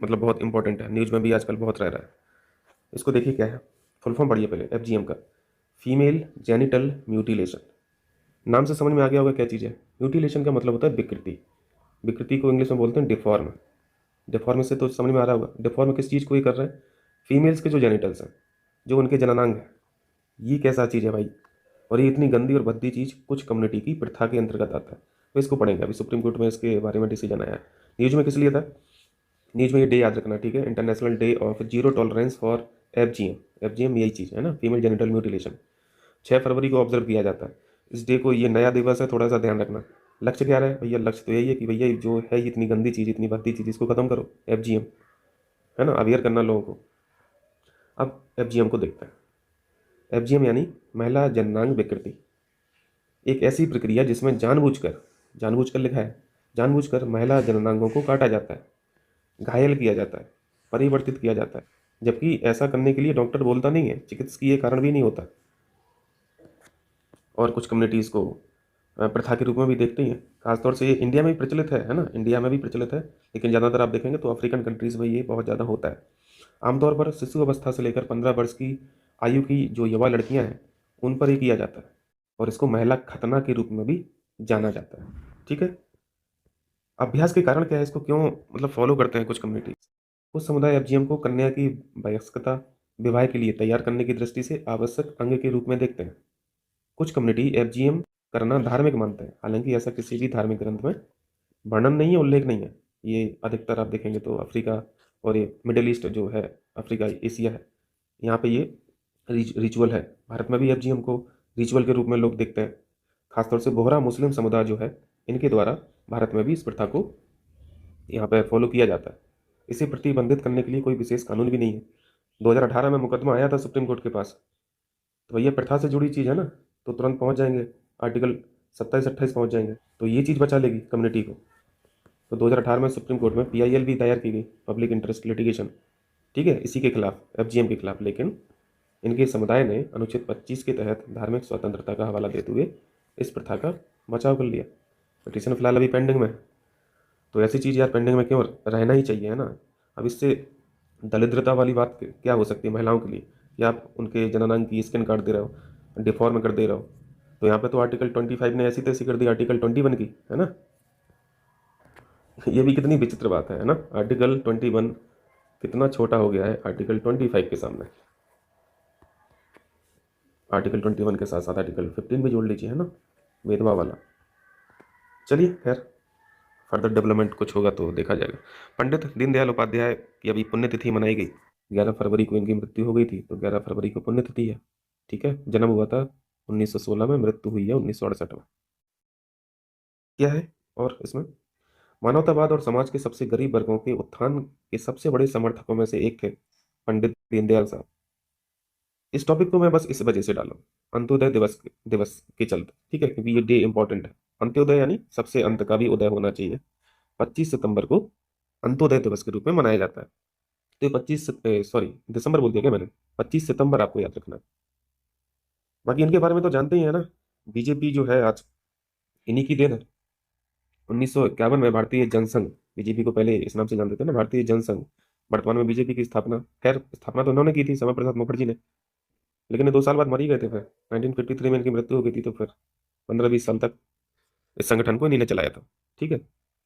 मतलब बहुत इंपॉर्टेंट है, न्यूज़ में भी आजकल बहुत रह रहा है। इसको देखिए क्या है, फुल फॉर्म पढ़िए पहले एफजीएम का, फीमेल जेनिटल म्यूटिलेशन। नाम से समझ में आ गया होगा क्या चीज़ है। म्यूटिलेशन का मतलब होता है विकृति। विकृति को इंग्लिश में बोलते हैं डिफॉर्म। डिफॉर्म से तो समझ में आ रहा होगा, डिफॉर्म किस चीज़ को ये कर रहे हैं? फीमेल्स के जो जेनिटल्स हैं, जो उनके जननांग हैं, ये कैसा चीज़ है भाई, और ये इतनी गंदी और भद्दी चीज़ कुछ कम्युनिटी की प्रथा के अंतर्गत आता है। तो इसको पढ़ेंगे, अभी सुप्रीम कोर्ट में इसके बारे में डिसीजन आया है। न्यूज़ में किस लिए था? न्यूज़ में ये डे याद रखना, ठीक है, international day of zero tolerance for FGM. FGM यही चीज़ है ना, फीमेल जेनिटल म्यूटिलेशन। 6 फरवरी को ऑब्जर्व किया जाता है इस डे को। ये नया दिवस है, थोड़ा सा ध्यान रखना। लक्ष्य क्या है भैया? लक्ष्य तो यही है कि भैया जो है इतनी गंदी चीज़, इतनी भद्दी चीज़, इसको खत्म करो, एफजीएम, है ना, अवेयर करना लोगों को। अब एफजीएम को देखते हैं। एफजीएम यानी महिला जननांग विकृति, एक ऐसी प्रक्रिया जिसमें जानबूझकर लिखा है, जानबूझकर महिला जननांगों को काटा जाता है, घायल किया जाता है, परिवर्तित किया जाता है, जबकि ऐसा करने के लिए डॉक्टर बोलता नहीं है, चिकित्सकीय कारण भी नहीं होता। और कुछ कम्युनिटीज़ को प्रथा के रूप में भी देखते ही हैं। खासतौर से ये इंडिया में भी प्रचलित है ना, इंडिया में भी प्रचलित है, लेकिन ज़्यादातर आप देखेंगे तो अफ्रीकन कंट्रीज़ में ये बहुत ज़्यादा होता है। आमतौर पर शिशु अवस्था से लेकर 15 वर्ष की आयु की जो युवा लड़कियां हैं उन पर ही किया जाता है, और इसको महिला खतना के रूप में भी जाना जाता है, ठीक है। अभ्यास के कारण क्या है, इसको क्यों मतलब फॉलो करते हैं कुछ कम्युनिटी? कुछ समुदाय एफजीएम को कन्या की वयस्कता, विवाह के लिए तैयार करने की दृष्टि से आवश्यक अंग के रूप में देखते हैं। कुछ कम्युनिटी एफजीएम करना धार्मिक मानते हैं, हालांकि ऐसा किसी भी धार्मिक ग्रंथ में वर्णन नहीं है, उल्लेख नहीं है। ये अधिकतर आप देखेंगे तो अफ्रीका और ये मिडिल ईस्ट जो है, अफ्रीका एशिया है, यहाँ पे ये रिचुअल है। भारत में भी एफजीएम को रिचुअल के रूप में लोग देखते हैं। खासतौर से बोहरा मुस्लिम समुदाय जो है, इनके द्वारा भारत में भी इस प्रथा को यहाँ पे फॉलो किया जाता है। इसे प्रतिबंधित करने के लिए कोई विशेष कानून भी नहीं है। 2018 में मुकदमा आया था सुप्रीम कोर्ट के पास, तो भैया प्रथा से जुड़ी चीज़ है ना, तो तुरंत पहुँच जाएंगे, आर्टिकल 27-28 पहुँच जाएंगे, तो ये चीज़ बचा लेगी कम्युनिटी को। तो 2018 में सुप्रीम कोर्ट में पीआईएल भी दायर की गई, पब्लिक इंटरेस्ट लिटिगेशन, ठीक है, इसी के खिलाफ, एफजीएम के खिलाफ। लेकिन इनके समुदाय ने अनुच्छेद 25 के तहत धार्मिक स्वतंत्रता का हवाला देते हुए इस प्रथा का बचाव कर लिया। पिटीशन फिलहाल अभी पेंडिंग में है। तो ऐसी चीज़ यार पेंडिंग में क्यों रहना ही चाहिए, है ना। अब इससे दरिद्रता वाली बात क्या हो सकती है महिलाओं के लिए, कि आप उनके जननांग की स्किन काट दे रहे हो, डिफॉर्म कर दे रहे हो। तो यहाँ पे तो आर्टिकल 25 ने ऐसी तैसी कर दी आर्टिकल 21 की, है ना। ये भी कितनी विचित्र बात है ना। आर्टिकल 21 कितना छोटा हो गया है आर्टिकल 25 के सामने। आर्टिकल 21 के साथ साथ आर्टिकल 15 भी जोड़ लीजिए, है ना, वेदवा वाला। चलिए खैर, फर्दर डेवलपमेंट कुछ होगा तो देखा जाएगा। पंडित दीनदयाल उपाध्याय की अभी पुण्यतिथि मनाई गई। 11 फरवरी को इनकी मृत्यु हो गई थी, तो 11 फरवरी को पुण्यतिथि है, ठीक है। जन्म हुआ था 1916 में, मृत्यु हुई है 1968 में। क्या है और इसमें? मानवतावाद और समाज के सबसे गरीब वर्गों के उत्थान के सबसे बड़े समर्थकों में से एक थे पंडित दीनदयाल साहब। इस टॉपिक को मैं बस इस वजह से डाला, अंत्योदय दिवस के चलते, ठीक है, क्योंकि ये डे इंपॉर्टेंट है। अंत्योदय यानी सबसे अंत का भी उदय होना चाहिए। 25 सितंबर को अंत्योदय दिवस के रूप में मनाया जाता है। तो ये दिसंबर बोल दिया क्या मैंने? 25 सितंबर आपको याद रखना है। बाकी इनके बारे में तो जानते ही है ना। बीजेपी जो है आज इन्हीं की देन है। 1951 में भारतीय जनसंघ, बीजेपी को पहले इस नाम से जानते थे ना, भारतीय जनसंघ, वर्तमान में बीजेपी की स्थापना, खैर स्थापना तो उन्होंने की थी, श्यामा प्रसाद मुखर्जी ने, लेकिन ये 2 साल बाद मर ही गए थे फिर। 1953 में इनकी मृत्यु हो गई थी, तो फिर 15-20 साल तक इस संगठन को इन्हीं ने चलाया था। ठीक है।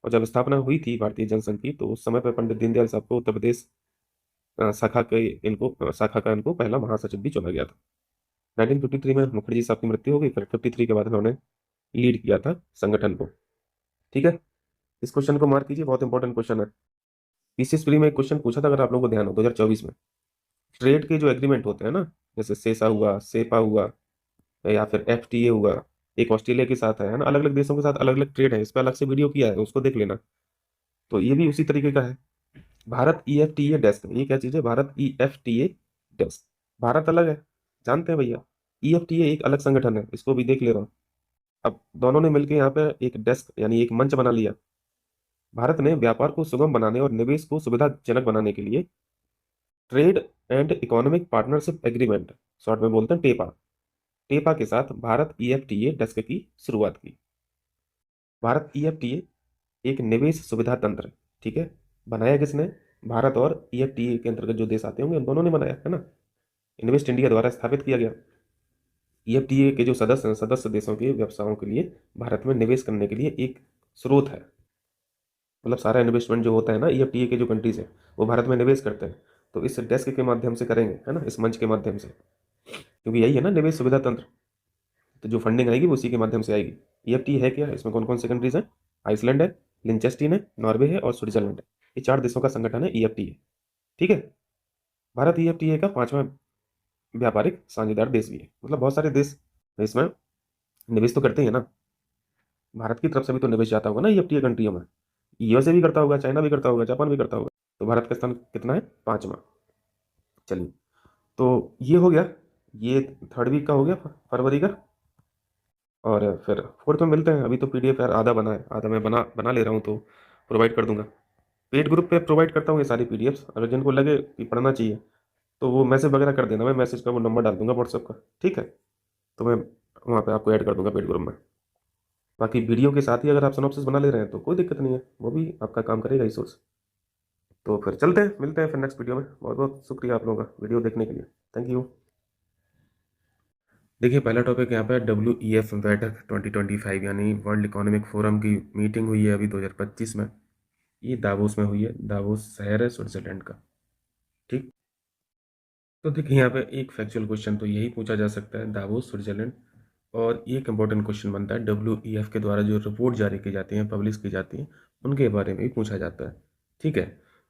और जब स्थापना हुई थी भारतीय जनसंघ की, तो उस समय पर पंडित दीनदयाल साहब को उत्तर प्रदेश शाखा का इनको पहला महासचिव भी चुना गया था। 1953 में मुखर्जी साहब की मृत्यु हो गई, फिर 53 के बाद इन्होंने लीड किया था संगठन को। ठीक है। इस क्वेश्चन को मार्क कीजिए, बहुत इंपॉर्टेंट क्वेश्चन है। पीसीएस प्री में एक क्वेश्चन पूछा था, अगर आप लोगों को ध्यान हो, 2024 में ट्रेड के जो एग्रीमेंट होते हैं ना, जैसे सेसा हुआ, सेपा हुआ, या फिर एफटीए हुआ, एक ऑस्ट्रेलिया के साथ है ना, अलग अलग देशों के साथ अलग अलग ट्रेड है, इस पर अलग से वीडियो किया है, उसको देख लेना। तो ये भी उसी तरीके का है। भारत ईएफटीए डेस्क, ये क्या चीज है? Bharat EFTA desk. भारत अलग है, जानते हैं भैया। ईएफटीए एक अलग संगठन है, इसको भी देख ले रहा हूँ। अब दोनों ने मिलकर यहाँ पे एक डेस्क यानी एक मंच बना लिया। भारत ने व्यापार को सुगम बनाने और निवेश को सुविधाजनक बनाने के लिए trade and economic partnership agreement, short में बोलते हैं टेपा, टेपा के साथ भारत ईएफटीए डेस्क की शुरुआत की। भारत ईएफटीए एक निवेश सुविधा तंत्र है। ठीक है। बनाया किसने? भारत और ईएफटीए के अंतर्गत जो देश आते होंगे उन दोनों ने बनाया है ना। इन्वेस्ट इंडिया द्वारा स्थापित किया गया। ईएफटीए के जो सदस्य हैं, सदस्य देशों के व्यवसायों के लिए भारत में निवेश करने के लिए एक स्रोत है। मतलब सारा इन्वेस्टमेंट जो होता है ना, ईएफटीए के जो कंट्रीज है वो भारत में निवेश करते हैं, तो इस डेस्क के माध्यम से करेंगे, है ना, इस मंच के माध्यम से, क्योंकि यही है ना निवेश सुविधा तंत्र। तो जो फंडिंग आएगी वो उसी के माध्यम से आएगी। ईएफटी है क्या? इसमें कौन कौन सी कंट्रीज हैं? आइसलैंड है, लिंचेस्टीन है, नॉर्वे है और स्विट्जरलैंड है। ये 4 देशों का संगठन है ईएफटी है। ठीक है। भारत ईएफटीए का 5वां व्यापारिक साझेदार देश भी है। मतलब बहुत सारे देश इसमें निवेश तो करते ही है ना। भारत की तरफ से भी तो निवेश जाता होगा ना ईएफटीए कंट्रियों में। यूएसए भी करता होगा, चाइना भी करता होगा, जापान भी करता होगा। तो भारत का स्थान कितना है? 5वां। चलिए, तो ये हो गया, ये थर्ड वीक का हो गया, फरवरी का। और फिर फोर्थ में मिलते हैं। अभी तो पीडीएफ यार आधा बना है, आधा मैं बना बना ले रहा हूँ, तो प्रोवाइड कर दूंगा। पेड ग्रुप पे प्रोवाइड करता हूँ ये सारी पीडीएफ्स। अगर जिनको लगे कि पढ़ना चाहिए तो वो मैसेज वगैरह कर देना, मैं मैसेज का वो नंबर डाल दूंगा व्हाट्सएप का। ठीक है। तो मैं वहाँ पे आपको ऐड कर दूंगा पेड ग्रुप में। बाकी वीडियो के साथ ही अगर आप सिनॉप्सिस बना ले रहे हैं तो कोई दिक्कत नहीं है, वो भी आपका काम करेगा इस सोर्स। तो फिर चलते हैं, मिलते हैं फिर नेक्स्ट वीडियो में। बहुत बहुत शुक्रिया आप लोगों का वीडियो देखने के लिए। Thank you. देखिए, पहला टॉपिक यहाँ पे WEF बैठक 2025 यानी वर्ल्ड इकोनॉमिक फोरम की मीटिंग हुई है अभी 2025 में। ये दावोस में हुई है। दावोस शहर है स्विट्जरलैंड का। ठीक। तो देखिए, यहाँ पे एक फैक्चुअल क्वेश्चन तो यही पूछा जा सकता है, दावोस स्विट्जरलैंड। और ये एक इंपॉर्टेंट क्वेश्चन बनता है, WEF के द्वारा जो रिपोर्ट जारी की जाती है, पब्लिश की जाती है, उनके बारे में भी पूछा जाता है। ठीक है।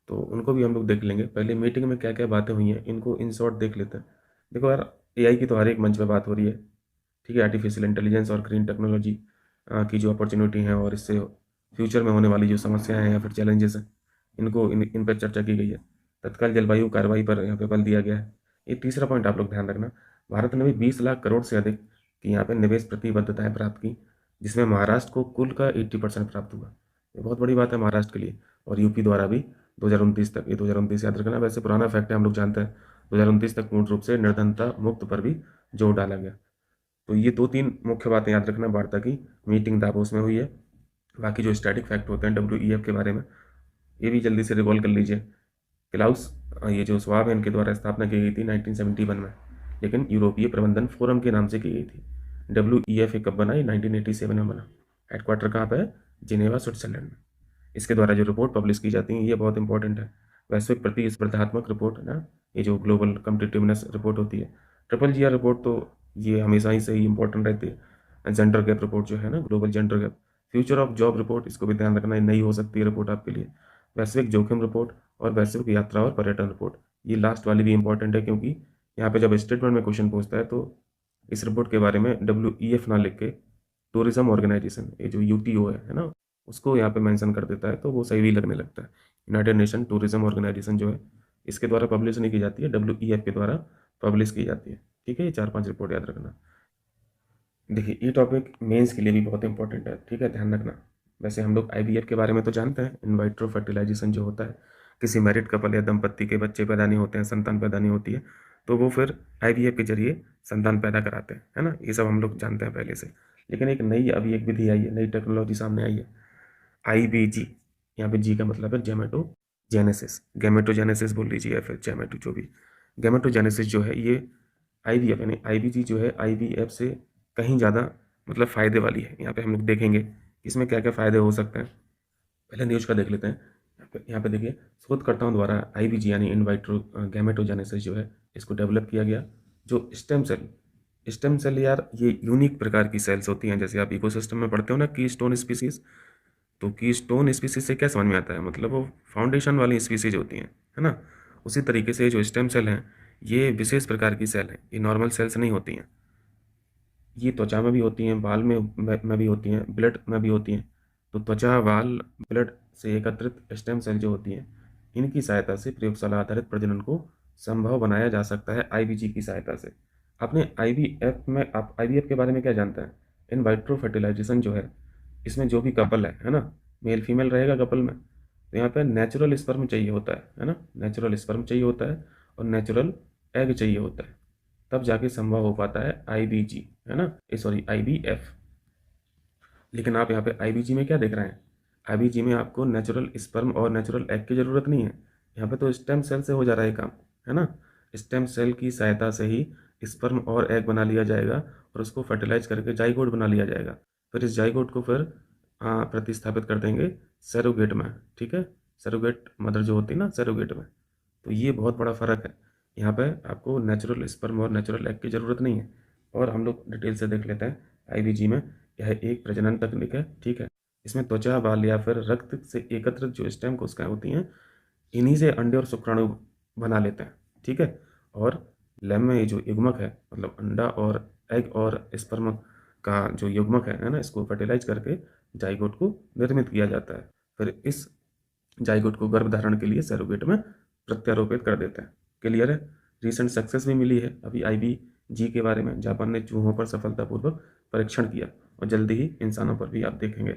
तो उनको भी हम लोग देख लेंगे। पहले मीटिंग में क्या क्या बातें हुई हैं इनको इन शॉर्ट देख लेते हैं। देखो यार, AI की तो हर एक मंच पे बात हो रही है। ठीक है। आर्टिफिशियल इंटेलिजेंस और ग्रीन टेक्नोलॉजी की जो अपॉर्चुनिटी हैं और इससे फ्यूचर में होने वाली जो समस्याएं हैं या फिर चैलेंजेस हैं, इन पर चर्चा की गई है। तत्काल जलवायु कार्रवाई पर यहाँ पे बल दिया गया है। एक तीसरा पॉइंट आप लोग ध्यान रखना, भारत ने भी 20 लाख करोड़ से अधिक की यहाँ पे निवेश प्रतिबद्धताएं प्राप्त की, जिसमें महाराष्ट्र को कुल का 80% प्राप्त हुआ। ये बहुत बड़ी बात है महाराष्ट्र के लिए। और यूपी द्वारा भी 2029 तक, ये 2029 याद रखना, वैसे पुराना फैक्ट है, हम लोग जानते हैं, 2029 तक पूर्ण रूप से निर्धनता मुक्त पर भी जोर डाला गया। तो ये 2-3 मुख्य बातें याद रखना वार्ता की मीटिंग दावोस में हुई है। बाकी जो स्टैटिक फैक्ट होते हैं WEF के बारे में, ये भी जल्दी से रिकॉल कर लीजिए। क्लाउस, ये जो स्वाब है, इनके द्वारा स्थापना की गई थी 1971 में, लेकिन यूरोपीय प्रबंधन फोरम के नाम से की गई थी। WEF कब बना? 1987 में बना। हेडक्वार्टर कहाँ पे है? जिनेवा स्विट्जरलैंड में। इसके द्वारा जो रिपोर्ट पब्लिश की जाती है ये बहुत इंपॉर्टेंट है। वैश्विक प्रतिस्पर्धात्मक रिपोर्ट है ना, ये जो ग्लोबल कम्पिटिटिवनेस रिपोर्ट होती है। GGR रिपोर्ट तो ये हमेशा ही से ही इंपॉर्टेंट रहती है। जेंडर गैप रिपोर्ट जो है ना, global gender gap. Future of job report, इसको भी ध्यान रखना, नई हो सकती है रिपोर्ट आपके लिए। वैश्विक जोखिम रिपोर्ट और वैश्विक यात्रा और पर्यटन रिपोर्ट, ये लास्ट वाली भी इंपॉर्टेंट है, क्योंकि यहाँ पे जब स्टेटमेंट में क्वेश्चन पूछता है तो इस रिपोर्ट के बारे में WEF ना लिख के टूरिज्म ऑर्गेनाइजेशन, ये जो UTO है ना, उसको यहाँ पे मेंशन कर देता है, तो वो सही भी लगने लगता है। यूनाइटेड नेशन टूरिज्म ऑर्गेनाइजेशन जो है, इसके द्वारा पब्लिश नहीं की जाती है, WEF के द्वारा पब्लिश की जाती है। ठीक है। ये 4-5 रिपोर्ट याद रखना। देखिए, ये टॉपिक मेंस के लिए भी बहुत इंपॉर्टेंट है। ठीक है, ध्यान रखना। वैसे हम लोग IVF के बारे में तो जानते हैं, इन वाइट्रो फर्टिलाइजेशन जो होता है, किसी मैरिड कपल या दंपत्ति के बच्चे पैदा नहीं होते हैं, संतान पैदा नहीं होती है, तो वो फिर IVF के जरिए संतान पैदा कराते हैं, है ना। ये सब हम लोग जानते हैं पहले से। लेकिन एक नई अभी एक विधि आई है, नई टेक्नोलॉजी सामने आई है, IBG। यहाँ पे जी का मतलब है गेमेटोजेनेसिस, गेमेटोजेनेसिस बोल लीजिए या फिर जेमेटो, जो भी। गेमेटोजेनेसिस जो है ये IVF यानी IBG जो है IVF से कहीं ज़्यादा मतलब फ़ायदे वाली है। यहाँ पे हम लोग देखेंगे इसमें क्या क्या फ़ायदे हो सकते हैं। पहले न्यूज़ का देख लेते हैं। यहाँ पे देखिए, शोधकर्ताओं द्वारा IBG यानी इन वाइट्रो गैमेटोजेनेसिस जो है इसको डेवलप किया गया। जो स्टेम सेल यार ये यूनिक प्रकार की सेल्स होती हैं। जैसे आप इकोसिस्टम में पढ़ते हो ना, की स्टोन स्पीसीज, तो की स्टोन स्पीसीज से क्या समझ में आता है, मतलब वो फाउंडेशन वाली स्पीसीज होती हैं, है ना। उसी तरीके से जो स्टेम सेल हैं ये विशेष प्रकार की सेल हैं, ये नॉर्मल सेल्स नहीं होती हैं। ये त्वचा में भी होती हैं, बाल में भी होती हैं, ब्लड में भी होती हैं। तो त्वचा, बाल, ब्लड से एकत्रित स्टेम सेल जो होती हैं, इनकी सहायता से प्रयोगशाला आधारित प्रजनन को संभव बनाया जा सकता है IBG की सहायता से। आपने IVF में, आप IVF के बारे में क्या जानते हैं? इन वाइट्रो फर्टिलाइजेशन जो है, इसमें जो भी कपल है ना, मेल फीमेल रहेगा कपल में, तो यहाँ पे नेचुरल स्पर्म चाहिए होता है ना, नेचुरल स्पर्म चाहिए होता है और नेचुरल एग चाहिए होता है, तब जाके संभव हो पाता है IBG, है ना, सॉरी IVF। लेकिन आप यहाँ पे IBG में क्या देख रहे हैं? IBG में आपको नेचुरल स्पर्म और नेचुरल एग की ज़रूरत नहीं है। यहाँ पे तो स्टेम सेल से हो जा रहा है काम, है ना। स्टेम सेल की सहायता से ही स्पर्म और एग बना लिया जाएगा और उसको फर्टिलाइज करके जाइगोट बना लिया जाएगा। फिर इस जाइगोट को फिर प्रतिस्थापित कर देंगे सैरोगेट में, ठीक है। सैरोगेट मदर जो होती है ना, सैरोगेट में। तो ये बहुत बड़ा फ़र्क है। यहाँ पे आपको नेचुरल स्पर्म और नेचुरल एग की ज़रूरत नहीं है। और हम लोग डिटेल से देख लेते हैं IBG में। यह एक प्रजनन तकनीक है, ठीक है। इसमें त्वचा, बाल या फिर रक्त से एकत्रित जो स्टेम कोशिकाएं होती हैं, इन्हीं से अंडे और शुक्राणु बना लेते हैं, ठीक है। और लैब में ये जो युग्मक है, मतलब अंडा और एग और स्पर्म का जो युग्मक है ना, इसको फर्टिलाइज करके जाइगोट को निर्मित किया जाता है। फिर इस जाइगोट को गर्भधारण के लिए सैरोगेट में प्रत्यारोपित कर देते हैं। क्लियर है। रिसेंट सक्सेस भी मिली है अभी IBG के बारे में। जापान ने चूहों पर सफलतापूर्वक परीक्षण किया और जल्दी ही इंसानों पर भी आप देखेंगे।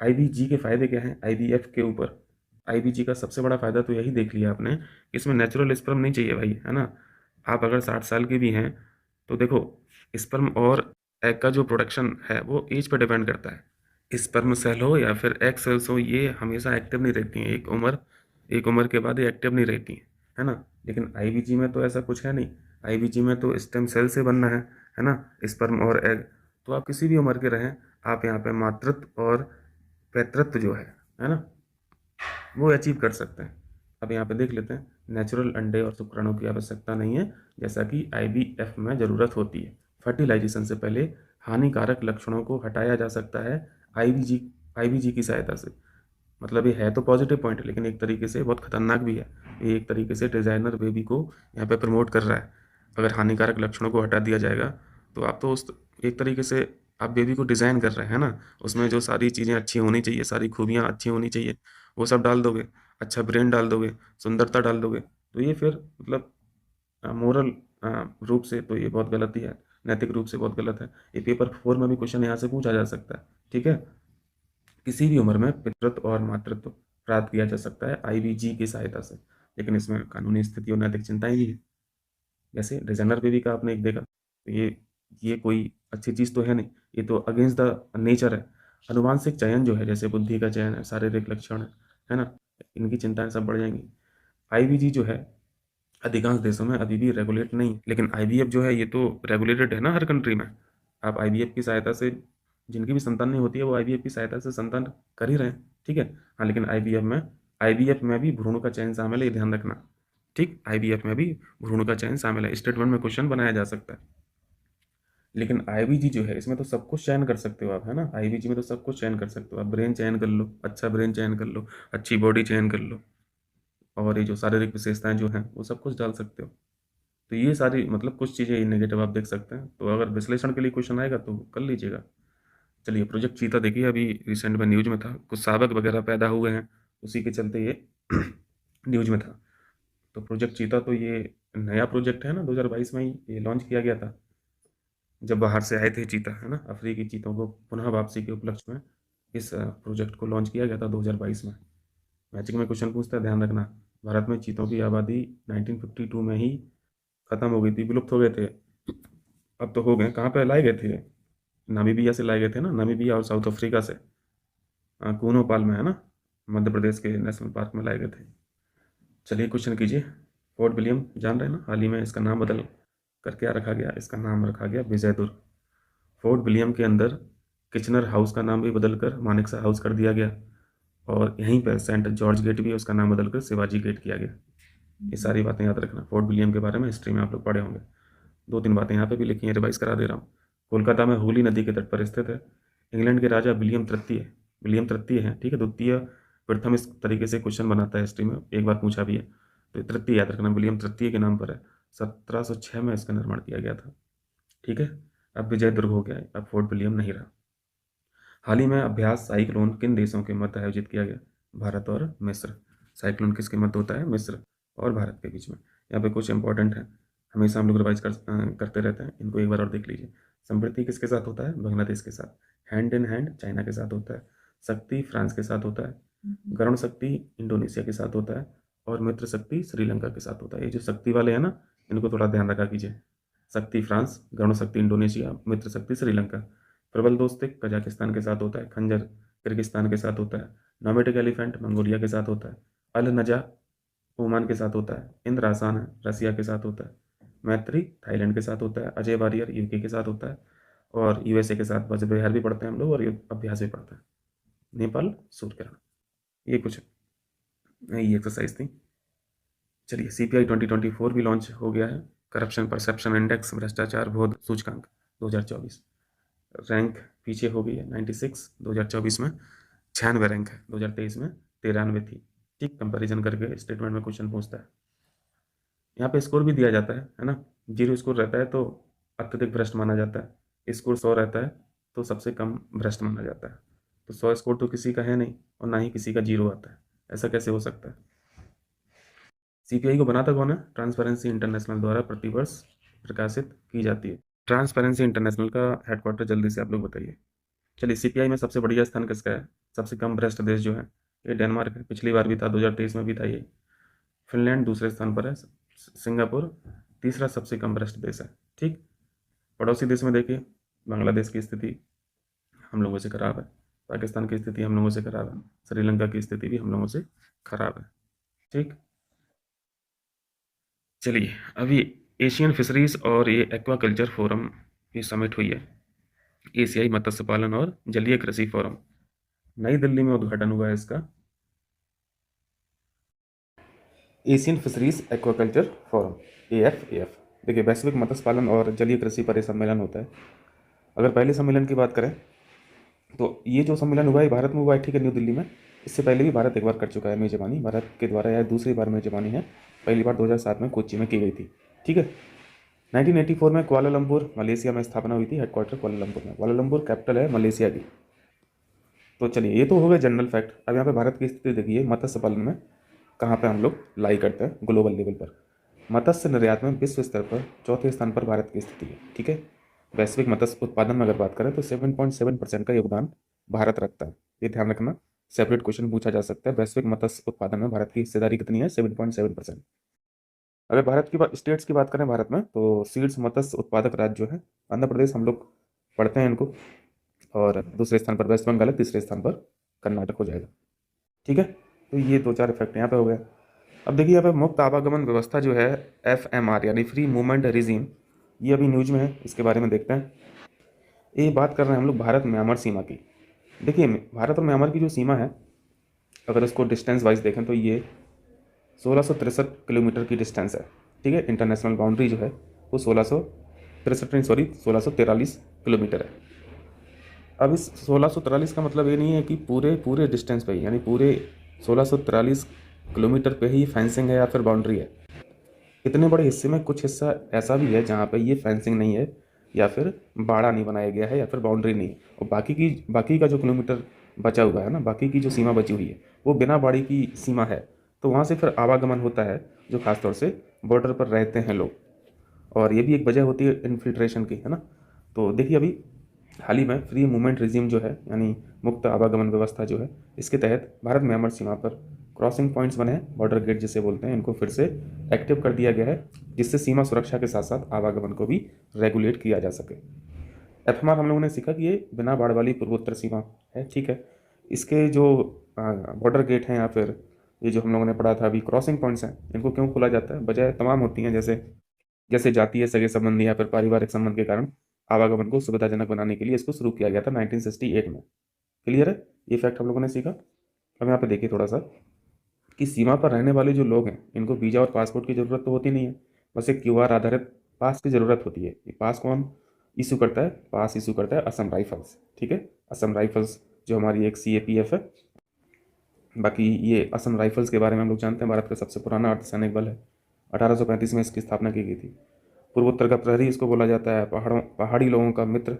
IBG के फायदे क्या हैं IVF के ऊपर? IBG का सबसे बड़ा फायदा तो यही देख लिया आपने, इसमें नेचुरल स्पर्म नहीं चाहिए भाई, है ना। आप अगर 60 साल के भी हैं तो देखो, स्पर्म और एग का जो प्रोडक्शन है वो एज पर डिपेंड करता है। स्पर्म सेल हो या फिर एग सेल्स हो, ये हमेशा एक्टिव नहीं रहती हैं। एक उम्र के बाद ये एक्टिव नहीं रहती हैं, है ना। लेकिन IBG में तो ऐसा कुछ है नहीं। IBG में तो स्टेम सेल से बनना है ना, स्पर्म और एग। तो आप किसी भी उम्र के रहें, आप यहाँ पे मातृत्व और पैतृत्व जो है ना, वो अचीव कर सकते हैं। अब यहाँ पे देख लेते हैं, नेचुरल अंडे और शुक्राणु की आवश्यकता नहीं है जैसा कि IVF में ज़रूरत होती है। फर्टिलाइजेशन से पहले हानिकारक लक्षणों को हटाया जा सकता है IBG की सहायता से। मतलब ये है तो पॉजिटिव पॉइंट, लेकिन एक तरीके से बहुत खतरनाक भी है। ये एक तरीके से डिजाइनर बेबी को यहाँ पे प्रमोट कर रहा है। अगर हानिकारक लक्षणों को हटा दिया जाएगा तो आप तो उस एक तरीके से आप बेबी को डिज़ाइन कर रहे हैं ना, उसमें जो सारी चीज़ें अच्छी होनी चाहिए, सारी खूबियाँ अच्छी होनी चाहिए, वो सब डाल दोगे। अच्छा ब्रेन डाल दोगे, सुंदरता डाल दोगे, तो ये फिर मतलब मोरल रूप से तो ये बहुत गलत ही है, नैतिक रूप से बहुत गलत है। ये पेपर 4 में भी क्वेश्चन यहाँ से पूछा जा सकता है, ठीक है। किसी भी उम्र में पितृत्व और मातृत्व प्राप्त किया जा सकता है IBG की सहायता से, लेकिन इसमें कानूनी स्थिति और नैतिक चिंताएं भी है। जैसे डिजाइनर बेबी का आपने एक देखा, तो ये कोई अच्छी चीज़ तो है नहीं, ये तो अगेंस्ट द नेचर है। अनुवांशिक चयन जो है, जैसे बुद्धि का चयन है, शारीरिक लक्षण है ना, इनकी चिंताएं सब बढ़ जाएंगी। IBG जो है अधिकांश देशों में अभी भी रेगुलेट नहीं, लेकिन IVF जो है ये तो रेगुलेटेड है ना हर कंट्री में। आप IVF की सहायता से, जिनकी भी संतान नहीं होती है वो IVF की सहायता से संतान कर ही रहे हैं, ठीक है। हाँ, लेकिन IVF में भी भ्रूण का चयन शामिल है, ये ध्यान रखना, ठीक। IVF में भी भ्रूण का चयन शामिल है, स्टेटमेंट में क्वेश्चन बनाया जा सकता है। लेकिन IBG जो है इसमें तो सब कुछ चयन कर सकते हो आप, है ना। IBG में तो सब कुछ चयन कर सकते हो आप। ब्रेन चयन कर लो, अच्छा ब्रेन चयन कर लो, अच्छी बॉडी चयन कर लो, और ये जो शारीरिक विशेषताएं जो हैं वो सब कुछ डाल सकते हो। तो ये सारी मतलब कुछ चीज़ें नेगेटिव आप देख सकते हैं। तो अगर विश्लेषण के लिए क्वेश्चन आएगा तो कर लीजिएगा। चलिए, प्रोजेक्ट चीता देखिए, अभी रिसेंट में न्यूज में था, कुछ शावक वगैरह पैदा हुए हैं, उसी के चलते ये न्यूज में था। तो प्रोजेक्ट चीता तो ये नया प्रोजेक्ट है ना, 2022 में ही ये लॉन्च किया गया था, जब बाहर से आए थे चीता, है ना। अफ्रीकी चीतों को पुनः वापसी के उपलक्ष्य में इस प्रोजेक्ट को लॉन्च किया गया था 2022 में। मैचिंग में क्वेश्चन पूछता है, ध्यान रखना। भारत में चीतों की आबादी 1952 में ही खत्म हो गई थी, विलुप्त हो गए थे। अब तो हो गए, कहाँ पे लाए गए थे, नामीबिया से लाए गए थे ना, नामीबिया और साउथ अफ्रीका से। कूनो पाल में है ना, मध्य प्रदेश के नेशनल पार्क में लाए गए थे। चलिए क्वेश्चन कीजिए। फोर्ट विलियम जान रहे हैं ना, हाल ही में इसका नाम बदल कर क्या रखा गया, इसका नाम रखा गया विजय दुर्ग। फोर्ट विलियम के अंदर किचनर हाउस का नाम भी बदलकर मानेकशॉ हाउस कर दिया गया, और यहीं पर सेंट जॉर्ज गेट भी उसका नाम बदलकर शिवाजी गेट किया गया। ये सारी बातें याद रखना, फोर्ट विलियम के बारे में हिस्ट्री में आप लोग पढ़े होंगे। 2-3 बातें यहाँ पे भी लिखी हैं, रिवाइज करा दे रहा हूँ। कोलकाता में हुगली नदी के तट पर स्थित है। इंग्लैंड के राजा विलियम तृतीय हैं, ठीक है, द्वितीय प्रथम इस तरीके से क्वेश्चन बनाता है हिस्ट्री में, एक बार पूछा भी है, तो तृतीय याद रखना, विलियम तृतीय के नाम पर है। 1706 में इसका निर्माण किया गया था, ठीक है। अब विजय दुर्ग हो गया है, अब फोर्ट विलियम नहीं रहा। हाल ही में अभ्यास साइक्लोन किन देशों के मध्य आयोजित किया गया, भारत और मिस्र। साइक्लोन किसके मध्य होता है, मिस्र और भारत के बीच में। यहाँ पे कुछ इंपॉर्टेंट है, हमेशा हम लोग रिवाइज करते रहते हैं, इनको एक बार और देख लीजिए। समृद्धि किसके साथ होता है, बांग्लादेश के साथ। हैंड इन हैंड चाइना के साथ होता है। शक्ति फ्रांस के साथ होता है। गरुण शक्ति इंडोनेशिया के साथ होता है। और मित्र शक्ति श्रीलंका के साथ होता है। ये जो शक्ति वाले हैं ना, इनको थोड़ा ध्यान रखा कीजिए। शक्ति फ्रांस, गरुण शक्ति इंडोनेशिया, मित्र शक्ति श्रीलंका। प्रबल दोस्तिक कजाकिस्तान के साथ होता है। खंजर किर्गिस्तान के साथ होता है। नोमेटिक एलिफेंट मंगोलिया के साथ होता है। अल नजा ओमान के साथ होता है। इंद्र आसान है रसिया के साथ होता है। मैत्री थाईलैंड के साथ होता है। अजय वारियर यूके के साथ होता है। और यूएसए के साथ वज्र विहार भी पढ़ते हैं हम लोग, और अभ्यास भी पढ़ते हैं। नेपाल सूर्य ग्रहण। ये कुछ ये एक्सरसाइज थी। चलिए CPI 2024 भी लॉन्च हो गया है। करप्शन परसेप्शन इंडेक्स, भ्रष्टाचार बोध सूचकांक 2024। रैंक पीछे हो गई है 96 2024 में, 96 रैंक है, 2023 में 93 थी। ठीक, कंपैरिजन करके स्टेटमेंट में क्वेश्चन पूछता है। यहाँ पे स्कोर भी दिया जाता है ना। 0 स्कोर रहता है तो अत्यधिक भ्रष्ट माना जाता है। स्कोर 100 रहता है तो सबसे कम भ्रष्ट माना जाता है। तो 100 स्कोर तो किसी का है नहीं, और ना ही किसी का 0 आता है। ऐसा कैसे हो सकता है। CPI को बनाता कौन है, ट्रांसपेरेंसी इंटरनेशनल द्वारा प्रतिवर्ष प्रकाशित की जाती है। ट्रांसपेरेंसी इंटरनेशनल का हेडक्वार्टर जल्दी से आप लोग बताइए। चलिए CPI में सबसे बढ़िया स्थान किसका है, सबसे कम भ्रष्ट देश जो है, ये डेनमार्क है। पिछली बार भी था, 2023 में भी था ये। फिनलैंड दूसरे स्थान पर है। सिंगापुर तीसरा सबसे कम भ्रष्ट देश है। ठीक, पड़ोसी देश में देखिए, बांग्लादेश की स्थिति हम लोगों से खराब है। पाकिस्तान की स्थिति हम लोगों से खराब है। श्रीलंका की स्थिति भी हम लोगों से खराब है। ठीक, चलिए अभी एशियन फिशरीज और ये एक्वाकल्चर फोरम की समिट हुई है। एशियाई मत्स्य पालन और जलीय कृषि फोरम, नई दिल्ली में उद्घाटन हुआ है इसका। Asian fisheries aquaculture forum, AFAF। देखिए, वैश्विक मत्स्य पालन और जलीय कृषि पर यह सम्मेलन होता है। अगर पहले सम्मेलन की बात करें तो ये जो सम्मेलन हुआ है भारत में हुआ है, ठीक है, न्यू दिल्ली में। इससे पहले भी भारत एक बार कर चुका है मेजबानी, भारत के द्वारा यह दूसरी बार मेजबानी है। पहली बार 2007 में कोच्चि में की गई थी। ठीक है, 1984 में कुआलालंपुर मलेशिया में स्थापना हुई थी, हेडक्वार्टर कुआलालंपुर में। कुआलालंपुर कैपिटल है मलेशिया की। तो चलिए, ये तो हो गया जनरल फैक्ट। अब यहाँ पे भारत की स्थिति देखिए, मत्स्य पालन में कहाँ पे हम लोग लाई करते हैं ग्लोबल लेवल पर। मत्स्य निर्यात में विश्व स्तर पर चौथे स्थान पर भारत की स्थिति है। ठीक है, वैश्विक मत्स्य उत्पादन में अगर बात करें तो 7.7% का योगदान भारत रखता है। ये ध्यान रखना, सेपरेट क्वेश्चन पूछा जा सकता है। वैश्विक मत्स्य उत्पादन में भारत की हिस्सेदारी कितनी है, 7.7%। अगर भारत की स्टेट्स की बात करें भारत में, तो सीड्स मत्स्य उत्पादक राज्य जो है, आंध्र प्रदेश हम लोग पढ़ते हैं इनको, और दूसरे स्थान पर वेस्ट बंगाल है, तीसरे स्थान पर कर्नाटक हो जाएगा। ठीक है, तो ये 2-4 इफेक्ट यहाँ पे हो गया। अब देखिए, यहाँ पे मुक्त आवागमन व्यवस्था जो है, FMR यानी फ्री मूवमेंट रिजीम, ये अभी न्यूज में है, इसके बारे में देखते हैं। ये बात कर रहे हैं हम लोग भारत म्यांमार सीमा की। देखिए, भारत और म्यांमार की जो सीमा है, अगर इसको डिस्टेंस वाइज देखें तो ये 1663 किलोमीटर की डिस्टेंस है। ठीक है, इंटरनेशनल बाउंड्री जो है वो 1643 किलोमीटर है। अब इस 1643 का मतलब ये नहीं है कि पूरे डिस्टेंस पे ही, यानी पूरे 1643 किलोमीटर पे ही फेंसिंग है या फिर बाउंड्री है। इतने बड़े हिस्से में कुछ हिस्सा ऐसा भी है जहाँ पे ये फेंसिंग नहीं है, या फिर बाड़ा नहीं बनाया गया है, या फिर बाउंड्री नहीं है। और बाकी का जो किलोमीटर बचा हुआ है ना, बाकी की जो सीमा बची हुई है, वो बिना बाड़ी की सीमा है। तो वहाँ से फिर आवागमन होता है, जो खासतौर से बॉर्डर पर रहते हैं लोग। और ये भी एक वजह होती है इन्फिल्ट्रेशन की, है ना। तो देखिए, अभी हाल ही में फ्री मूवमेंट रिजीम जो है, यानी मुक्त आवागमन व्यवस्था जो है, इसके तहत भारत म्यांमार सीमा पर क्रॉसिंग पॉइंट्स बने हैं, बॉर्डर गेट जिसे बोलते हैं, इनको फिर से एक्टिव कर दिया गया है, जिससे सीमा सुरक्षा के साथ साथ आवागमन को भी रेगुलेट किया जा सके। एफएमआर हम लोगों ने सीखा कि ये बिना बाढ़ वाली पूर्वोत्तर सीमा है, ठीक है। इसके जो बॉर्डर गेट हैं या फिर ये जो हम लोगों ने पढ़ा था अभी क्रॉसिंग पॉइंट्स हैं, इनको क्यों खोला जाता है? वजह तमाम होती हैं, जैसे जैसे जातीय सगे संबंधी या फिर पारिवारिक संबंध के कारण आवागमन को सुविधाजनक बनाने के लिए इसको शुरू किया गया था 1968 में। क्लियर है? ये फैक्ट हम लोगों ने सीखा। अब यहाँ पे देखिए थोड़ा सा कि सीमा पर रहने वाले जो लोग हैं इनको वीज़ा और पासपोर्ट की ज़रूरत तो होती नहीं है, बस एक क्यूआर आधारित पास की ज़रूरत होती है। ये पास कौन इशू करता है? पास इशू करता है असम राइफल्स, ठीक है। असम राइफल्स जो हमारी एक CAPF है। बाकी ये असम राइफल्स के बारे में हम लोग जानते हैं, भारत का सबसे पुराना अर्धसैनिक बल है। 1835 में इसकी स्थापना की गई थी। पूर्वोत्तर का प्रहरी इसको बोला जाता है। पहाड़ी लोगों का मित्र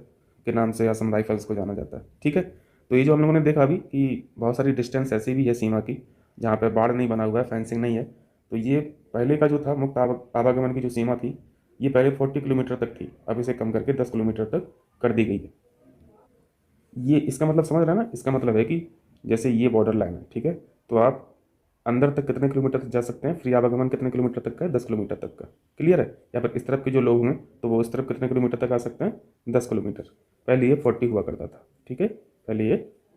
के नाम से असम राइफल्स को जाना जाता है, ठीक है। तो ये जो हम लोगों ने देखा अभी कि बहुत सारी डिस्टेंस ऐसी भी है सीमा की जहाँ पे बाढ़ नहीं बना हुआ है, फेंसिंग नहीं है। तो ये पहले का जो था मुक्त आवागमन की जो सीमा थी, ये पहले 40 किलोमीटर तक थी, अब इसे कम करके 10 किलोमीटर तक कर दी गई है। ये इसका मतलब समझ रहे हैं ना? इसका मतलब है कि जैसे ये बॉर्डर लाइन है, ठीक है, तो आप अंदर तक कितने किलोमीटर तक जा सकते हैं? फ्री आवागमन कितने किलोमीटर तक का है? 10 किलोमीटर तक का। क्लियर है? या फिर इस तरफ के जो लोग हैं तो वो इस तरफ कितने किलोमीटर तक आ सकते हैं? 10 किलोमीटर। पहले ये 40 हुआ करता था, ठीक है, पहले ये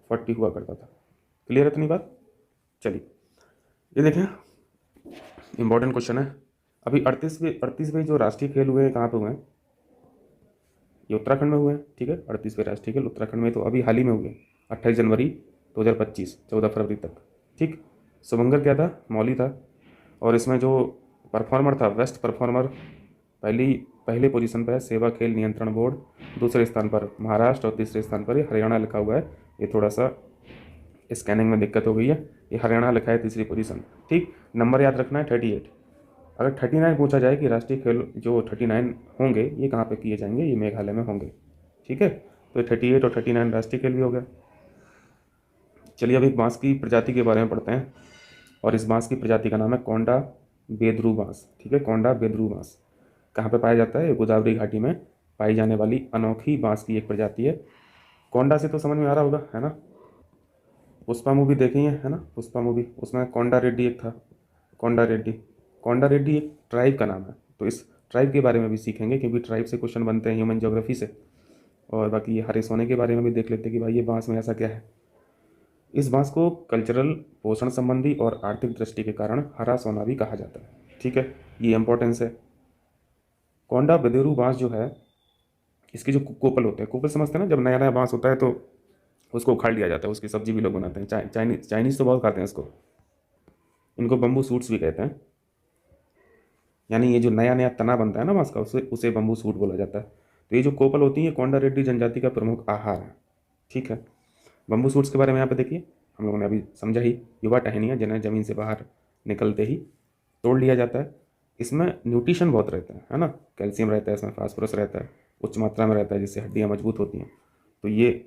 40 हुआ करता था। क्लियर है इतनी बात? चलिए ये देखें, इंपॉर्टेंट क्वेश्चन है। अभी 38वें जो राष्ट्रीय खेल हुए हैं कहाँ पे हुए हैं? ये उत्तराखंड में हुए हैं, ठीक है। 38वें राष्ट्रीय खेल उत्तराखंड में तो अभी हाल ही में हुए, 28 जनवरी 2025, 14 फरवरी तक, ठीक। शुभंकर क्या था? मौली था। और इसमें जो परफॉर्मर था, बेस्ट परफॉर्मर पहले पोजीशन पर है सेवा खेल नियंत्रण बोर्ड, दूसरे स्थान पर महाराष्ट्र और तीसरे स्थान पर ये हरियाणा लिखा हुआ है। ये थोड़ा सा स्कैनिंग में दिक्कत हो गई है, ये हरियाणा लिखा है तीसरी पोजीशन, ठीक। नंबर याद रखना है 38। अगर 39 पूछा जाए कि राष्ट्रीय खेल जो 39 होंगे ये कहाँ पे किए जाएंगे, ये मेघालय में होंगे, ठीक है। तो 38 और 39 राष्ट्रीय खेल भी हो गया। चलिए अब एक बांस की प्रजाति के बारे में पढ़ते हैं, और इस बांस की प्रजाति का नाम है कोंडा बेदरू बांस, ठीक है। कोंडा बेदरू बांस कहाँ पे पाया जाता है? ये गोदावरी घाटी में पाई जाने वाली अनोखी बांस की एक प्रजाति है। कोंडा से तो समझ में आ रहा होगा, है ना? पुष्पा मूवी देखी है ना? पुष्पा मूवी, उसमें कोंडा रेड्डी एक था, कोंडा रेड्डी। कोंडा रेड्डी एक ट्राइब का नाम है, तो इस ट्राइब के बारे में भी सीखेंगे क्योंकि ट्राइब से क्वेश्चन बनते हैं ह्यूमन ज्योग्राफी से। और बाकी ये हरे सोने के बारे में भी देख लेते हैं कि भाई ये बांस में ऐसा क्या है। इस बांस को कल्चरल, पोषण संबंधी और आर्थिक दृष्टि के कारण हरा सोना भी कहा जाता है, ठीक है। ये इंपॉर्टेंस है। कोंडा बेदेरू बांस जो है, इसके जो कोपल होते हैं, कोपल समझते हैं ना, जब नया नया बांस होता है तो उसको उखाड़ लिया जाता है, उसकी सब्जी भी लोग बनाते हैं। चाइनीज़ तो बहुत खाते हैं इसको। इनको बम्बू सूट्स भी कहते हैं। यानी ये जो नया नया तना बनता है ना बांस का, उसे बम्बू सूट बोला जाता है। तो ये जो कोपल होती है कोंडा रेड्डी जनजाति का प्रमुख आहार है, ठीक है। बम्बू सूट्स के बारे में यहाँ पे देखिए, हम लोगों ने अभी समझा ही, युवा टहनियाँ जिन्हें ज़मीन से बाहर निकलते ही तोड़ लिया जाता है। इसमें न्यूट्रिशन बहुत रहता है ना, कैल्शियम रहता है, इसमें फास्फोरस रहता है, उच्च मात्रा में रहता है, जिससे हड्डियाँ मजबूत होती हैं। तो ये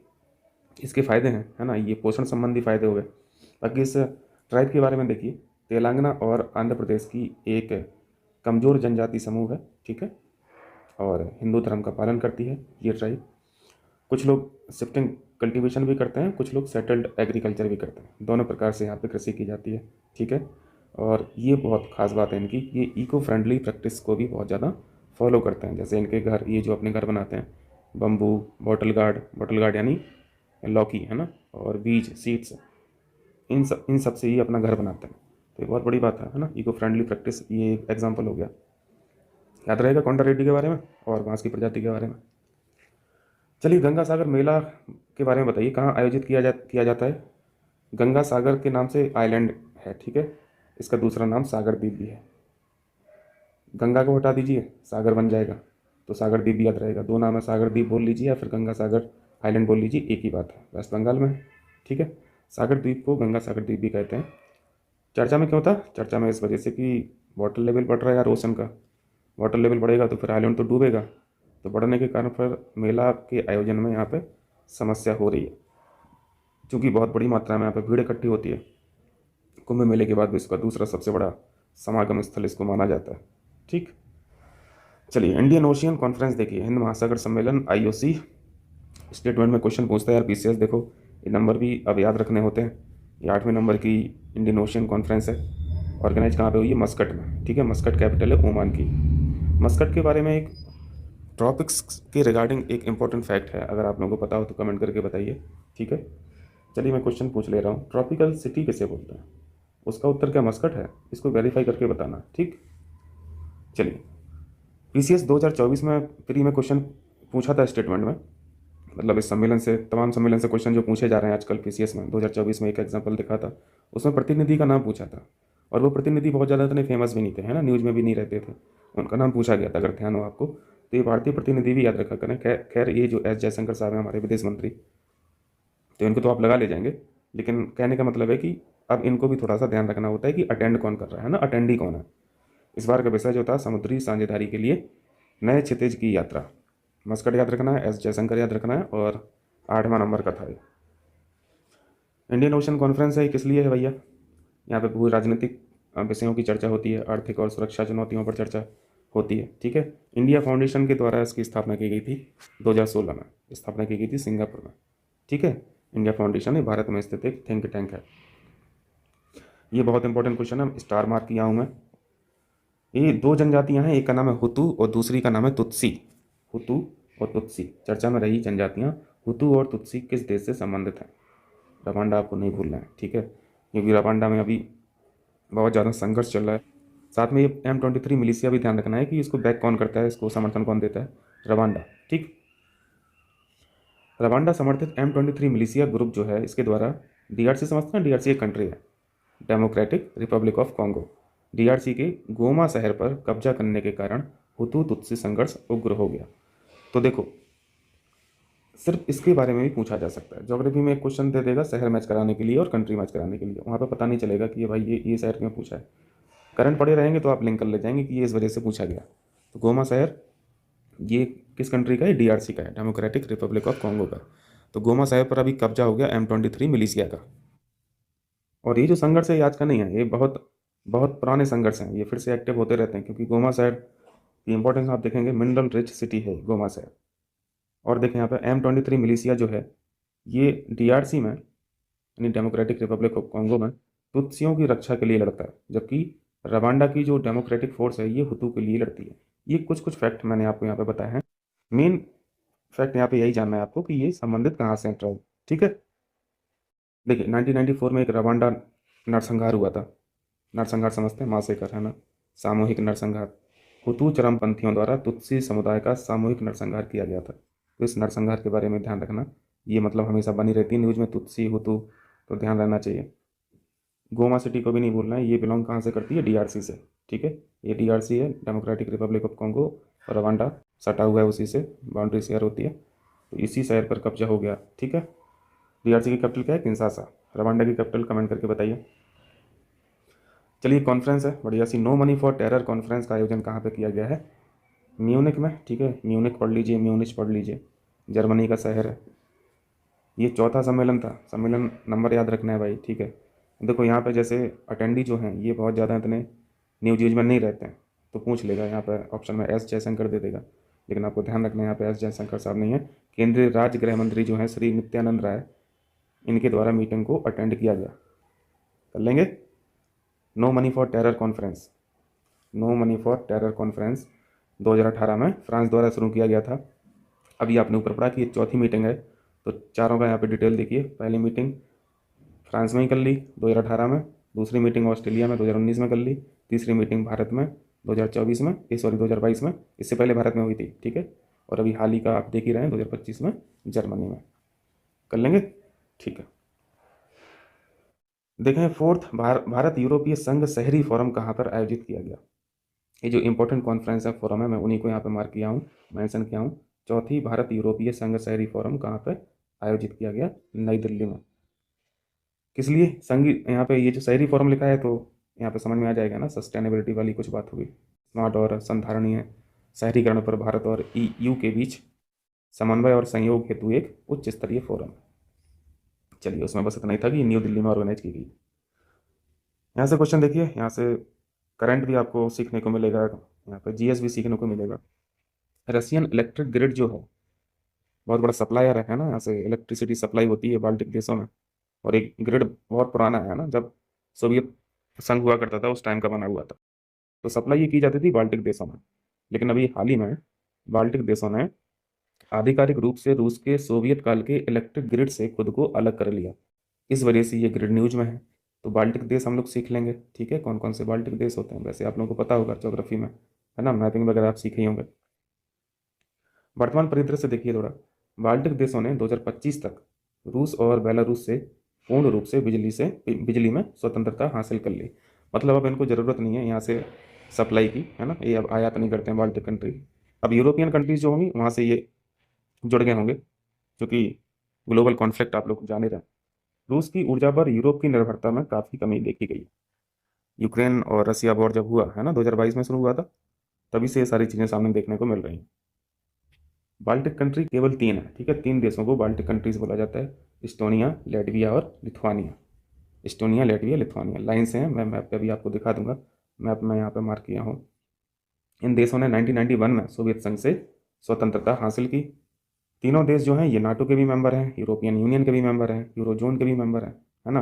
इसके फ़ायदे हैं, है ना, ये पोषण संबंधी फ़ायदे हो गए। बाकी इस ट्राइब के बारे में देखिए, तेलंगाना और आंध्र प्रदेश की एक कमज़ोर जनजाति समूह है, ठीक है, और हिंदू धर्म का पालन करती है ये ट्राइब। कुछ लोग शिफ्टिंग कल्टीवेशन भी करते हैं, कुछ लोग सेटल्ड एग्रीकल्चर भी करते हैं। दोनों प्रकार से यहाँ पे कृषि की जाती है, ठीक है। और ये बहुत ख़ास बात है इनकी, ये इको फ्रेंडली प्रैक्टिस को भी बहुत ज़्यादा फॉलो करते हैं। जैसे इनके घर, ये जो अपने घर बनाते हैं, बम्बू, बॉटल गार्ड यानी लौकी, है ना, और बीज, सीड्स, इन सब से ही अपना घर बनाते हैं। तो ये बहुत बड़ी बात है ना, इको फ्रेंडली प्रैक्टिस, ये एक एग्जाम्पल हो गया। याद रहेगा कोंडा रेड्डी के बारे में और बांस की प्रजाति के बारे में। चलिए गंगा सागर मेला के बारे में बताइए, कहाँ आयोजित किया जाता है? गंगा सागर के नाम से आइलैंड है, ठीक है, इसका दूसरा नाम सागर द्वीप भी है। गंगा को हटा दीजिए, सागर बन जाएगा, तो सागर द्वीप भी याद रहेगा। दो नाम है, सागर द्वीप बोल लीजिए या फिर गंगा सागर आइलैंड बोल लीजिए, एक ही बात है, वेस्ट बंगाल में है, ठीक है। सागर द्वीप को गंगा सागर द्वीप भी कहते हैं। चर्चा में क्यों था? चर्चा में इस वजह से कि वाटर लेवल बढ़ रहा है यार, ओशन का वाटर लेवल बढ़ेगा तो फिर आइलैंड तो डूबेगा। तो बढ़ने के कारण फिर मेला के आयोजन में यहाँ पे समस्या हो रही है, क्योंकि बहुत बड़ी मात्रा में यहाँ पे भीड़ इकट्ठी होती है। कुंभ मेले के बाद विश्व का दूसरा सबसे बड़ा समागम स्थल इसको माना जाता है, ठीक। चलिए इंडियन ओशियन कॉन्फ्रेंस देखिए, हिंद महासागर सम्मेलन, IOC। स्टेटमेंट में क्वेश्चन पूछता है यार PCS, देखो ये नंबर भी अब याद रखने होते हैं। ये 8वें नंबर की इंडियन ओशियन कॉन्फ्रेंस है, ऑर्गेनाइज कहाँ पे हुई है? मस्कट में, ठीक है। मस्कट कैपिटल है ओमान की। मस्कट के बारे में एक ट्रॉपिक्स के रिगार्डिंग एक इम्पॉर्टेंट फैक्ट है, अगर आप लोगों को पता हो तो कमेंट करके बताइए, ठीक है। चलिए मैं क्वेश्चन पूछ ले रहा हूँ, ट्रॉपिकल सिटी किसे बोलते हैं? उसका उत्तर क्या मस्कट है? इसको वेरीफाई करके बताना, ठीक। चलिए, पीसीएस 2024 में प्री में क्वेश्चन पूछा था स्टेटमेंट में, मतलब इस सम्मेलन से, तमाम सम्मेलन से क्वेश्चन जो पूछे जा रहे हैं आजकल पीसीएस में, 2024 में एक एग्जाम्पल दिखा था, उसमें प्रतिनिधि का नाम पूछा था, और वो प्रतिनिधि बहुत ज़्यादा इतने फेमस भी नहीं थे, है ना, न्यूज़ में भी नहीं रहते थे, उनका नाम पूछा गया था, अगर ध्यान हो आपको। तो ये भारतीय प्रतिनिधि भी याद रखा करें। खैर ये जो एस जयशंकर साहब हैं हमारे विदेश मंत्री, तो इनको तो आप लगा ले जाएंगे, लेकिन कहने का मतलब है कि अब इनको भी थोड़ा सा ध्यान रखना होता है कि अटेंड कौन कर रहा है ना, अटेंडी कौन है। इस बार का विषय जो था, समुद्री साझेदारी के लिए नए क्षितिज की यात्रा, मस्कट याद रखना है, एस जयशंकर याद रखना है, और 8वां नंबर का था ये। इंडियन ओशन कॉन्फ्रेंस है, किस लिए है भैया? यहाँ पे भू राजनीतिक विषयों की चर्चा होती है, आर्थिक और सुरक्षा चुनौतियों पर चर्चा होती है, ठीक है। इंडिया फाउंडेशन के द्वारा इसकी स्थापना की गई थी 2016 में, स्थापना की गई थी सिंगापुर में, ठीक है। इंडिया फाउंडेशन है भारत में स्थित एक थिंक टैंक है। ये बहुत इंपॉर्टेंट क्वेश्चन है, स्टार मार्क किया हूँ मैं। ये दो जनजातियां हैं, एक का नाम है हुतू और दूसरी का नाम है तुत्सी। हुतू और तुत्सी चर्चा में रही जनजातियां। हुतू और तुत्सी किस देश से संबंधित हैं? रवांडा आपको नहीं भूलना है, ठीक है, क्योंकि रवांडा में अभी बहुत ज़्यादा संघर्ष चल रहा है। साथ में ये M23 मिलिशिया भी ध्यान रखना है कि इसको बैक कौन करता है, इसको समर्थन कौन देता है? रवांडा, ठीक। रवांडा समर्थित M23 मिलिशिया ग्रुप जो है, इसके द्वारा डीआरसी समझते हैं, डीआरसी एक कंट्री है, democratic Republic of Congo, DRC के गोमा शहर पर कब्जा करने के कारण हुतू तुत्सी संघर्ष उग्र हो गया। तो देखो, सिर्फ इसके बारे में भी पूछा जा सकता है। ज्योग्राफी में एक क्वेश्चन दे देगा शहर मैच कराने के लिए और कंट्री मैच कराने के लिए, वहाँ पर पता नहीं चलेगा कि ये भाई ये शहर क्यों पूछा है। करंट पड़े रहेंगे तो आप लिंक कर ले जाएंगे कि ये इस वजह से पूछा गया। तो गोमा शहर ये किस कंट्री का है? डीआरसी का है, डेमोक्रेटिक रिपब्लिक ऑफ कॉन्गो का। तो गोमा शहर पर अभी कब्जा हो गया M23 मिलिशिया का। और ये जो संघर्ष है ये आज का नहीं है, ये बहुत बहुत पुराने संघर्ष हैं, ये फिर से एक्टिव होते रहते हैं, क्योंकि गोमा शहर की इंपॉर्टेंस आप देखेंगे, मिनरल रिच सिटी है गोमा शहर। और देखें यहाँ पे M23 मिलिशिया जो है ये डीआरसी में, यानी डेमोक्रेटिक रिपब्लिक ऑफ कॉन्गो में तुत्सियों की रक्षा के लिए लड़ता है, जबकि रवांडा की जो डेमोक्रेटिक फोर्स है ये हुतू के लिए लड़ती है। ये कुछ कुछ फैक्ट मैंने आपको यहाँ पे बताए हैं। मेन फैक्ट यहाँ पे यही जानना है आपको कि ये संबंधित कहाँ से हैं ट्राइब, ठीक है। देखिए 1994 में एक रवांडा नरसंहार हुआ था। नरसंहार समझते हैं, मासेकर, है ना, सामूहिक नरसंहार। हुतू चरमपंथियों द्वारा तुत्सी समुदाय का सामूहिक नरसंहार किया गया था। तो इस नरसंहार के बारे में ध्यान रखना, ये मतलब हमेशा बनी रहती है न्यूज़ में, तुत्सी हुतू, तो ध्यान रहना चाहिए। गोमा सिटी को भी नहीं भूलना है, ये बिलोंग कहाँ से करती है? डीआरसी से, ठीक है। ये डीआरसी है, डेमोक्रेटिक रिपब्लिक ऑफ कॉन्गो, और रवांडा सटा हुआ है उसी से, बाउंड्री शेयर होती है। तो इसी शहर पर कब्जा हो गया, ठीक है। डीआरसी की कैपिटल क्या है? किंशासा। रवांडा की कैपिटल कमेंट करके बताइए। चलिए, कॉन्फ्रेंस है बढ़िया सी, no money for terror conference का आयोजन कहाँ पे किया गया है? म्यूनिक में, ठीक है, म्यूनिक पढ़ लीजिए, म्यूनिच पढ़ लीजिए, जर्मनी का शहर है। ये चौथा सम्मेलन था, सम्मेलन नंबर याद रखना है भाई, ठीक है। देखो यहाँ पे जैसे अटेंडी जो हैं ये बहुत ज़्यादा इतने न्यूज यूज में नहीं रहते हैं, तो पूछ लेगा यहाँ पर ऑप्शन में एस जयशंकर दे देगा, लेकिन आपको ध्यान रखना है यहाँ पे एस जयशंकर साहब नहीं है। केंद्रीय राज्य गृह मंत्री जो हैं श्री नित्यानंद राय, इनके द्वारा मीटिंग को अटेंड किया गया। कर लेंगे। No money for terror conference, no money for terror conference 2018 में फ्रांस द्वारा शुरू किया गया था। अभी आपने ऊपर पढ़ा कि ये चौथी मीटिंग है, तो चारों का यहाँ पे डिटेल देखिए। पहली मीटिंग फ्रांस में ही कर ली 2018 में, दूसरी मीटिंग ऑस्ट्रेलिया में 2019 में कर ली, तीसरी मीटिंग भारत में 2024 में, 2022 में, इससे पहले भारत में हुई थी, ठीक है। और अभी हाल ही का आप देख ही रहे हैं 2025 में जर्मनी में। कर लेंगे, ठीक है। देखें फोर्थ, भारत यूरोपीय संघ शहरी फोरम कहाँ पर आयोजित किया गया? ये जो इंपॉर्टेंट कॉन्फ्रेंस है, फोरम है, मैं उन्हीं को यहाँ पे मार्क किया हूँ, मेंशन किया हूँ। चौथी भारत यूरोपीय संघ शहरी फोरम कहाँ पर आयोजित किया गया? नई दिल्ली में। किस लिए संघ? यहाँ पे ये जो शहरी फोरम लिखा है तो यहाँ पे समझ में आ जाएगा ना, सस्टेनेबिलिटी वाली कुछ बात होगी। स्मार्ट और संधारणीय शहरीकरण पर भारत और EU के बीच समन्वय और सहयोग हेतु एक उच्च स्तरीय फोरम। चलिए, उसमें बस इतना ही था कि न्यू दिल्ली में ऑर्गेनाइज की गई। यहाँ से क्वेश्चन देखिए, यहाँ से करंट भी आपको सीखने को मिलेगा, यहाँ पे GS भी सीखने को मिलेगा। रशियन इलेक्ट्रिक ग्रिड जो है बहुत बड़ा सप्लायर है ना, यहाँ से इलेक्ट्रिसिटी सप्लाई होती है बाल्टिक देशों में। और एक ग्रिड बहुत पुराना है ना, जब सोवियत संघ हुआ करता था उस टाइम का बना हुआ था, तो सप्लाई ये की जाती थी बाल्टिक देशों में। लेकिन अभी हाल ही में बाल्टिक देशों ने आधिकारिक रूप से रूस के सोवियत काल के इलेक्ट्रिक ग्रिड से खुद को अलग कर लिया। इस वजह से ये ग्रिड न्यूज में है। तो बाल्टिक देश हम लोग सीख लेंगे, ठीक है, कौन कौन से बाल्टिक देश होते हैं। वैसे आप लोगों को पता होगा ज्योग्राफी में, है ना, मैपिंग वगैरह आप सीखे ही होंगे। वर्तमान परिदृश्य से देखिए थोड़ा। बाल्टिक देशों ने 2025 तक रूस और बेलारूस से पूर्ण रूप से बिजली में स्वतंत्रता हासिल कर ली। मतलब अब इनको ज़रूरत नहीं है यहाँ से सप्लाई की, है ना, ये अब आयात नहीं करते हैं बाल्टिक कंट्री। अब यूरोपियन कंट्रीज जो होंगी वहाँ से ये जुड़ गए होंगे, क्योंकि ग्लोबल कॉन्फ्लिक्ट आप लोग जान ही रहे हैं। रूस की ऊर्जा पर यूरोप की निर्भरता में काफ़ी कमी देखी गई। यूक्रेन और रसिया वॉर जब हुआ, है ना, 2022 में शुरू हुआ था, तभी से ये सारी चीज़ें सामने देखने को मिल रही हैं। बाल्टिक कंट्री केवल 3 है, ठीक है, 3 देशों को बाल्टिक कंट्रीज बोला जाता है, इस्टोनिया, लेटविया और Lithuania. Estonia, Latvia, Lithuania line से हैं, मैं मैप पे भी आपको दिखा दूंगा। मैप में यहाँ पे मार्क किया हूँ। इन देशों ने 1991 में सोवियत संघ से स्वतंत्रता हासिल की। तीनों देश जो हैं ये नाटो के भी मेंबर हैं, यूरोपियन यूनियन के भी मेंबर हैं, यूरोजोन के भी मेंबर हैं, है ना।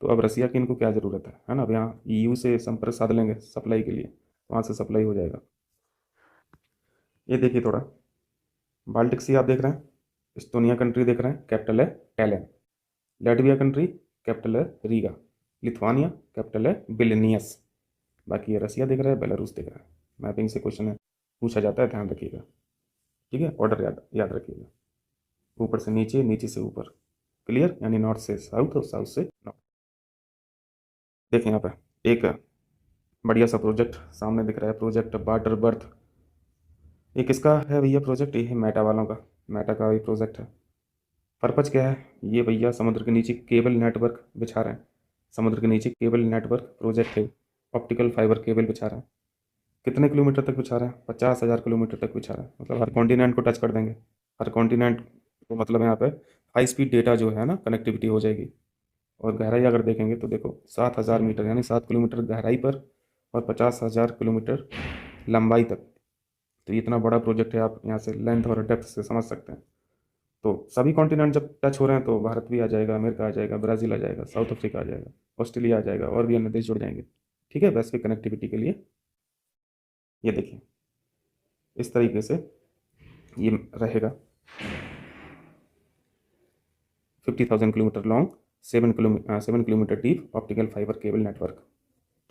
तो अब रसिया की इनको क्या ज़रूरत है ना। अब यहाँ EU से संपर्क साध लेंगे सप्लाई के लिए, वहाँ से सप्लाई हो जाएगा। ये देखिए थोड़ा, बाल्टिक सी आप देख रहे हैं, इस्टोनिया कंट्री देख रहे हैं, कैपिटल है टैलेन। लैटविया कंट्री, कैपिटल है रीगा। लिथुआनिया, कैपिटल है विल्नियस। बाकी ये रसिया दिख रहा है, बेलारूस दिख रहा है। मैपिंग से क्वेश्चन है, पूछा जाता है, ध्यान रखिएगा, ठीक है। ऑर्डर याद याद रखिएगा, ऊपर से नीचे, नीचे से ऊपर, क्लियर, यानी नॉर्थ से साउथ और साउथ से नॉर्थ। देखें यहाँ पे एक बढ़िया सा प्रोजेक्ट सामने दिख रहा है, प्रोजेक्ट वाटर बर्थ। ये किसका है भैया प्रोजेक्ट? ये है मेटा वालों का, मेटा का ये प्रोजेक्ट है। पर्पज क्या है? ये भैया समुद्र के नीचे केबल नेटवर्क बिछा रहे हैं। समुद्र के नीचे केबल नेटवर्क प्रोजेक्ट है, ऑप्टिकल फाइबर केबल बिछा रहे हैं। कितने किलोमीटर तक बिछा रहे हैं? 50,000 किलोमीटर तक बिछा रहे हैं। मतलब हर कॉन्टिनेंट को टच कर देंगे, हर कॉन्टिनेंट को। मतलब यहाँ पे हाई स्पीड डेटा जो है ना, कनेक्टिविटी हो जाएगी। और गहराई अगर देखेंगे तो देखो 7,000 मीटर, यानी 7 किलोमीटर गहराई पर, और 50,000 किलोमीटर लंबाई तक। तो ये इतना बड़ा प्रोजेक्ट है, आप यहाँ से लेंथ और डेप्थ से समझ सकते हैं। तो सभी कॉन्टिनेंट जब टच हो रहे हैं तो भारत भी आ जाएगा, अमेरिका आ जाएगा, ब्राज़ील आ जाएगा, साउथ अफ्रीका आ जाएगा, ऑस्ट्रेलिया आ जाएगा, और भी अन्य देश जुड़ जाएंगे, ठीक है, वैश्विक कनेक्टिविटी के लिए। ये देखिए इस तरीके से ये रहेगा। 50,000 kilometre long, 7 kilometre deep optical fibre cable network,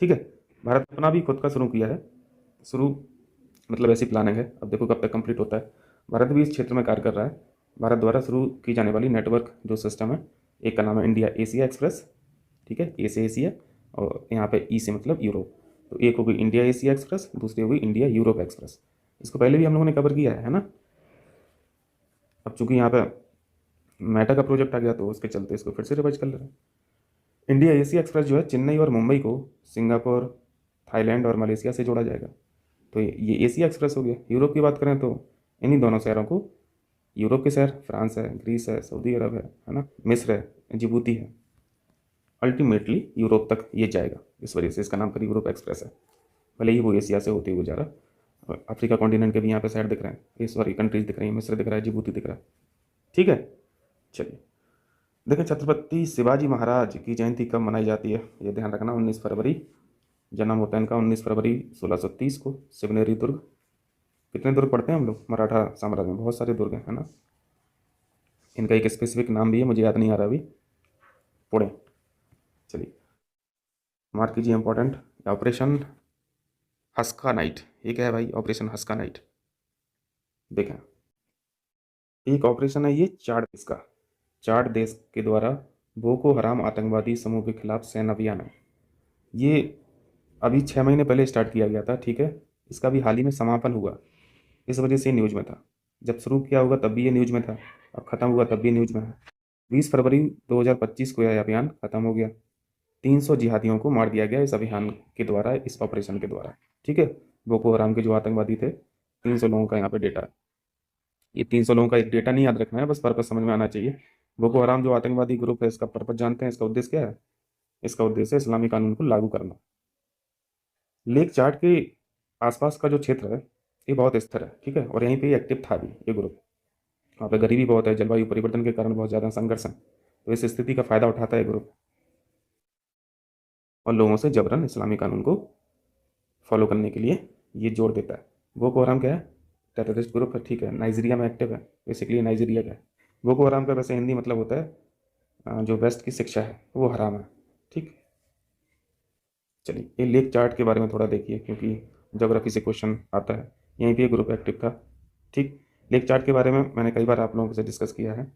ठीक है। भारत अपना भी खुद का शुरू किया है, शुरू मतलब ऐसी प्लानिंग है, अब देखो कब तक कंप्लीट होता है। भारत भी इस क्षेत्र में कार्य कर रहा है। भारत द्वारा शुरू की जाने वाली नेटवर्क जो सिस्टम है, एक का नाम है इंडिया एशिया एक्सप्रेस, ठीक है, ए से एशिया, और यहाँ पे ई से मतलब यूरोप। तो एक हो गई इंडिया एशिया एक्सप्रेस, दूसरी हो गई इंडिया यूरोप एक्सप्रेस। इसको पहले भी हम लोगों ने कवर किया है ना। अब चूंकि यहाँ पे मेटा का प्रोजेक्ट आ गया तो उसके चलते इसको फिर से रिवाइज कर ले रहे हैं। इंडिया एशिया एक्सप्रेस जो है चेन्नई और मुंबई को सिंगापुर, थाईलैंड और मलेशिया से जोड़ा जाएगा। तो ये एशिया एक्सप्रेस हो गया। यूरोप की बात करें तो इन्हीं दोनों शहरों को, यूरोप के शहर फ्रांस है, ग्रीस है, सऊदी अरब है ना, मिस्र है, जिबूती है, अल्टीमेटली यूरोप तक ये जाएगा। इस वजह से इसका नाम फिर यूरोप एक्सप्रेस है। भले ही वो एशिया से होते हुए जा रहा। और अफ्रीका कॉन्टिनेंट के भी यहाँ पे शहर दिख रहे हैं, ये सॉरी कंट्रीज दिख रही हैं, मिस्र दिख रहा है, जिबूती दिख रहा है, ठीक है। चलिए देखिए, छत्रपति शिवाजी महाराज की जयंती कब मनाई जाती है? ये ध्यान रखना, 19 फरवरी जन्म होता है इनका, 19 फरवरी 1630 को, शिवनेरी दुर्ग। कितने दुर्ग पढ़ते हैं हम लोग मराठा साम्राज्य में? बहुत सारे दुर्ग हैं, है ना। इनका एक स्पेसिफिक नाम भी है, मुझे याद नहीं आ रहा अभी, पुणे। चलिए मार्क कीजिए इंपॉर्टेंट, ऑपरेशन हस्का नाइट। ये क्या है भाई ऑपरेशन हस्का नाइट? देखें, एक ऑपरेशन है ये चार देश के द्वारा बोको हराम आतंकवादी समूह के खिलाफ सैन्य अभियान है। ये अभी 6 महीने पहले स्टार्ट किया गया था, ठीक है। इसका भी हाल ही में समापन हुआ, इस वजह से न्यूज़ में था। जब शुरू किया होगा तब भी ये न्यूज़ में था, अब खत्म हुआ तब भी न्यूज़ में है। 20 फरवरी 2025 को यह अभियान खत्म हो गया। 300 जिहादियों को मार दिया गया इस अभियान के द्वारा, इस ऑपरेशन के द्वारा, ठीक है। बोको हराम के जो आतंकवादी थे, 300 लोगों का यहाँ पे डेटा है। ये 300 लोगों का एक डेटा नहीं याद रखना है, बस पर्पज समझ में आना चाहिए। बोको हराम जो आतंकवादी ग्रुप है, इसका पर्पज जानते हैं? इसका उद्देश्य क्या है? इसका उद्देश्य इस्लामी कानून को लागू करना। लेक चार्ट के आसपास का जो क्षेत्र है ये बहुत स्थिर है, ठीक है, और यहीं पे एक्टिव था भी ये ग्रुप। वहाँ पे गरीबी बहुत है, जलवायु परिवर्तन के कारण बहुत ज़्यादा संघर्ष है, तो इस स्थिति का फायदा उठाता है ग्रुप और लोगों से जबरन इस्लामी कानून को फॉलो करने के लिए ये जोर देता है। बोको हराम क्या है? टेररिस्ट ग्रुप है, ठीक है, नाइजीरिया में एक्टिव है, बेसिकली नाइजीरिया का है। बोको हराम का वैसे हिंदी मतलब होता है जो वेस्ट की शिक्षा है वो हराम है, ठीक। चलिए ये लेक चार्ट के बारे में थोड़ा देखिए, क्योंकि ज्योग्राफी से क्वेश्चन आता है, यहीं पे ग्रुप एक्टिव था, ठीक। लेक चार्ट के बारे में मैंने कई बार आप लोगों से डिस्कस किया है।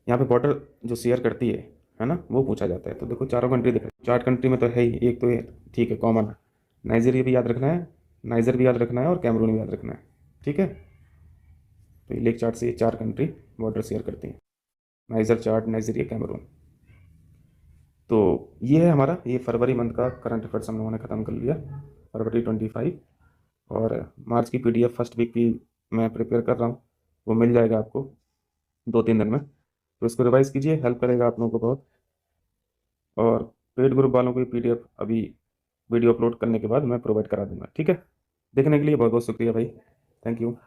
यहाँ पे बॉर्डर जो शेयर करती है ना, वो पूछा जाता है। तो देखो चारों कंट्री दिख रही है, 4 कंट्री में तो है ही, एक तो ये ठीक है कॉमन है, नाइजीरिया भी याद रखना है, नाइजर भी याद रखना है और कैमरून भी याद रखना है, ठीक है। तो ये लेक चार्ट से ये 4 कंट्री बॉर्डर शेयर करती हैं, नाइजर, चार्ट, नाइजीरिया, कैमरून। तो ये है हमारा ये फरवरी मंथ का करंट अफेयर्स हम लोगों ने ख़त्म कर लिया, फरवरी 25। और मार्च की पीडीएफ फर्स्ट वीक की मैं प्रिपेयर कर रहा हूँ, वो मिल जाएगा आपको 2-3 दिन में। तो इसको रिवाइज़ कीजिए, हेल्प करेगा आप लोगों को बहुत। और पेड ग्रुप वालों को पीडीएफ अभी वीडियो अपलोड करने के बाद मैं प्रोवाइड करा दूंगा, ठीक है। देखने के लिए बहुत बहुत शुक्रिया भाई, थैंक यू।